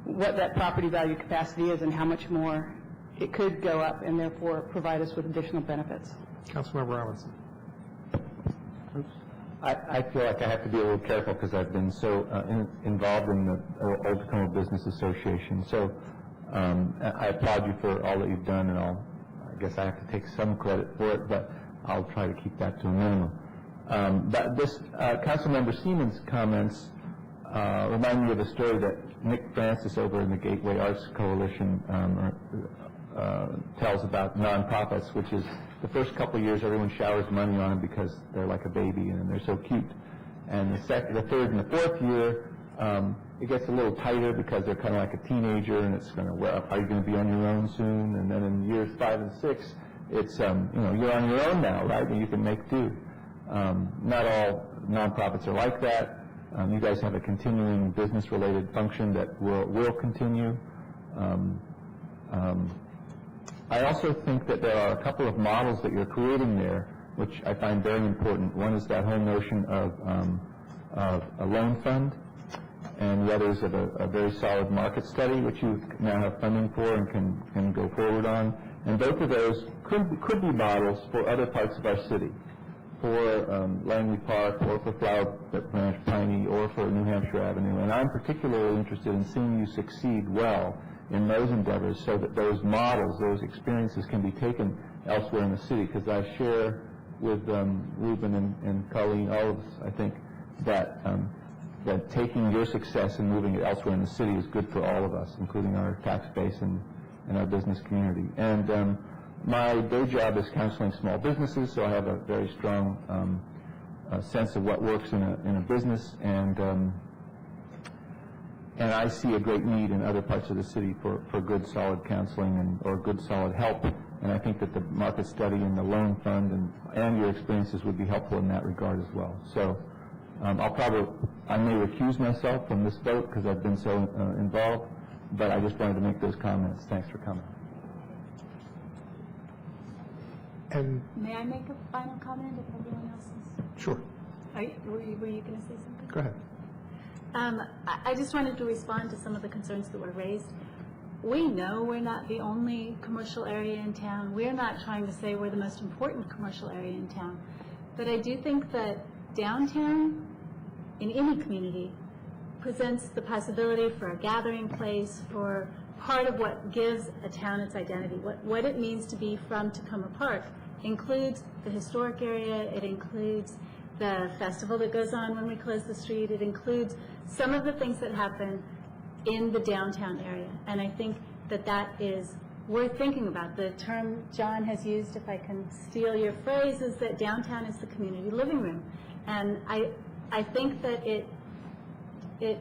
what that property value capacity is and how much more it could go up, and therefore provide us with additional benefits. Councilmember Robinson. I feel like I have to be a little careful, because I've been so involved in the Old Tacoma Business Association. So I applaud you for all that you've done, and I guess I have to take some credit for it, but I'll try to keep that to a minimum. But this Councilmember Seaman's comments remind me of a story that Nick Francis over in the Gateway Arts Coalition tells about nonprofits, which is the first couple of years everyone showers money on them because they're like a baby and they're so cute. And the third and the fourth year, it gets a little tighter because they're kind of like a teenager, and it's going to, well, are you going to be on your own soon? And then in years 5 and 6, it's, you're on your own now, right? And you can make do. Not all nonprofits are like that. You guys have a continuing business-related function that will continue. I also think that there are a couple of models that you're creating there, which I find very important. One is that whole notion of a loan fund, and the other is of a very solid market study, which you now have funding for and can go forward on. And both of those could be models for other parts of our city, for Langley Park, or for Flower Branch Piney, or for New Hampshire Avenue. And I'm particularly interested in seeing you succeed well in those endeavors, so that those models, those experiences can be taken elsewhere in the city. Because I share with Ruben and Colleen, all of us, I think, that that taking your success and moving it elsewhere in the city is good for all of us, including our tax base and our business community. And my day job is counseling small businesses, so I have a very strong sense of what works in a business, and I see a great need in other parts of the city for good, solid counseling or good, solid help. And I think that the market study and the loan fund and your experiences would be helpful in that regard as well. So I may recuse myself from this vote because I've been so involved, but I just wanted to make those comments. Thanks for coming. And may I make a final comment if everyone else is? Sure. Were you going to say something? Go ahead. I just wanted to respond to some of the concerns that were raised. We know we're not the only commercial area in town. We're not trying to say we're the most important commercial area in town. But I do think that downtown, in any community, presents the possibility for a gathering place, for part of what gives a town its identity. What it means to be from Tacoma Park includes the historic area, it includes the festival that goes on when we close the street, it includes some of the things that happen in the downtown area. And I think that that is worth thinking about. The term John has used, if I can steal your phrase, is that downtown is the community living room. And I think that it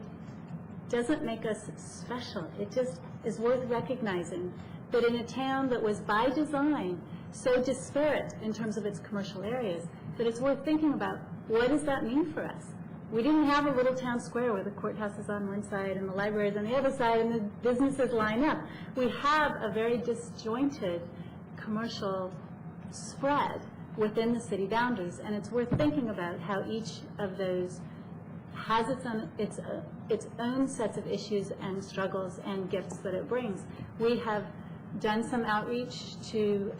doesn't make us special. It just is worth recognizing that in a town that was by design so disparate in terms of its commercial areas, that it's worth thinking about what does that mean for us. We didn't have a little town square where the courthouse is on one side and the library is on the other side and the businesses line up. We have a very disjointed commercial spread within the city boundaries, and it's worth thinking about how each of those has its own sets of issues and struggles and gifts that it brings. We have done some outreach to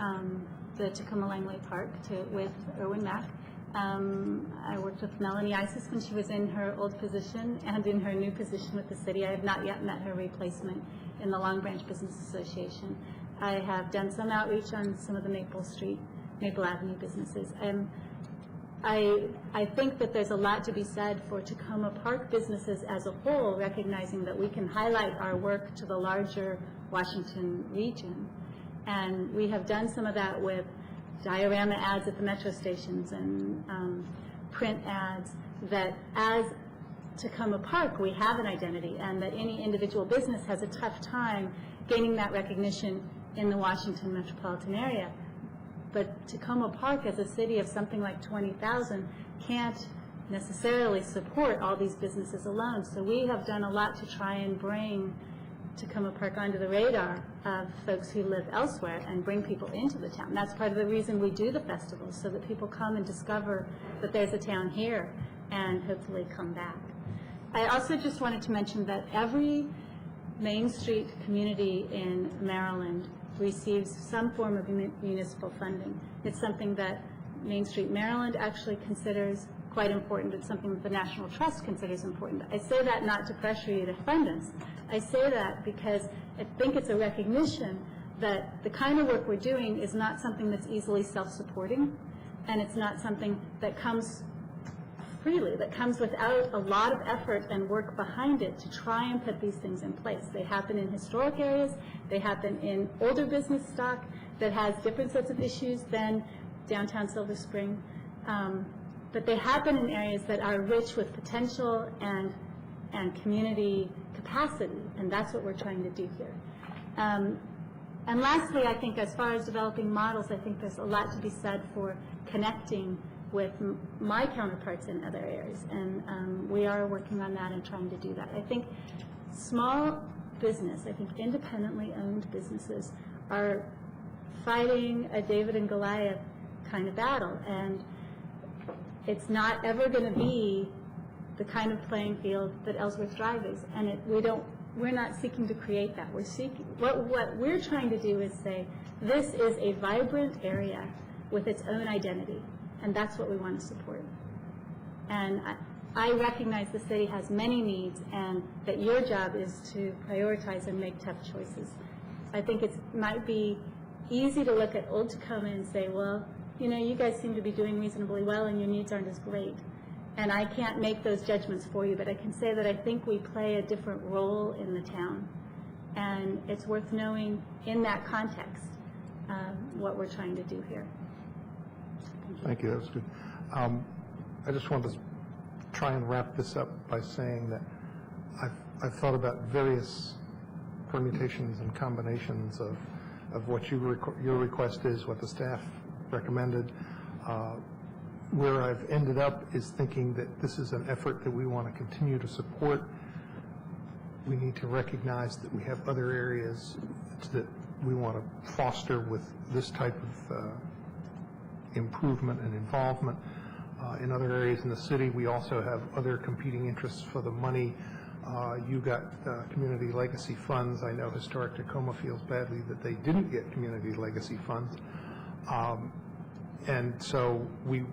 the Tacoma Langley Park with Erwin Mack. I worked with Melanie Isis when she was in her old position and in her new position with the city. I have not yet met her replacement in the Long Branch Business Association. I have done some outreach on some of the Maple Avenue businesses. I think that there's a lot to be said for Tacoma Park businesses as a whole, recognizing that we can highlight our work to the larger Washington region. And we have done some of that with diorama ads at the metro stations and print ads, that as Tacoma Park we have an identity, and that any individual business has a tough time gaining that recognition in the Washington metropolitan area. But Tacoma Park, as a city of something like 20,000, can't necessarily support all these businesses alone. So we have done a lot to try and bring Tacoma Park onto the radar of folks who live elsewhere and bring people into the town. That's part of the reason we do the festivals, so that people come and discover that there's a town here and hopefully come back. I also just wanted to mention that every Main Street community in Maryland receives some form of municipal funding. It's something that Main Street Maryland actually considers quite important. It's something that the National Trust considers important. I say that not to pressure you to fund us. I say that because I think it's a recognition that the kind of work we're doing is not something that's easily self-supporting, and it's not something that comes freely, that comes without a lot of effort and work behind it to try and put these things in place. They happen in historic areas, they happen in older business stock that has different sets of issues than downtown Silver Spring, but they happen in areas that are rich with potential and community capacity, and that's what we're trying to do here. And lastly, I think as far as developing models, I think there's a lot to be said for connecting with my counterparts in other areas, and we are working on that and trying to do that. I think small business, I think independently owned businesses are fighting a David and Goliath kind of battle, and it's not ever going to be the kind of playing field that Ellsworth Drive is, and we're not seeking to create that. What we're trying to do is say, this is a vibrant area with its own identity, and that's what we want to support. And I recognize the city has many needs, and that your job is to prioritize and make tough choices. I think it might be easy to look at Old Tacoma and say, well, you know, you guys seem to be doing reasonably well and your needs aren't as great. And I can't make those judgments for you, but I can say that I think we play a different role in the town. And it's worth knowing in that context what we're trying to do here. Thank you, that was good. I just wanted to try and wrap this up by saying that I've thought about various permutations and combinations of what your request is, what the staff recommended. Where I've ended up is thinking that this is an effort that we want to continue to support. We need to recognize that we have other areas that we want to foster with this type of improvement and involvement. In other areas in the city, we also have other competing interests for the money. You got community legacy funds. I know Historic Tacoma feels badly that they didn't get community legacy funds. And so we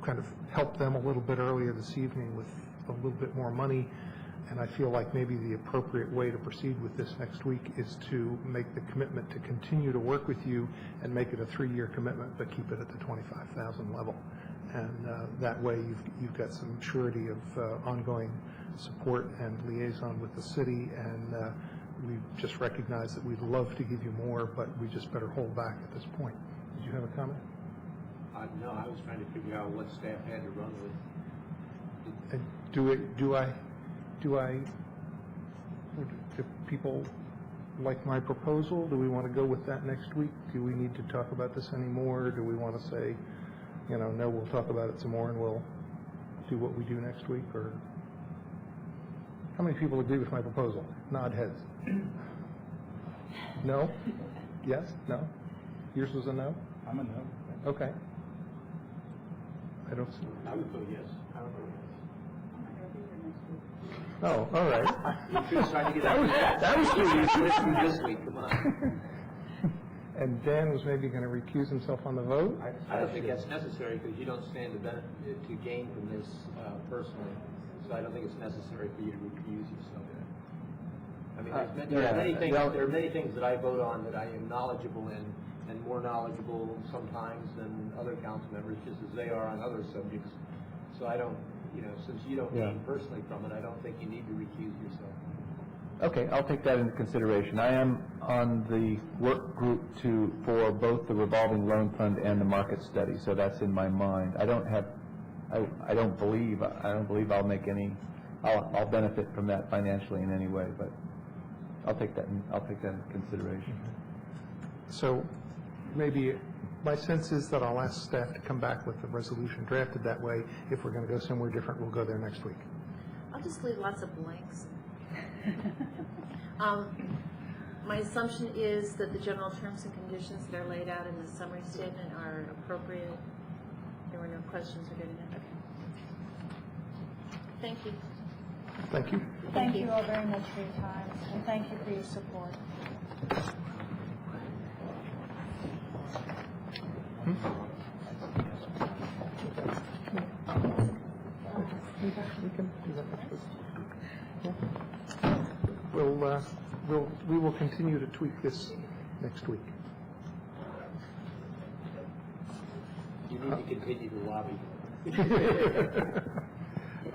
kind of helped them a little bit earlier this evening with a little bit more money. And I feel like maybe the appropriate way to proceed with this next week is to make the commitment to continue to work with you and make it a 3-year commitment, but keep it at the $25,000 level. And that way you've got some surety of ongoing support and liaison with the city. And we just recognize that we'd love to give you more, but we just better hold back at this point. Did you have a comment? No, I was trying to figure out what staff had to run with. And do people like my proposal? Do we want to go with that next week? Do we need to talk about this anymore? Do we want to say, no, we'll talk about it some more and we'll do what we do next week? Or how many people agree with my proposal? Nod heads. No? Yes? No? Yours was a no? I'm a no. Okay. I would vote yes. Oh, all right. That was this week. Come on. And Dan was maybe going to recuse himself on the vote? I don't think that's necessary because you don't stand to gain from this personally. So I don't think it's necessary for you to recuse yourself. I mean, there are many things that I vote on that I am knowledgeable in, and more knowledgeable sometimes than other council members, just as they are on other subjects. So I don't, since you don't gain personally from it, I don't think you need to recuse yourself. Okay, I'll take that into consideration. I am on the work group for both the revolving loan fund and the market study, so that's in my mind. I don't believe I'll make any. I'll benefit from that financially in any way, but I'll take that into consideration. So maybe my sense is that I'll ask staff to come back with a resolution drafted that way. If we're going to go somewhere different, we'll go there next week. I'll just leave lots of blanks. My assumption is that the general terms and conditions that are laid out in the summary statement are appropriate. There were no questions regarding that. Okay. Thank you. Thank you. Thank you all very much for your time, and thank you for your support. We will continue to tweak this next week. You need to continue to lobby.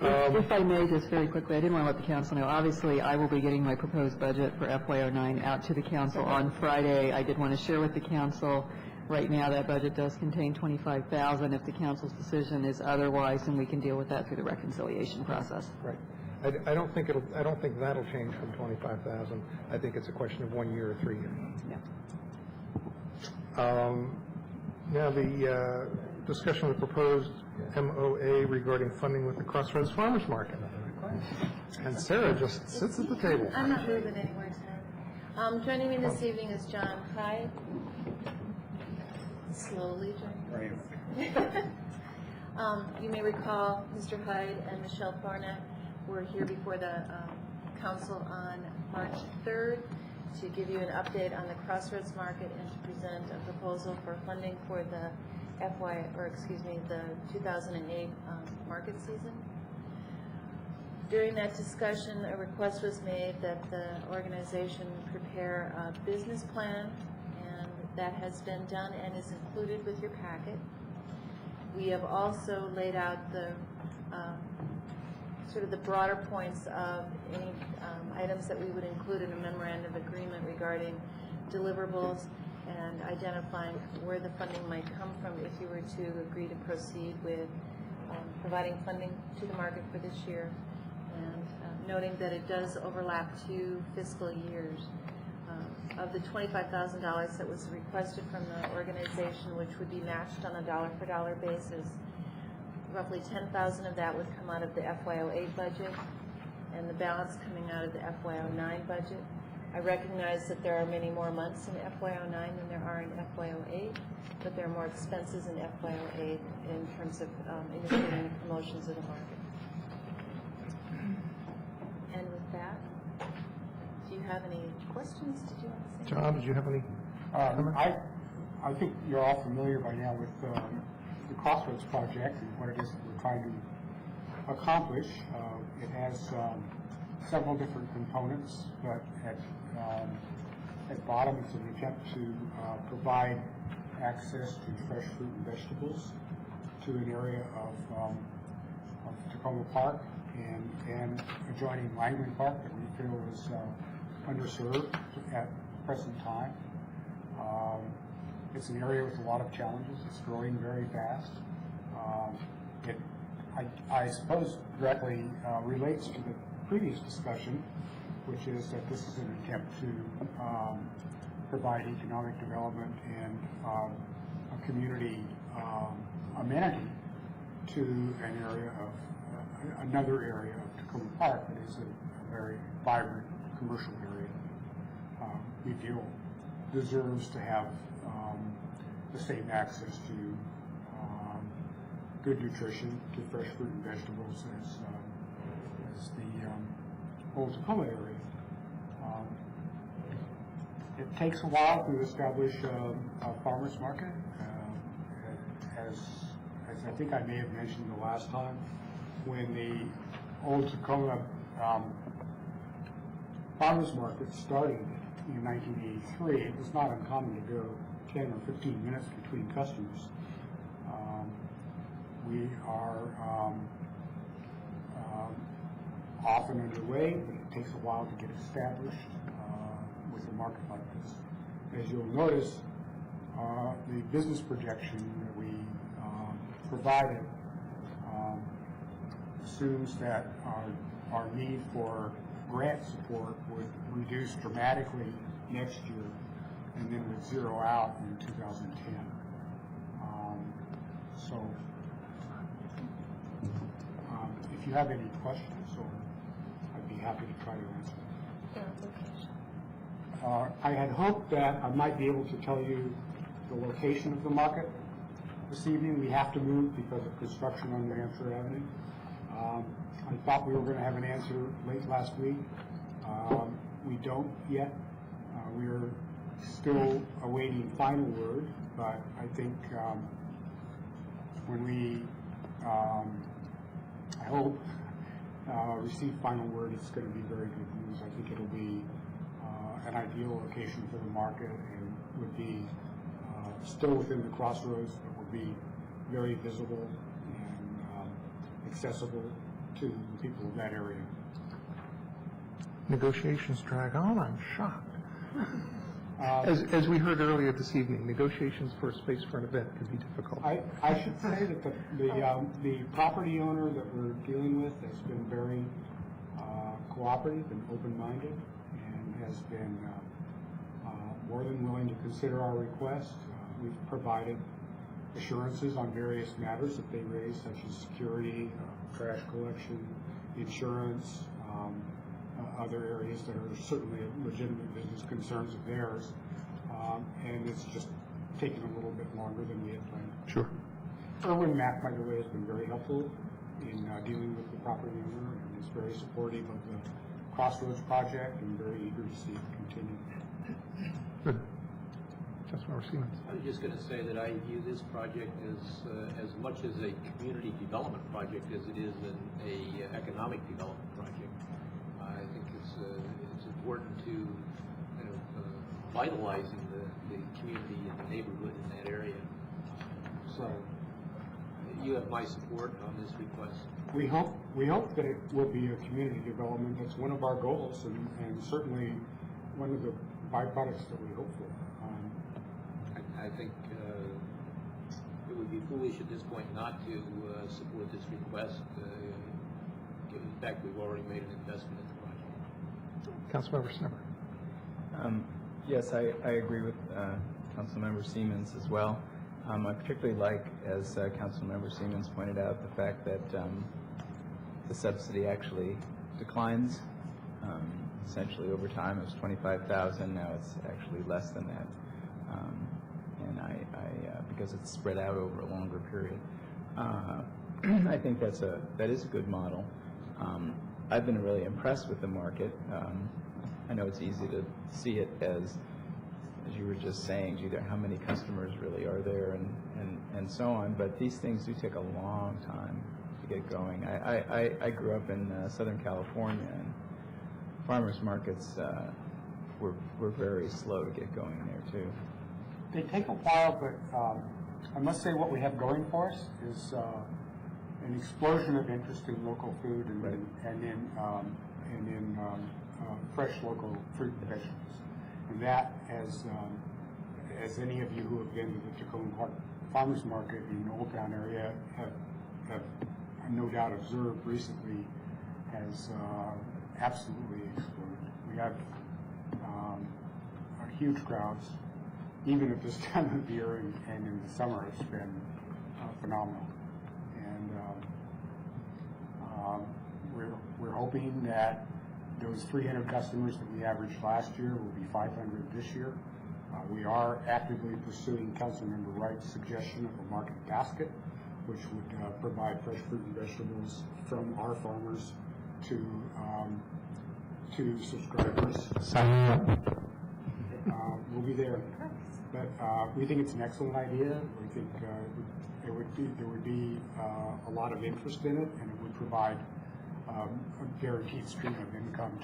If I may, just very quickly, I didn't want to let the council know. Obviously, I will be getting my proposed budget for FY09 out to the council on Friday. I did want to share with the council. Right now, that budget does contain $25,000. If the council's decision is otherwise, then we can deal with that through the reconciliation process. Right. I don't think that'll change from 25,000. I think it's a question of 1 year or 3 years. Yeah. Now the discussion of the proposed MOA regarding funding with the Crossroads Farmers Market. And Sarah just sits at the table. I'm not moving anywhere tonight. Joining me this evening is John Hyde. Slowly, John. You may recall Mr. Hyde and Michelle Thornack were here before the council on March 3rd to give you an update on the Crossroads Market and to present a proposal for funding for the the 2008 market season. During that discussion, a request was made that the organization prepare a business plan, and that has been done and is included with your packet. We have also laid out the sort of the broader points of any items that we would include in a memorandum of agreement regarding deliverables and identifying where the funding might come from if you were to agree to proceed with providing funding to the market for this year, and noting that it does overlap 2 fiscal years. Of the $25,000 that was requested from the organization, which would be matched on a dollar-for-dollar basis, roughly $10,000 of that would come out of the FY08 budget, and the balance coming out of the FY09 budget. I recognize that there are many more months in FY09 than there are in FY08, but there are more expenses in FY08 in terms of initiating the promotions of the market. And with that, do you have any questions? Did you want to say? John, did you have any? I think you're all familiar by now with the Crossroads project and what it is that we're trying to accomplish. It has several different components, but at bottom it's an attempt to provide access to fresh fruit and vegetables to an area of Tacoma Park and adjoining Langley Park that we feel is underserved at the present time. It's an area with a lot of challenges. It's growing very fast. I suppose directly relates to the previous discussion, which is that this is an attempt to provide economic development and a community amenity to an area of another area of Tacoma Park that is a very vibrant commercial area. We feel deserves to have the same access to good nutrition, to fresh fruit and vegetables as the old Tacoma area. It takes a while to establish a farmer's market. As I think I may have mentioned the last time, when the old Tacoma farmer's market started in 1983, it was not uncommon to go 10 or 15 minutes between customers. We are often underway, but it takes a while to get established with a market like this. As you'll notice, the business projection that we provided assumes that our need for grant support would reduce dramatically next year and then would zero out in 2010. If you have any questions, I'd be happy to try to answer. I had hoped that I might be able to tell you the location of the market this evening. We have to move because of construction on New Hampshire Avenue. I thought we were going to have an answer late last week. We don't yet. We're still awaiting final word, but I think when we, I hope, receive final word, it's going to be very good news. I think it'll be an ideal location for the market and would be still within the Crossroads, but would be very visible and accessible to the people of that area. Negotiations drag on, I'm shocked. As we heard earlier this evening, negotiations for a space for an event can be difficult. I should say that the property owner that we're dealing with has been very cooperative and open-minded and has been more than willing to consider our request. We've provided assurances on various matters that they raise, such as security, trash collection, insurance, other areas that are certainly legitimate business concerns of theirs, and it's just taken a little bit longer than we had planned. Sure. Erwin Mack, by the way, has been very helpful in dealing with the property owner and is very supportive of the Crossroads project and very eager to see it continue. Good. Councilmember Siemens. I was just going to say that I view this project as much as a community development project as it is an economic development project. I think it's important to kind of vitalizing the community and the neighborhood in that area. So you have my support on this request. We hope that it will be a community development. That's one of our goals, and certainly one of the byproducts that we hope for. I think it would be foolish at this point not to support this request, given the fact we've already made an investment in the project. Councilmember Snipper. Yes, I agree with Councilmember Siemens as well. I particularly like, as Councilmember Siemens pointed out, the fact that the subsidy actually declines. Essentially, over time, it was $25,000. Now it's actually less than that, and because it's spread out over a longer period. I think that is a good model. I've been really impressed with the market. I know it's easy to see it as you were just saying, gee, how many customers really are there, and so on. But these things do take a long time to get going. I grew up in Southern California, and farmers markets were very slow to get going there too. They take a while, but I must say what we have going for us is an explosion of interest in local food and in fresh local fruit and vegetables. And that, as any of you who have been to the Tacoma Park Farmers Market in the Old Town area have no doubt observed recently, has absolutely exploded. We have huge crowds, even at this time of year, and in the summer it's been phenomenal. And we're hoping that those 300 customers that we averaged last year will be 500 this year. We are actively pursuing Councilmember Wright's suggestion of a market basket, which would provide fresh fruit and vegetables from our farmers to subscribers. Signing up. We'll be there. But we think it's an excellent idea. We think there would be a lot of interest in it, and it would provide a guaranteed stream of income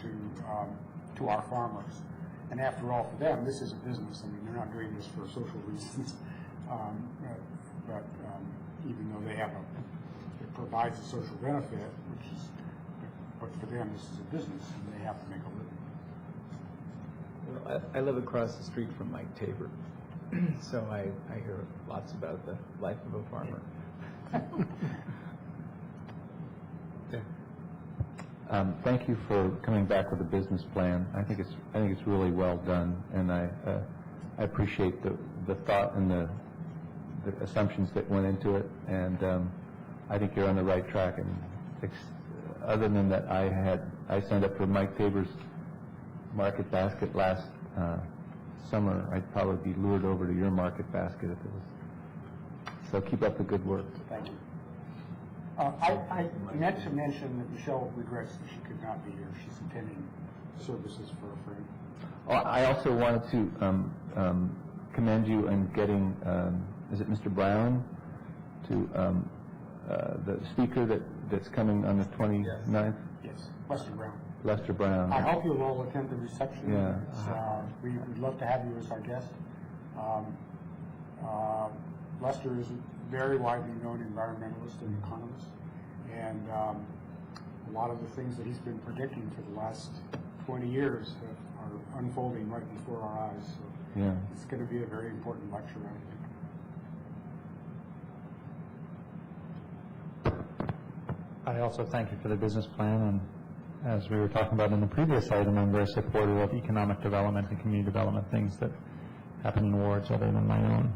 to our farmers. And after all, for them, this is a business. I mean, they're not doing this for social reasons. But even though it provides a social benefit, but for them, this is a business, and they have to make a living. Well, I live across the street from Mike Tabor, so I hear lots about the life of a farmer. Thank you for coming back with a business plan. I think it's really well done, and I appreciate the thought and the assumptions that went into it, and I think you're on the right track. And other than that, I signed up for Mike Tabor's market basket last summer. I'd probably be lured over to your market basket if it was. So keep up the good work. Thank you. I meant to mention that Michelle regrets that she could not be here. She's attending services for a friend. Well, I also wanted to commend you in getting, is it Mr. Brown, to the speaker that's coming on the 29th? Yes, Lester Brown. Lester Brown. I hope you'll all attend the reception. Yeah. We would love to have you as our guest. Lester is a very widely known environmentalist and economist, and a lot of the things that he's been predicting for the last 20 years are unfolding right before our eyes. So yeah. It's going to be a very important lecture, I think. I also thank you for the business plan, and as we were talking about in the previous item, I'm very supportive of economic development and community development things that happen in wards other than my own.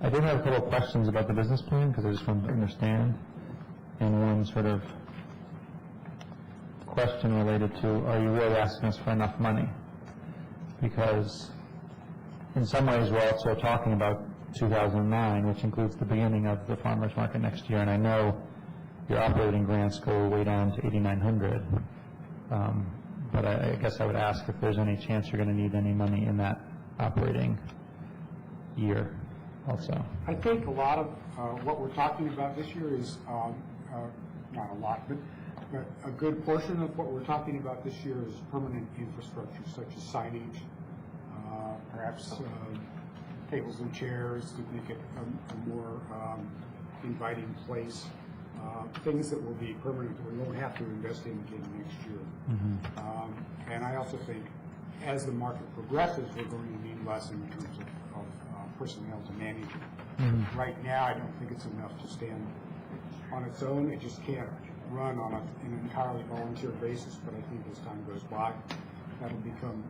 I did have a couple of questions about the business plan because I just wanted to understand, and one sort of question related to, are you really asking us for enough money? Because in some ways we're also talking about 2009, which includes the beginning of the farmers market next year, and I know your operating grants go way down to $8,900, but I guess I would ask if there's any chance you're going to need any money in that operating year also. I think a lot of what we're talking about this year is, not a lot, but a good portion of what we're talking about this year is permanent infrastructure such as signage, perhaps tables and chairs to make it a more inviting place. Things that will be permanent, we won't have to invest in again next year. And I also think as the market progresses, we're going to need less in terms of personnel to manage it. Right now, I don't think it's enough to stand on its own. It just can't run on an entirely volunteer basis, but I think as time goes by, that'll become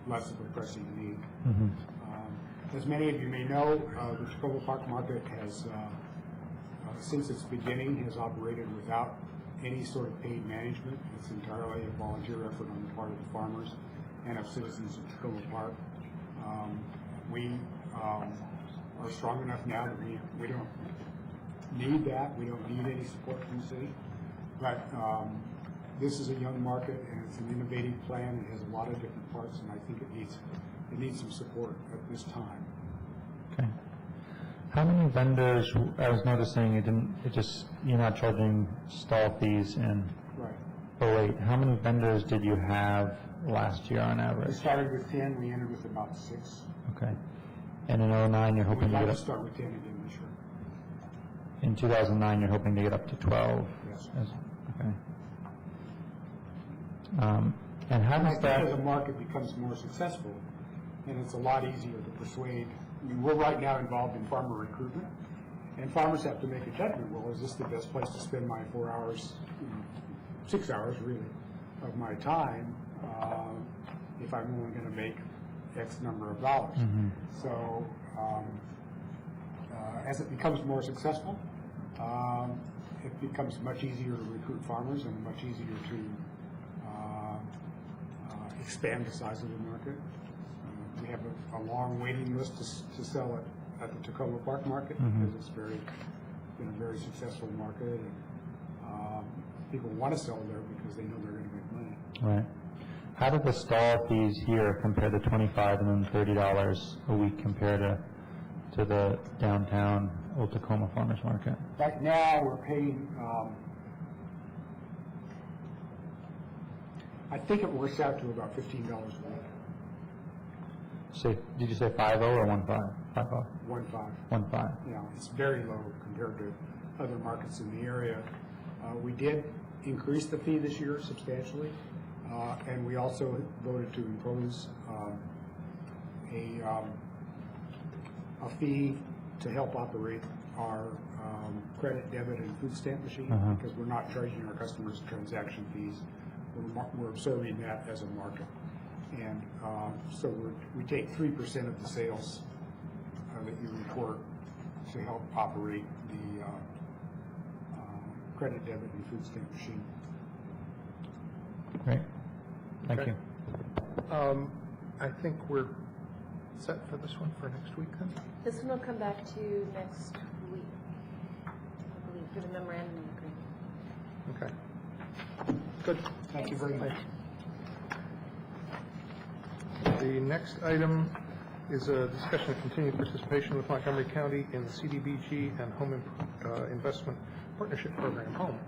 less of a pressing need. As many of you may know, the Tacoma Park Market has, since its beginning, has operated without any sort of paid management. It's entirely a volunteer effort on the part of the farmers and of citizens of Tacoma Park. We are strong enough now that we don't need that. We don't need any support from the city. But this is a young market, and it's an innovative plan. It has a lot of different parts, and I think it needs some support at this time. Okay. How many vendors, I was noticing you're not charging stall fees in Right. 08. How many vendors did you have last year on We average? started with 10, we ended with about 6. Okay. And in 09, you're hoping We'd to like get to up, start with 10 again this year. in 2009, you're hoping to get up to 12? Yes. Okay. And how And I does think that, as the market becomes more successful, and it's a lot easier to persuade, I mean, we're right now involved in farmer recruitment, and farmers have to make a judgment, well, is this the best place to spend my 4 hours, 6 hours really, of my time, if I'm only going to make X number of dollars. So as it becomes more successful, it becomes much easier to recruit farmers and much easier to expand the size of the market. We have a long waiting list to sell it at the Tacoma Park Market because it's been a very successful market, and people want to sell there because they know they're going to make money. right. How do the stall fees here compare to $25 and then $30 a week compared to the downtown Old Tacoma Farmers Market? Right now, we're paying, I think it works out to about $15 a week. Did you say 5.0 or 1.5? 5.0. 1.5. 1.5. Yeah, it's very low compared to other markets in the area. We did increase the fee this year substantially, and we also voted to impose a fee to help operate our credit, debit, and food stamp machine because we're not charging our customers transaction fees. We're observing that as a market. And so we take 3% of the sales that you report to help operate the credit, debit, and food stamp machine. Great. Thank Okay. you. I think we're set for this one for next week then? This one will come back to you next week, I believe, for the memorandum of agreement. Okay. Good. Thank you very much. The next item is a discussion of continued participation with Montgomery County in the CDBG and Home Investment Partnership Program, HOME.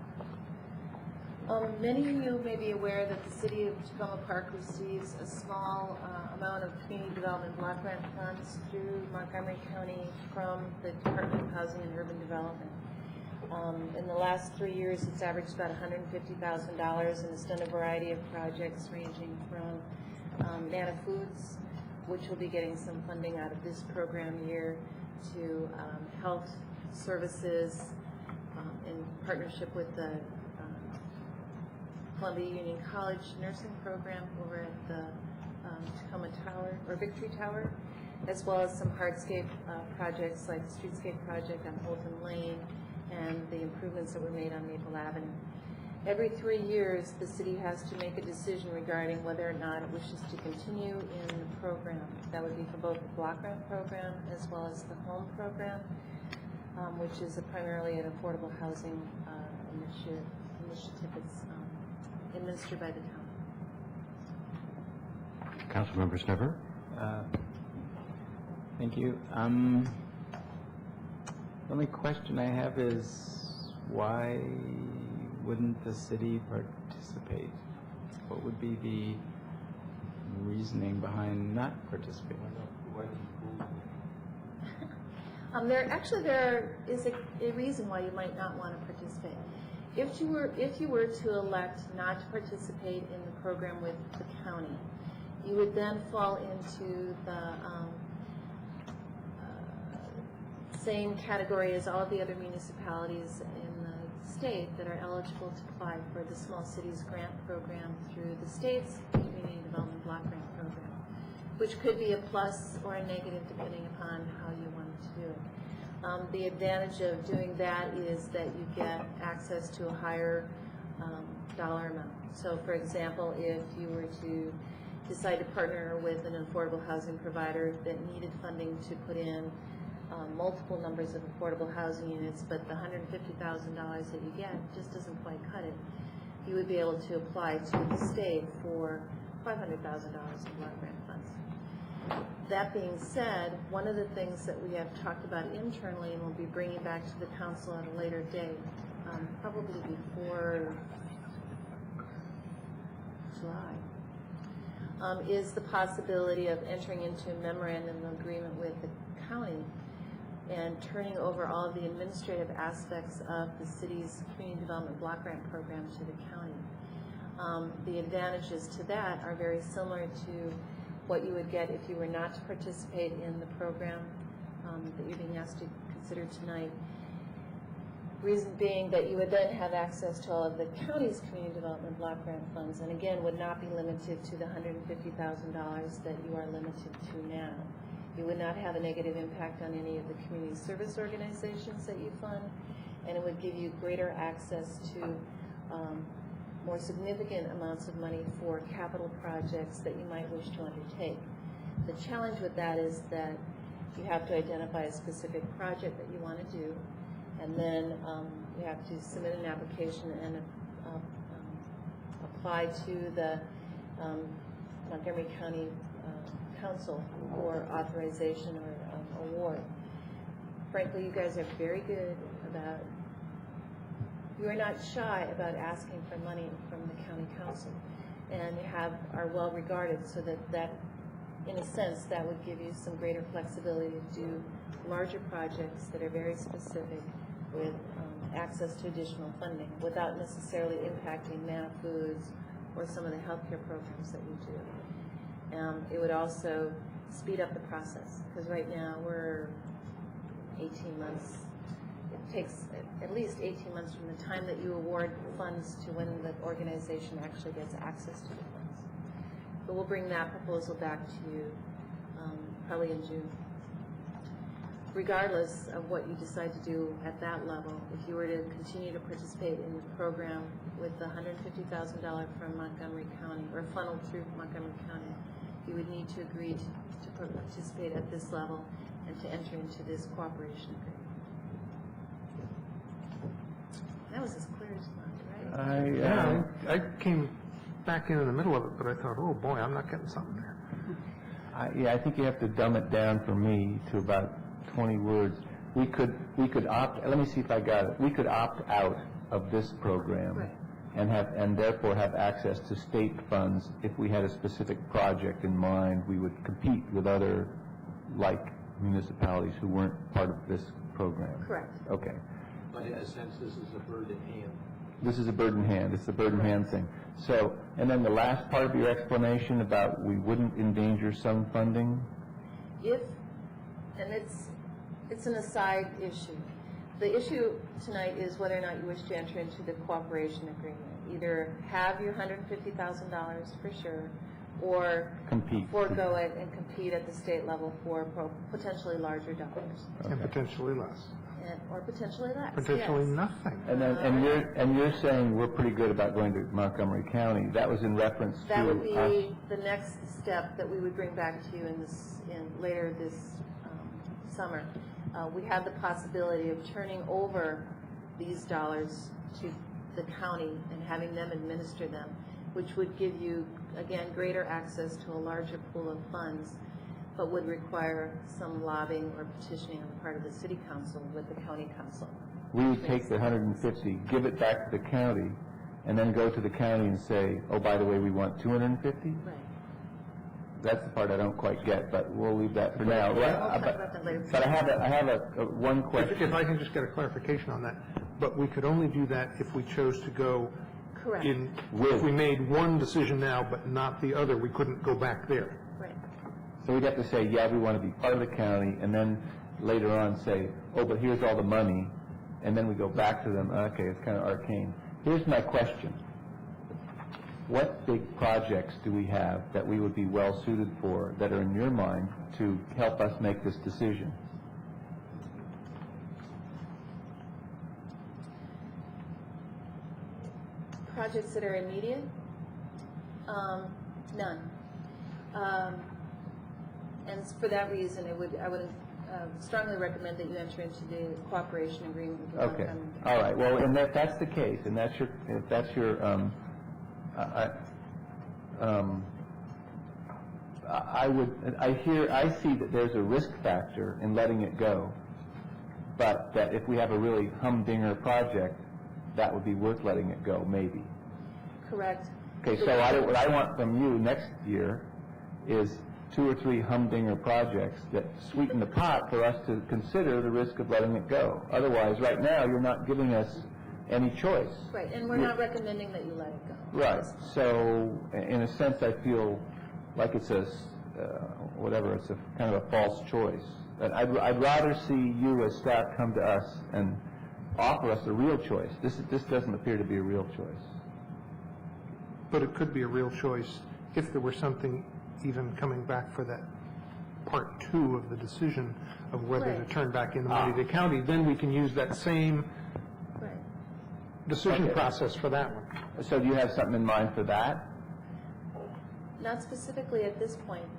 Many of you may be aware that the city of Tacoma Park receives a small amount of community development block grant funds through Montgomery County from the Department of Housing and Urban Development. In the last 3 years, it's averaged about $150,000, and it's done a variety of projects ranging from Nana Foods, which will be getting some funding out of this program year, to health services in partnership with the Columbia Union College nursing program over at the Tacoma Tower, or Victory Tower, as well as some hardscape projects like the streetscape project on Holton Lane and the improvements that were made on Maple Avenue. Every 3 years, the city has to make a decision regarding whether or not it wishes to continue in the program. That would be for both the block grant program as well as the home program, which is primarily an affordable housing initiative that's administered by the town. Councilmember Snever? Thank you. The only question I have is why wouldn't the city participate? What would be the reasoning behind not participating? There is a reason why you might not want to participate. If you were to elect not to participate in the program with the county, you would then fall into the same category as all the other municipalities in the state that are eligible to apply for the Small Cities Grant Program through the state's Community Development Block Grant Program, which could be a plus or a negative depending upon how you wanted to do it. The advantage of doing that is that you get access to a higher dollar amount. So for example, if you were to decide to partner with an affordable housing provider that needed funding to put in multiple numbers of affordable housing units, but the $150,000 that you get just doesn't quite cut it, you would be able to apply to the state for $500,000 in block grant funds. That being said, one of the things that we have talked about internally and we'll be bringing back to the council at a later date, probably before July, is the possibility of entering into a memorandum of agreement with the county and turning over all of the administrative aspects of the city's community development block grant program to the county. The advantages to that are very similar to what you would get if you were not to participate in the program that you're being asked to consider tonight. Reason being that you would then have access to all of the county's community development block grant funds, and again would not be limited to the $150,000 that you are limited to now. You would not have a negative impact on any of the community service organizations that you fund, and it would give you greater access to more significant amounts of money for capital projects that you might wish to undertake. The challenge with that is that you have to identify a specific project that you want to do, and then you have to submit an application and apply to the Montgomery County Council for authorization or award. Frankly, you guys are very good about, you are not shy about asking for money from the county council, and are well regarded, so that in a sense that would give you some greater flexibility to do larger projects that are very specific with access to additional funding without necessarily impacting Manna Foods or some of the healthcare programs that we do. It would also speed up the process, because right now we're 18 months. It takes at least 18 months from the time that you award funds to when the organization actually gets access to the funds. But we'll bring that proposal back to you probably in June. Regardless of what you decide to do at that level, if you were to continue to participate in the program with the $150,000 from Montgomery County, or funneled through Montgomery County, you would need to agree to participate at this level and to enter into this cooperation agreement. That was as clear as mud, right? I came back in the middle of it, but I thought, oh boy, I'm not getting something there. I think you have to dumb it down for me to about 20 words. We could opt, let me see if I got it. We could opt out of this program. Right. And therefore have access to state funds. If we had a specific project in mind, we would compete with other like municipalities who weren't part of this program. Correct. Okay. But in a sense, this is a bird in hand. This is a bird in hand. It's the bird in hand thing. So, and then the last part of your explanation about we wouldn't endanger some funding? And it's an aside issue. The issue tonight is whether or not you wish to enter into the cooperation agreement. Either have your $150,000 for sure, or forego it and compete at the state level for potentially larger dollars. Okay. And potentially less. Or potentially less. Potentially yes. nothing. And you're saying we're pretty good about going to Montgomery County. That was in reference to that would be us. the next step that we would bring back to you later this summer. We have the possibility of turning over these dollars to the county and having them administer them, which would give you, again, greater access to a larger pool of funds, but would require some lobbying or petitioning on the part of the city council with the county council. We would take the 150, give it back to the county, and then go to the county and say, oh, by the way, we want 250? Right. That's the part I don't quite get, but we'll leave that for now. We'll talk about that later. But I have one question. If I can just get a clarification on that, but we could only do that if we chose to go Correct. if we made one decision now but not the other, we couldn't go back there. Right. So we'd have to say, yeah, we want to be part of the county, and then later on say, oh, but here's all the money, and then we go back to them. Okay, it's kind of arcane. Here's my question. What big projects do we have that we would be well suited for that are in your mind to help us make this decision? Projects that are immediate? None. And for that reason, I would strongly recommend that you enter into the cooperation agreement with the Okay. Montgomery County. All right. Well, and if that's the case, and that's your I see that there's a risk factor in letting it go, but that if we have a really humdinger project, that would be worth letting it go, maybe. Correct. Okay, so what I want from you next year is 2 or 3 humdinger projects that sweeten the pot for us to consider the risk of letting it go. Otherwise, right now, you're not giving us any choice. Right, and we're not recommending that you let it go. Right. So, in a sense, I feel like it's it's a kind of a false choice. And I'd rather see you as staff come to us and offer us a real choice. This doesn't appear to be a real choice. But it could be a real choice if there were something even coming back for that part 2 of the decision of whether to turn back in the money to the county. Then we can use that same decision process for that one. So do you have something in mind for that? Not specifically at this point.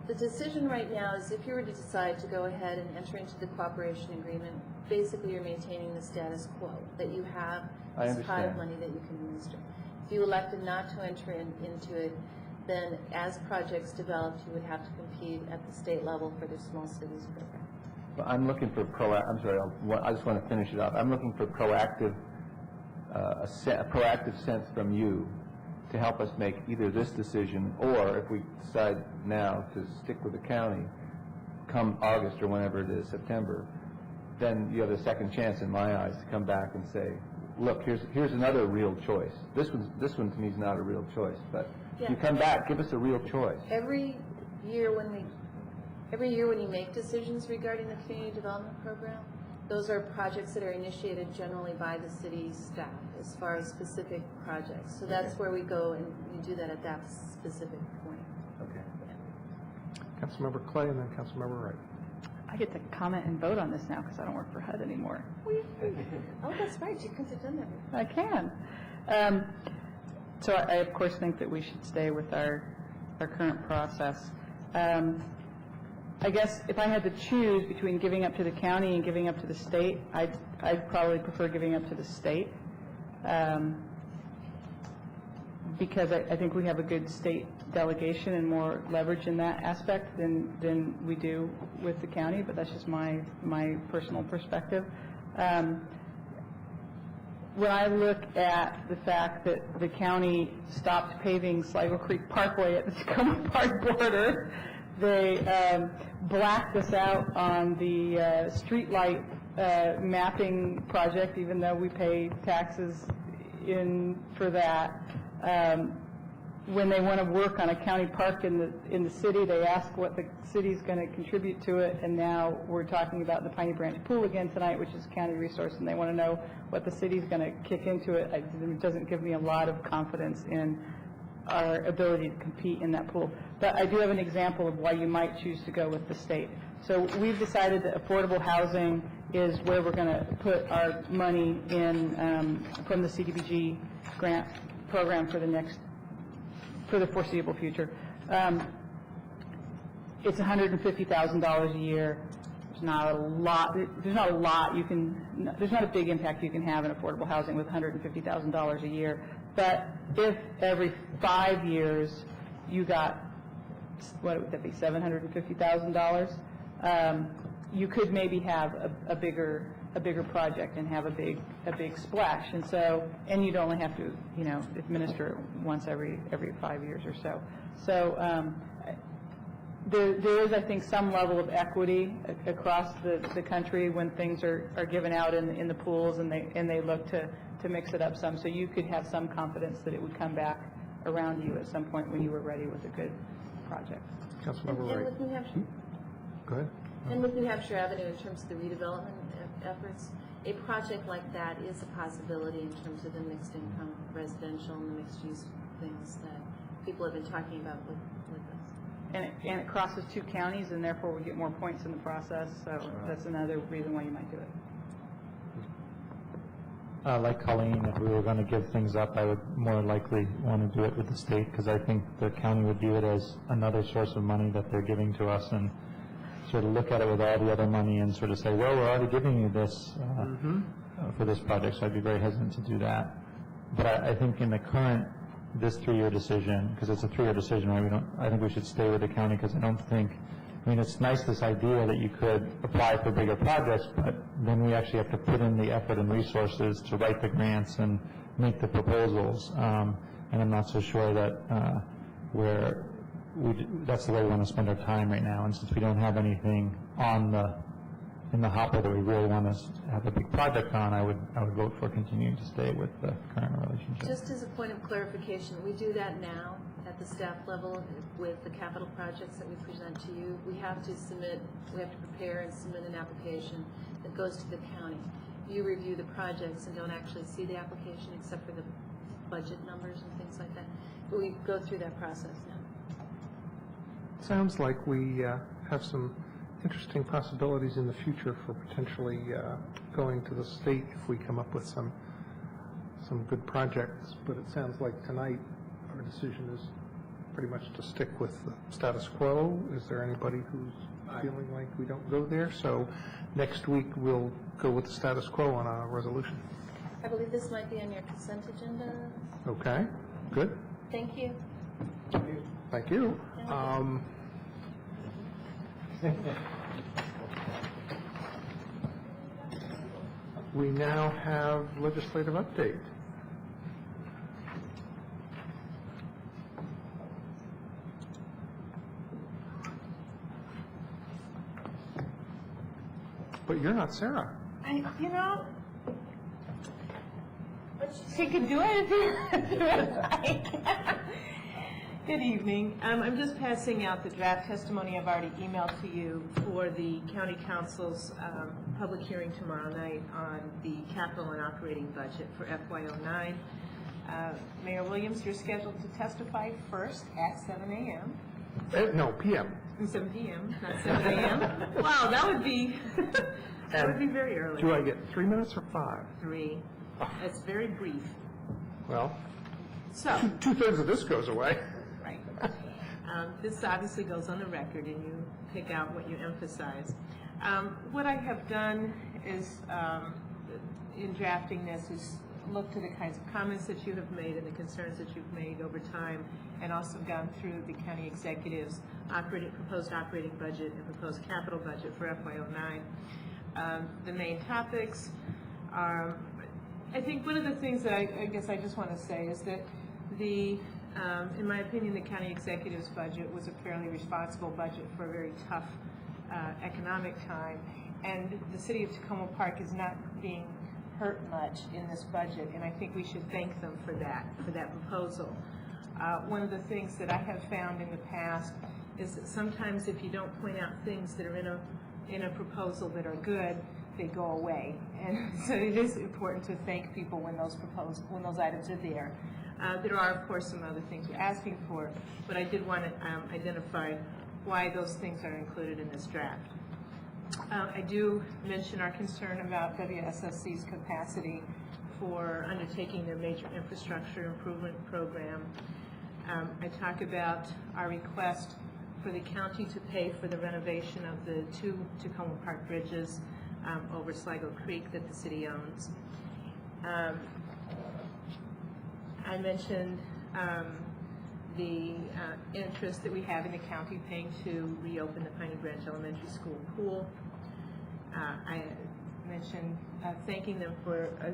The decision right now is if you were to decide to go ahead and enter into the cooperation agreement, basically you're maintaining the status quo, that you have this pot of money that you can administer. If you elected not to enter into it, then as projects developed, you would have to compete at the state level for the small cities program. Well, I'm looking for I'm sorry, I just want to finish it up. I'm looking for proactive, a proactive sense from you to help us make either this decision, or if we decide now to stick with the county, come August or whenever it is, September, then you have a second chance in my eyes to come back and say, look, here's another real choice. This one to me is not a real choice, but you come back, give us a real choice. Every year when you make decisions regarding the community development program, those are projects that are initiated generally by the city staff as far as specific projects. So that's where we go and we do that at that specific point. Okay. Councilmember Clay and then Councilmember Wright. I get to comment and vote on this now because I don't work for HUD anymore. Oh, that's right. You couldn't have done that. I can. So I, of course, think that we should stay with our current process. I guess if I had to choose between giving up to the county and giving up to the state, I'd probably prefer giving up to the state because I think we have a good state delegation and more leverage in that aspect than we do with the county, but that's just my personal perspective. When I look at the fact that the county stopped paving Sligo Creek Parkway at the Tacoma Park border, they blacked us out on the street light mapping project, even though we pay taxes in for that. When they want to work on a county park in the city, they ask what the city's going to contribute to it, and now we're talking about the Piney Branch Pool again tonight, which is county resource, and they want to know what the city's going to kick into it. It doesn't give me a lot of confidence in our ability to compete in that pool. But I do have an example of why you might choose to go with the state. So we've decided that affordable housing is where we're going to put our money in from the CDBG grant program for the foreseeable future. It's $150,000 a year. There's not a lot there's not a big impact you can have in affordable housing with $150,000 a year. But if every 5 years you got, what would that be, $750,000, you could maybe have a bigger project and have a big splash. And so, and you'd only have to, administer it once every 5 years or so. So There is, I think, some level of equity across the country when things are given out in the pools and they look to mix it up some. So you could have some confidence that it would come back around you at some point when you were ready with a good project. Councilmember Wright. with New Hampshire, Go ahead. and with New Hampshire Avenue, in terms of the redevelopment efforts, a project like that is a possibility in terms of the mixed income residential and the mixed use things that people have been talking about with us. And it crosses 2 counties, and therefore we get more points in the process. So that's another reason why you might do it. Like Colleen, if we were going to give things up, I would more likely want to do it with the state, because I think the county would view it as another source of money that they're giving to us, and sort of look at it with all the other money and sort of say, well, we're already giving you this for this project, so I'd be very hesitant to do that. But I think in the current, this 3-year decision, because it's a 3-year decision, right? I think we should stay with the county, because I don't think, I mean, it's nice, this idea that you could apply for bigger projects, but then we actually have to put in the effort and resources to write the grants and make the proposals. And I'm not so sure that that's the way we want to spend our time right now. And since we don't have anything in the hopper that we really want to have a big project on, I would vote for continuing to stay with the current relationship. Just as a point of clarification, we do that now at the staff level with the capital projects that we present to you. We have to prepare and submit an application that goes to the county. You review the projects and don't actually see the application except for the budget numbers and things like that. But we go through that process now. Sounds like we have some interesting possibilities in the future for potentially going to the state if we come up with some good projects. But it sounds like tonight our decision is pretty much to stick with the status quo. Is there anybody who's feeling like we don't go there? So next week we'll go with the status quo on our resolution. I believe this might be on your consent agenda. Okay, good. Thank you. Thank you. We now have legislative update. But you're not Sarah. She could do it. Good evening. I'm just passing out the draft testimony I've already emailed to you for the County Council's public hearing tomorrow night on the capital and operating budget for FY09. Mayor Williams, you're scheduled to testify first at 7 a.m. No, p.m. 7 p.m., not 7 a.m. Wow, that would be very early. Do I get 3 minutes or 5? 3. That's very brief. Well, so two-thirds of this goes away. Right. This obviously goes on the record, and you pick out what you emphasize. What I have done is, in drafting this, is look to the kinds of comments that you have made and the concerns that you've made over time, and also gone through the county executive's proposed operating budget and proposed capital budget for FY09. The main topics are, I think one of the things that I guess I just want to say is that in my opinion, the county executive's budget was a fairly responsible budget for a very tough economic time, and the city of Tacoma Park is not being hurt much in this budget, and I think we should thank them for that proposal. One of the things that I have found in the past is that sometimes if you don't point out things that are in a proposal that are good, they go away, and so it is important to thank people when those items are there. There are, of course, some other things you're asking for, but I did want to identify why those things are included in this draft. I do mention our concern about WSSC's capacity for undertaking their major infrastructure improvement program. I talk about our request for the county to pay for the renovation of the 2 Tacoma Park bridges over Sligo Creek that the city owns. I mentioned the interest that we have in the county paying to reopen the Piney Branch Elementary School pool. I mentioned thanking them for a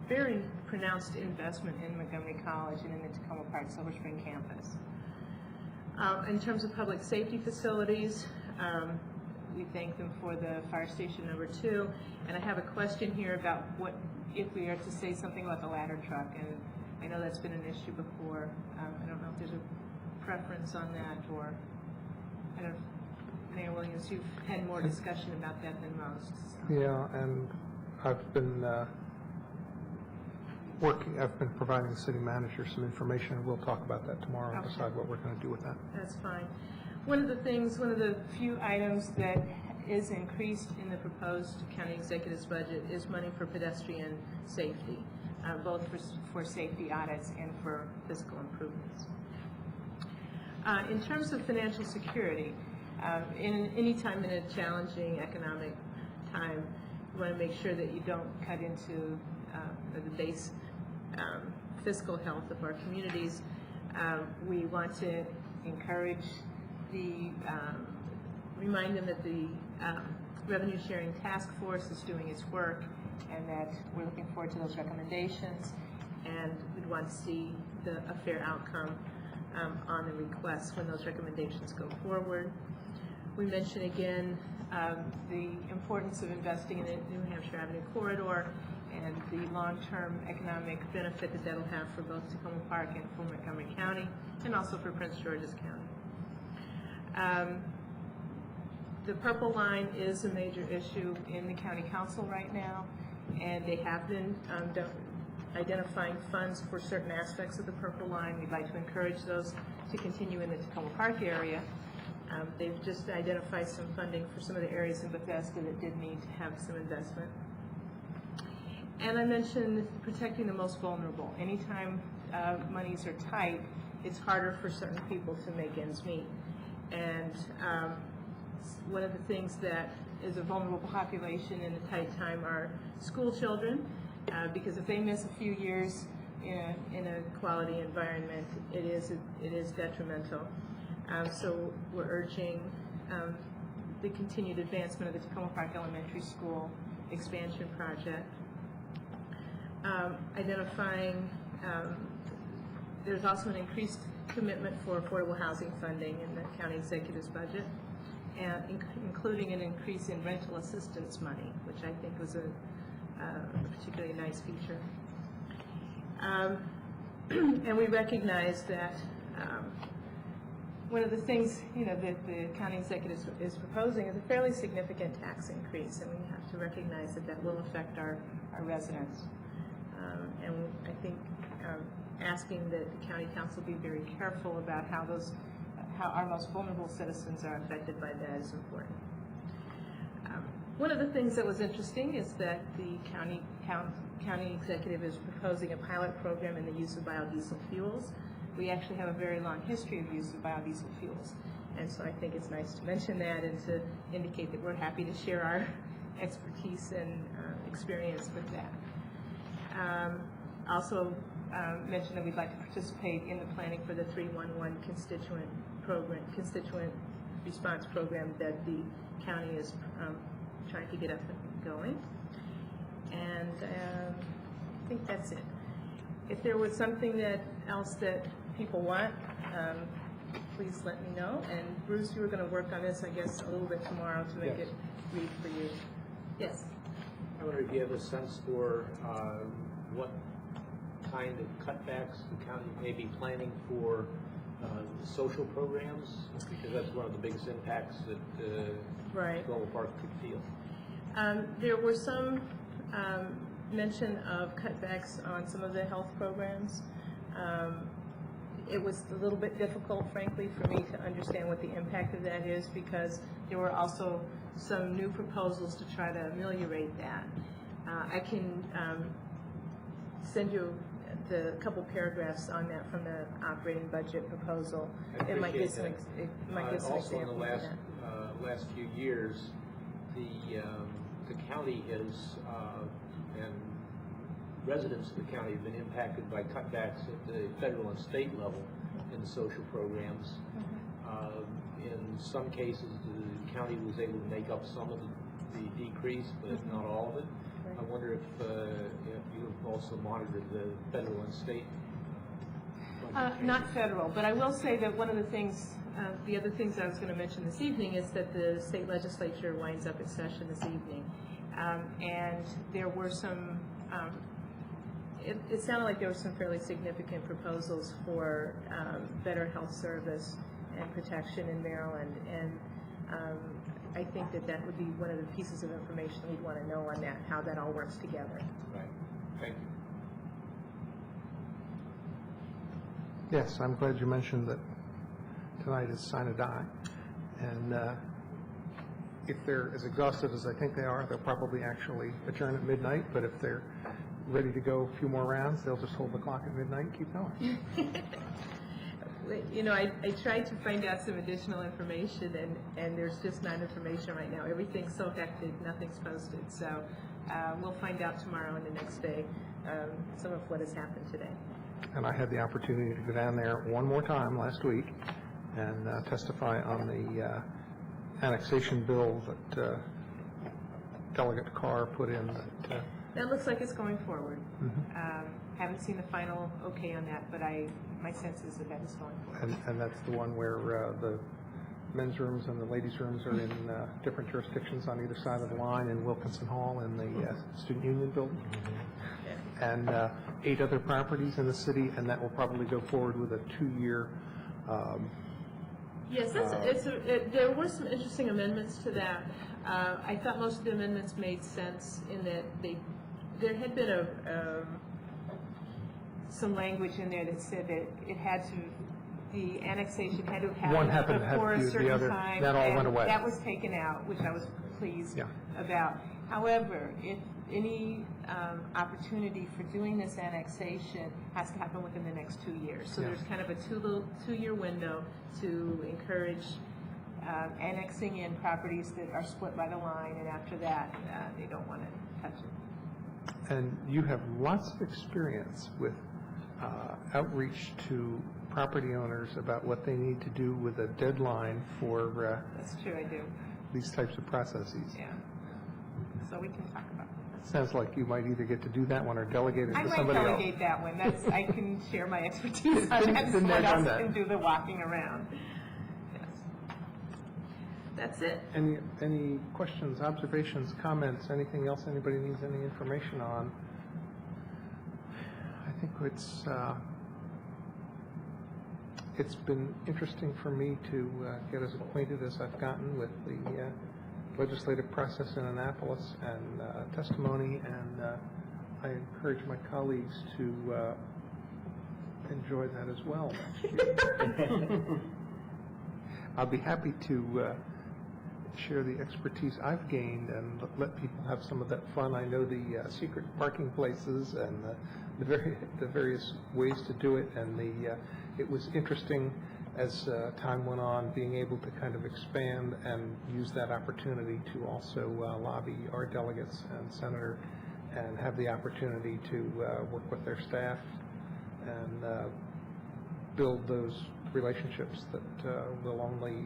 very pronounced investment in Montgomery College and in the Tacoma Park Silver Spring campus. In terms of public safety facilities, we thank them for the fire station number 2. And I have a question here about what, if we are to say something about the ladder truck, and I know that's been an issue before. I don't know if there's a preference on that, or, I don't know, Mayor Williams, you've had more discussion about that than most. So. Yeah, and I've been I've been providing the city manager some information, and we'll talk about that tomorrow and decide what we're going to do with that. That's fine. One of the few items that is increased in the proposed county executive's budget is money for pedestrian safety, both for safety audits and for fiscal improvements. In terms of financial security, any time in a challenging economic time, you want to make sure that you don't cut into the base fiscal health of our communities. We want to encourage remind them that the Revenue Sharing Task Force is doing its work, and that we're looking forward to those recommendations, and we'd want to see a fair outcome on the requests when those recommendations go forward. We mention again the importance of investing in the New Hampshire Avenue corridor and the long-term economic benefit that that'll have for both Tacoma Park and for Montgomery County, and also for Prince George's County. The Purple Line is a major issue in the County Council right now, and they have been identifying funds for certain aspects of the Purple Line. We'd like to encourage those to continue in the Tacoma Park area. They've just identified some funding for some of the areas in Bethesda that did need to have some investment. And I mentioned protecting the most vulnerable. Anytime monies are tight, it's harder for certain people to make ends meet. And one of the things that is a vulnerable population in a tight time are school children, because if they miss a few years in a quality environment, it is detrimental. So we're urging the continued advancement of the Tacoma Park Elementary School expansion project. Identifying, there's also an increased commitment for affordable housing funding in the county executive's budget, and including an increase in rental assistance money, which I think was a particularly nice feature. And we recognize that one of the things that the county executive is proposing is a fairly significant tax increase, and we have to recognize that will affect our residents. And I think asking that the county council be very careful about how our most vulnerable citizens are affected by that is important. One of the things that was interesting is that the county executive is proposing a pilot program in the use of biodiesel fuels. We actually have a very long history of use of biodiesel fuels, and so I think it's nice to mention that and to indicate that we're happy to share our expertise and experience with that. Also mention that we'd like to participate in the planning for the 311 constituent response program that the county is trying to get up and going. And I think that's it. If there was something else that people want, please let me know. And Bruce, you were going to work on this, I guess, a little bit tomorrow to make it read for you. Yes. I wonder if you have a sense for what kind of cutbacks the county may be planning for social programs, because that's one of the biggest impacts that Tacoma Park could feel. There were some mention of cutbacks on some of the health programs. It was a little bit difficult, frankly, for me to understand what the impact of that is, because there were also some new proposals to try to ameliorate that. I can send you the couple paragraphs on that from the operating budget proposal. It might get some examples. Also, in the last few years, the county has and residents of the county have been impacted by cutbacks at the federal and state level in the social programs. In some cases, the county was able to make up some of the decrease, but not all of it. I wonder if you have also monitored the federal and state Not federal, but I will say that one of the things, the other things I was going to mention this evening is that the state legislature winds up its session this evening. And there were some, it sounded like there were some fairly significant proposals for better health service and protection in Maryland. And I think that that would be one of the pieces of information we'd want to know on that, how that all works together. Right. Thank you. Yes, I'm glad you mentioned that tonight is sine die. And if they're as exhausted as I think they are, they'll probably actually adjourn at midnight. But if they're ready to go a few more rounds, they'll just hold the clock at midnight and keep going. You know, I tried to find out some additional information, and there's just not information right now. Everything's so hectic, nothing's posted. So we'll find out tomorrow and the next day some of what has happened today. And I had the opportunity to go down there one more time last week and testify on the annexation bill that Delegate Carr put in. That looks like it's going forward. Haven't seen the final okay on that, but my sense is that that is going forward. And that's the one where the men's rooms and the ladies' rooms are in different jurisdictions on either side of the line in Wilkinson Hall and the Student Union Building. And 8 other properties in the city, and that will probably go forward with a 2-year. Yes, there were some interesting amendments to that. I thought most of the amendments made sense in that there had been some language in there that said that it had to, the annexation had to happen before a certain time. That all went away. That was taken out, which I was pleased about. However, if any opportunity for doing this annexation has to happen within the next 2 years. So there's kind of a 2-year window to encourage annexing in properties that are split by the line, and after that, they don't want to touch it. And you have lots of experience with outreach to property owners about what they need to do with a deadline for That's true, I do. these types of processes. Yeah. So we can talk about that. Sounds like you might either get to do that one or delegate it to somebody else. I might delegate that one. I can share my expertise on that. Someone else can do the walking around. Yes. That's it. Any questions, observations, comments, anything else anybody needs any information on? I think it's been interesting for me to get as acquainted as I've gotten with the legislative process in Annapolis and testimony, and I encourage my colleagues to enjoy that as well next year. I'll be happy to share the expertise I've gained and let people have some of that fun. I know the secret parking places and the various ways to do it, and it was interesting as time went on, being able to kind of expand and use that opportunity to also lobby our delegates and senator and have the opportunity to work with their staff and build those relationships that will only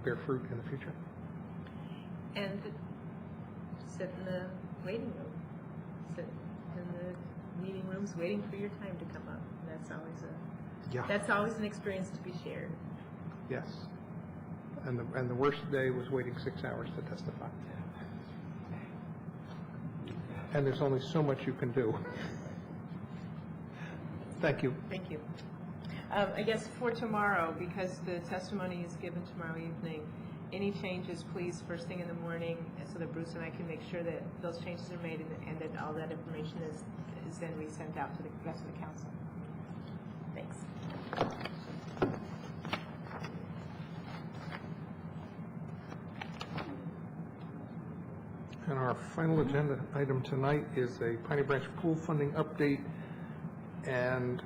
bear fruit in the future. And sit in the waiting room. Sit in the meeting rooms waiting for your time to come up. And that's always an experience to be shared. Yes. And the worst day was waiting 6 hours to testify. And there's only so much you can do. Thank you. Thank you. I guess for tomorrow, because the testimony is given tomorrow evening, any changes, please, first thing in the morning, so that Bruce and I can make sure that those changes are made and that all that information is then resent out to the rest of the council. Thanks. And our final agenda item tonight is a Piney Branch pool funding update, and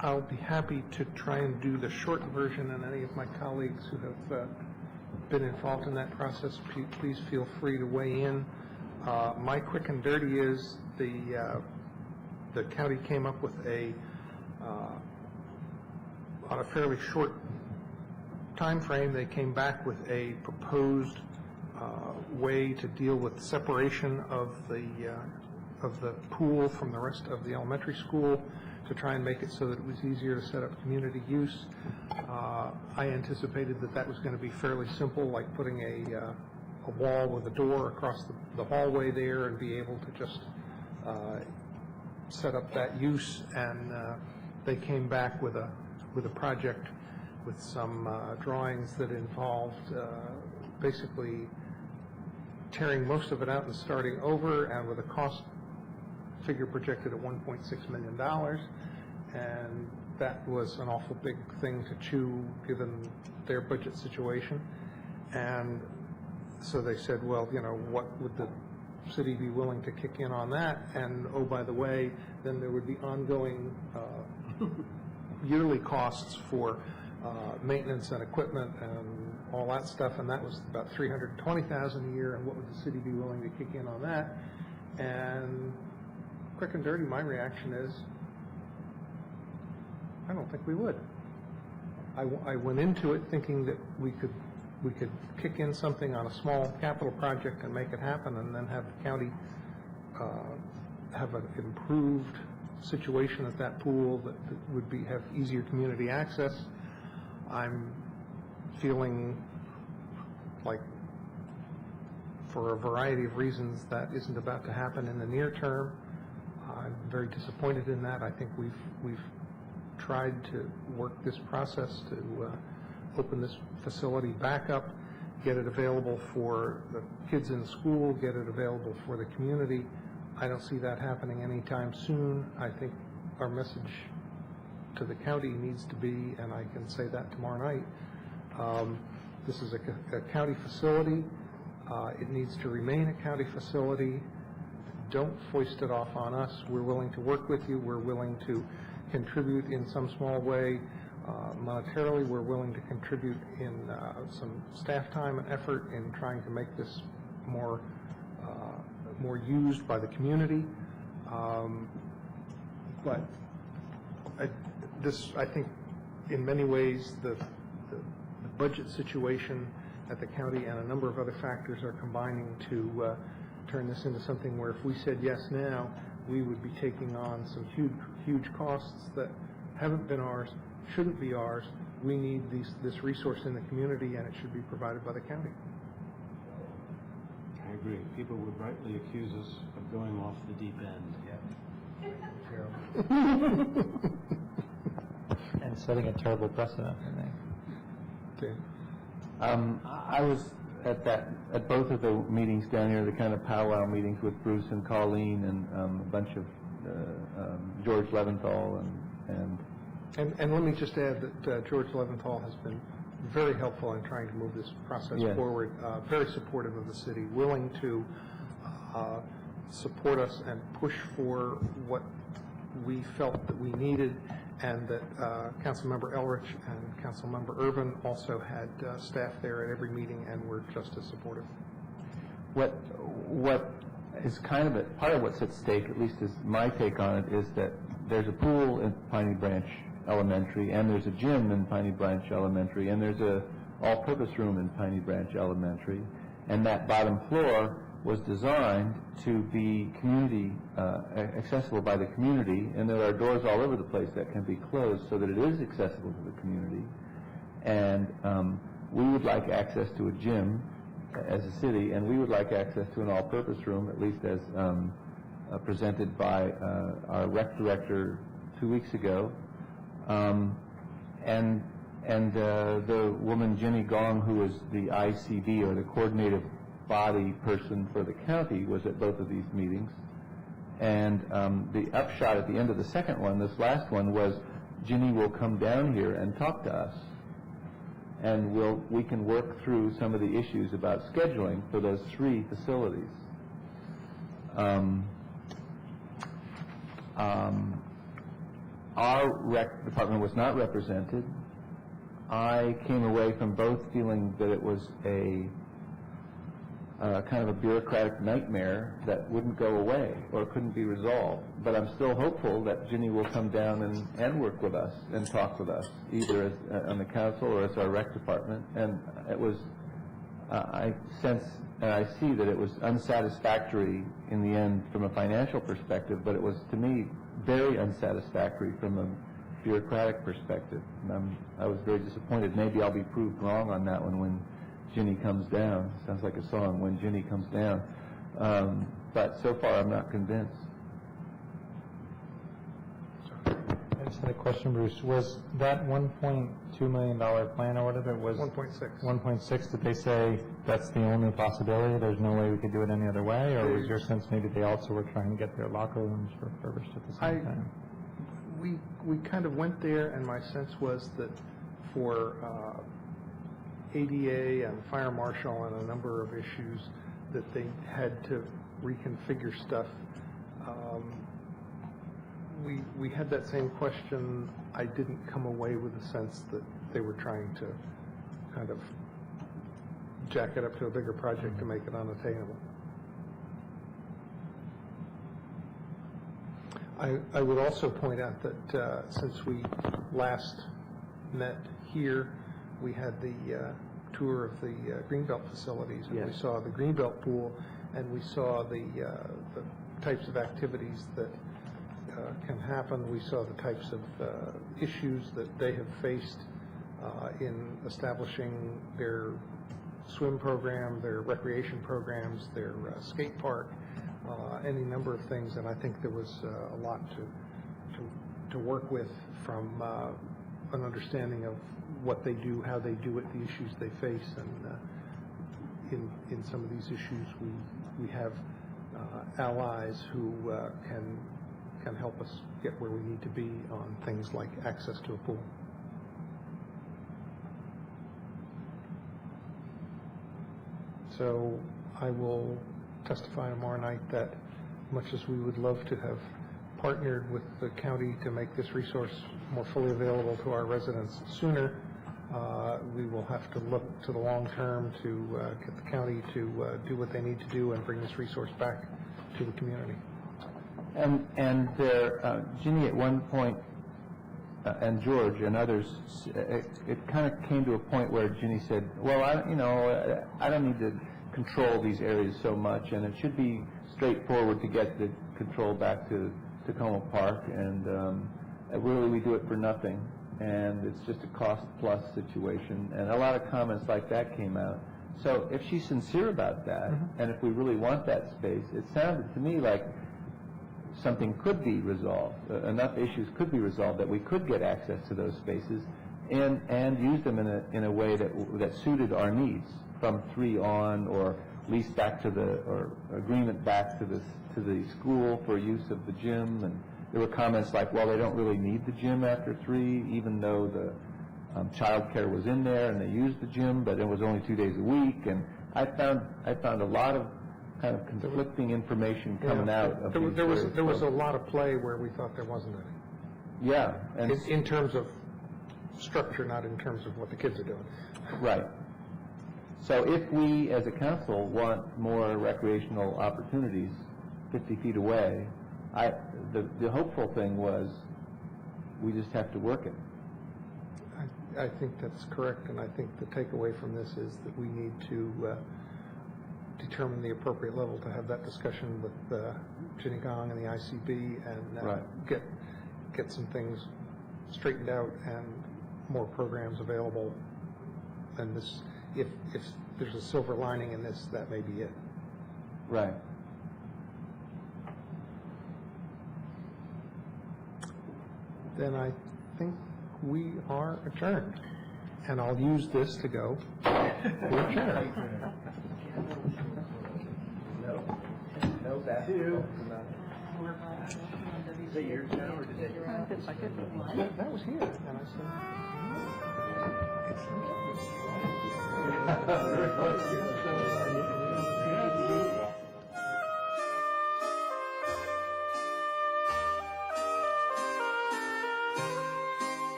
I'll be happy to try and do the short version, and any of my colleagues who have been involved in that process, please feel free to weigh in. My quick and dirty is the county came up with on a fairly short time frame, they came back with a proposed way to deal with separation of the pool from the rest of the elementary school to try and make it so that it was easier to set up community use. I anticipated that that was going to be fairly simple, like putting a wall with a door across the hallway there and be able to just set up that use, and they came back with a project with some drawings that involved basically tearing most of it out and starting over, and with a cost figure projected at $1.6 million, and that was an awful big thing to chew given their budget situation. And so they said, well, you know, what would the city be willing to kick in on that? And oh, by the way, then there would be ongoing yearly costs for maintenance and equipment and all that stuff, and that was about $320,000 a year, and what would the city be willing to kick in on that? And quick and dirty, my reaction is, I don't think we would. I went into it thinking that we could kick in something on a small capital project and make it happen, and then have the county have an improved situation at that pool that would have easier community access. I'm feeling like, for a variety of reasons, that isn't about to happen in the near term. I'm very disappointed in that. I think we've tried to work this process to open this facility back up, get it available for the kids in school, get it available for the community. I don't see that happening anytime soon. I think our message to the county needs to be, and I can say that tomorrow night, this is a county facility. It needs to remain a county facility. Don't foist it off on us. We're willing to work with you. We're willing to contribute in some small way. Monetarily, we're willing to contribute in some staff time and effort in trying to make this more used by the community. But I think, in many ways, the budget situation at the county and a number of other factors are combining to turn this into something where, if we said yes now, we would be taking on some huge costs that haven't been ours, shouldn't be ours. We need this resource in the community, and it should be provided by the county. I agree. People would rightly accuse us of going off the deep end. And setting a terrible precedent, I think. Okay. I was at both of the meetings down here, the kind of powwow meetings with Bruce and Colleen and a bunch of George Leventhal And let me just add that George Leventhal has been very helpful in trying to move this process forward, very supportive of the city, willing to support us and push for what we felt that we needed, and that Councilmember Elrich and Councilmember Irvin also had staff there at every meeting and were just as supportive. What is kind of part of what's at stake, at least is my take on it, is that there's a pool in Piney Branch Elementary, and there's a gym in Piney Branch Elementary, and there's a all-purpose room in Piney Branch Elementary, and that bottom floor was designed to be community accessible by the community, and there are doors all over the place that can be closed so that it is accessible to the community. And we would like access to a gym as a city, and we would like access to an all-purpose room, at least as presented by our rec director 2 weeks ago. And the woman, Jenny Gong, who is the ICB, or the coordinative body person for the county, was at both of these meetings. And the upshot at the end of the second one, this last one, was Ginny will come down here and talk to us, and we can work through some of the issues about scheduling for those 3 facilities. Our rec department was not represented. I came away from both feeling that it was a kind of a bureaucratic nightmare that wouldn't go away or couldn't be resolved. But I'm still hopeful that Ginny will come down and work with us and talk with us, either as, on the council or as our rec department. And it was, I sense and I see that it was unsatisfactory in the end from a financial perspective, but it was, to me, very unsatisfactory from a bureaucratic perspective. And I was very disappointed. Maybe I'll be proved wrong on that one when Ginny comes down. Sounds like a song, When Ginny Comes Down. But so far, I'm not convinced. I just had a question, Bruce. Was that $1.2 million plan or whatever it was? 1.6. 1.6, did they say that's the only possibility? There's no way we could do it any other way? Or was your sense maybe they also were trying to get their locker rooms refurbished at the same time? We kind of went there, and my sense was that for ADA and fire marshal and a number of issues that they had to reconfigure stuff. We had that same question. I didn't come away with a sense that they were trying to kind of jack it up to a bigger project to make it unattainable. I would also point out that since we last met here, we had the tour of the Greenbelt facilities, and we saw the Greenbelt pool, and we saw the types of activities that can happen. We saw the types of issues that they have faced in establishing their swim program, their recreation programs, their skate park, any number of things, and I think there was a lot to work with from an understanding of what they do, how they do it, the issues they face, and in some of these issues we have allies who can help us get where we need to be on things like access to a pool. So I will testify tomorrow night that much as we would love to have partnered with the county to make this resource more fully available to our residents sooner, we will have to look to the long term to get the county to do what they need to do and bring this resource back to the community. And there, Ginny at one point, and George and others, it kind of came to a point where Ginny said, well, I don't need to control these areas so much, and it should be straightforward to get the control back to Tacoma Park, and really we do it for nothing, and it's just a cost-plus situation, and a lot of comments like that came out. So if she's sincere about that, and if we really want that space, it sounded to me like something could be resolved, enough issues could be resolved that we could get access to those spaces and use them in a way that suited our needs from 3 on, or lease back to or agreement back to the school for use of the gym. And there were comments like, well, they don't really need the gym after 3, even though the child care was in there and they used the gym, but it was only 2 days a week. And I found a lot of kind of conflicting information coming out of these there was a lot of play where we thought there wasn't any. Yeah. And in terms of structure, not in terms of what the kids are doing. Right. So if we, as a council, want more recreational opportunities 50 feet away, the hopeful thing was we just have to work it. I think that's correct, and I think the takeaway from this is that we need to determine the appropriate level to have that discussion with Ginny Gong and the ICB, and get some things straightened out and more programs available. And this, if there's a silver lining in this, that may be it. Right. Then I think we are adjourned, and I'll use this to go. We're adjourned. No, that's you. Is it yours now, or did it? That was here, and I said, Very close.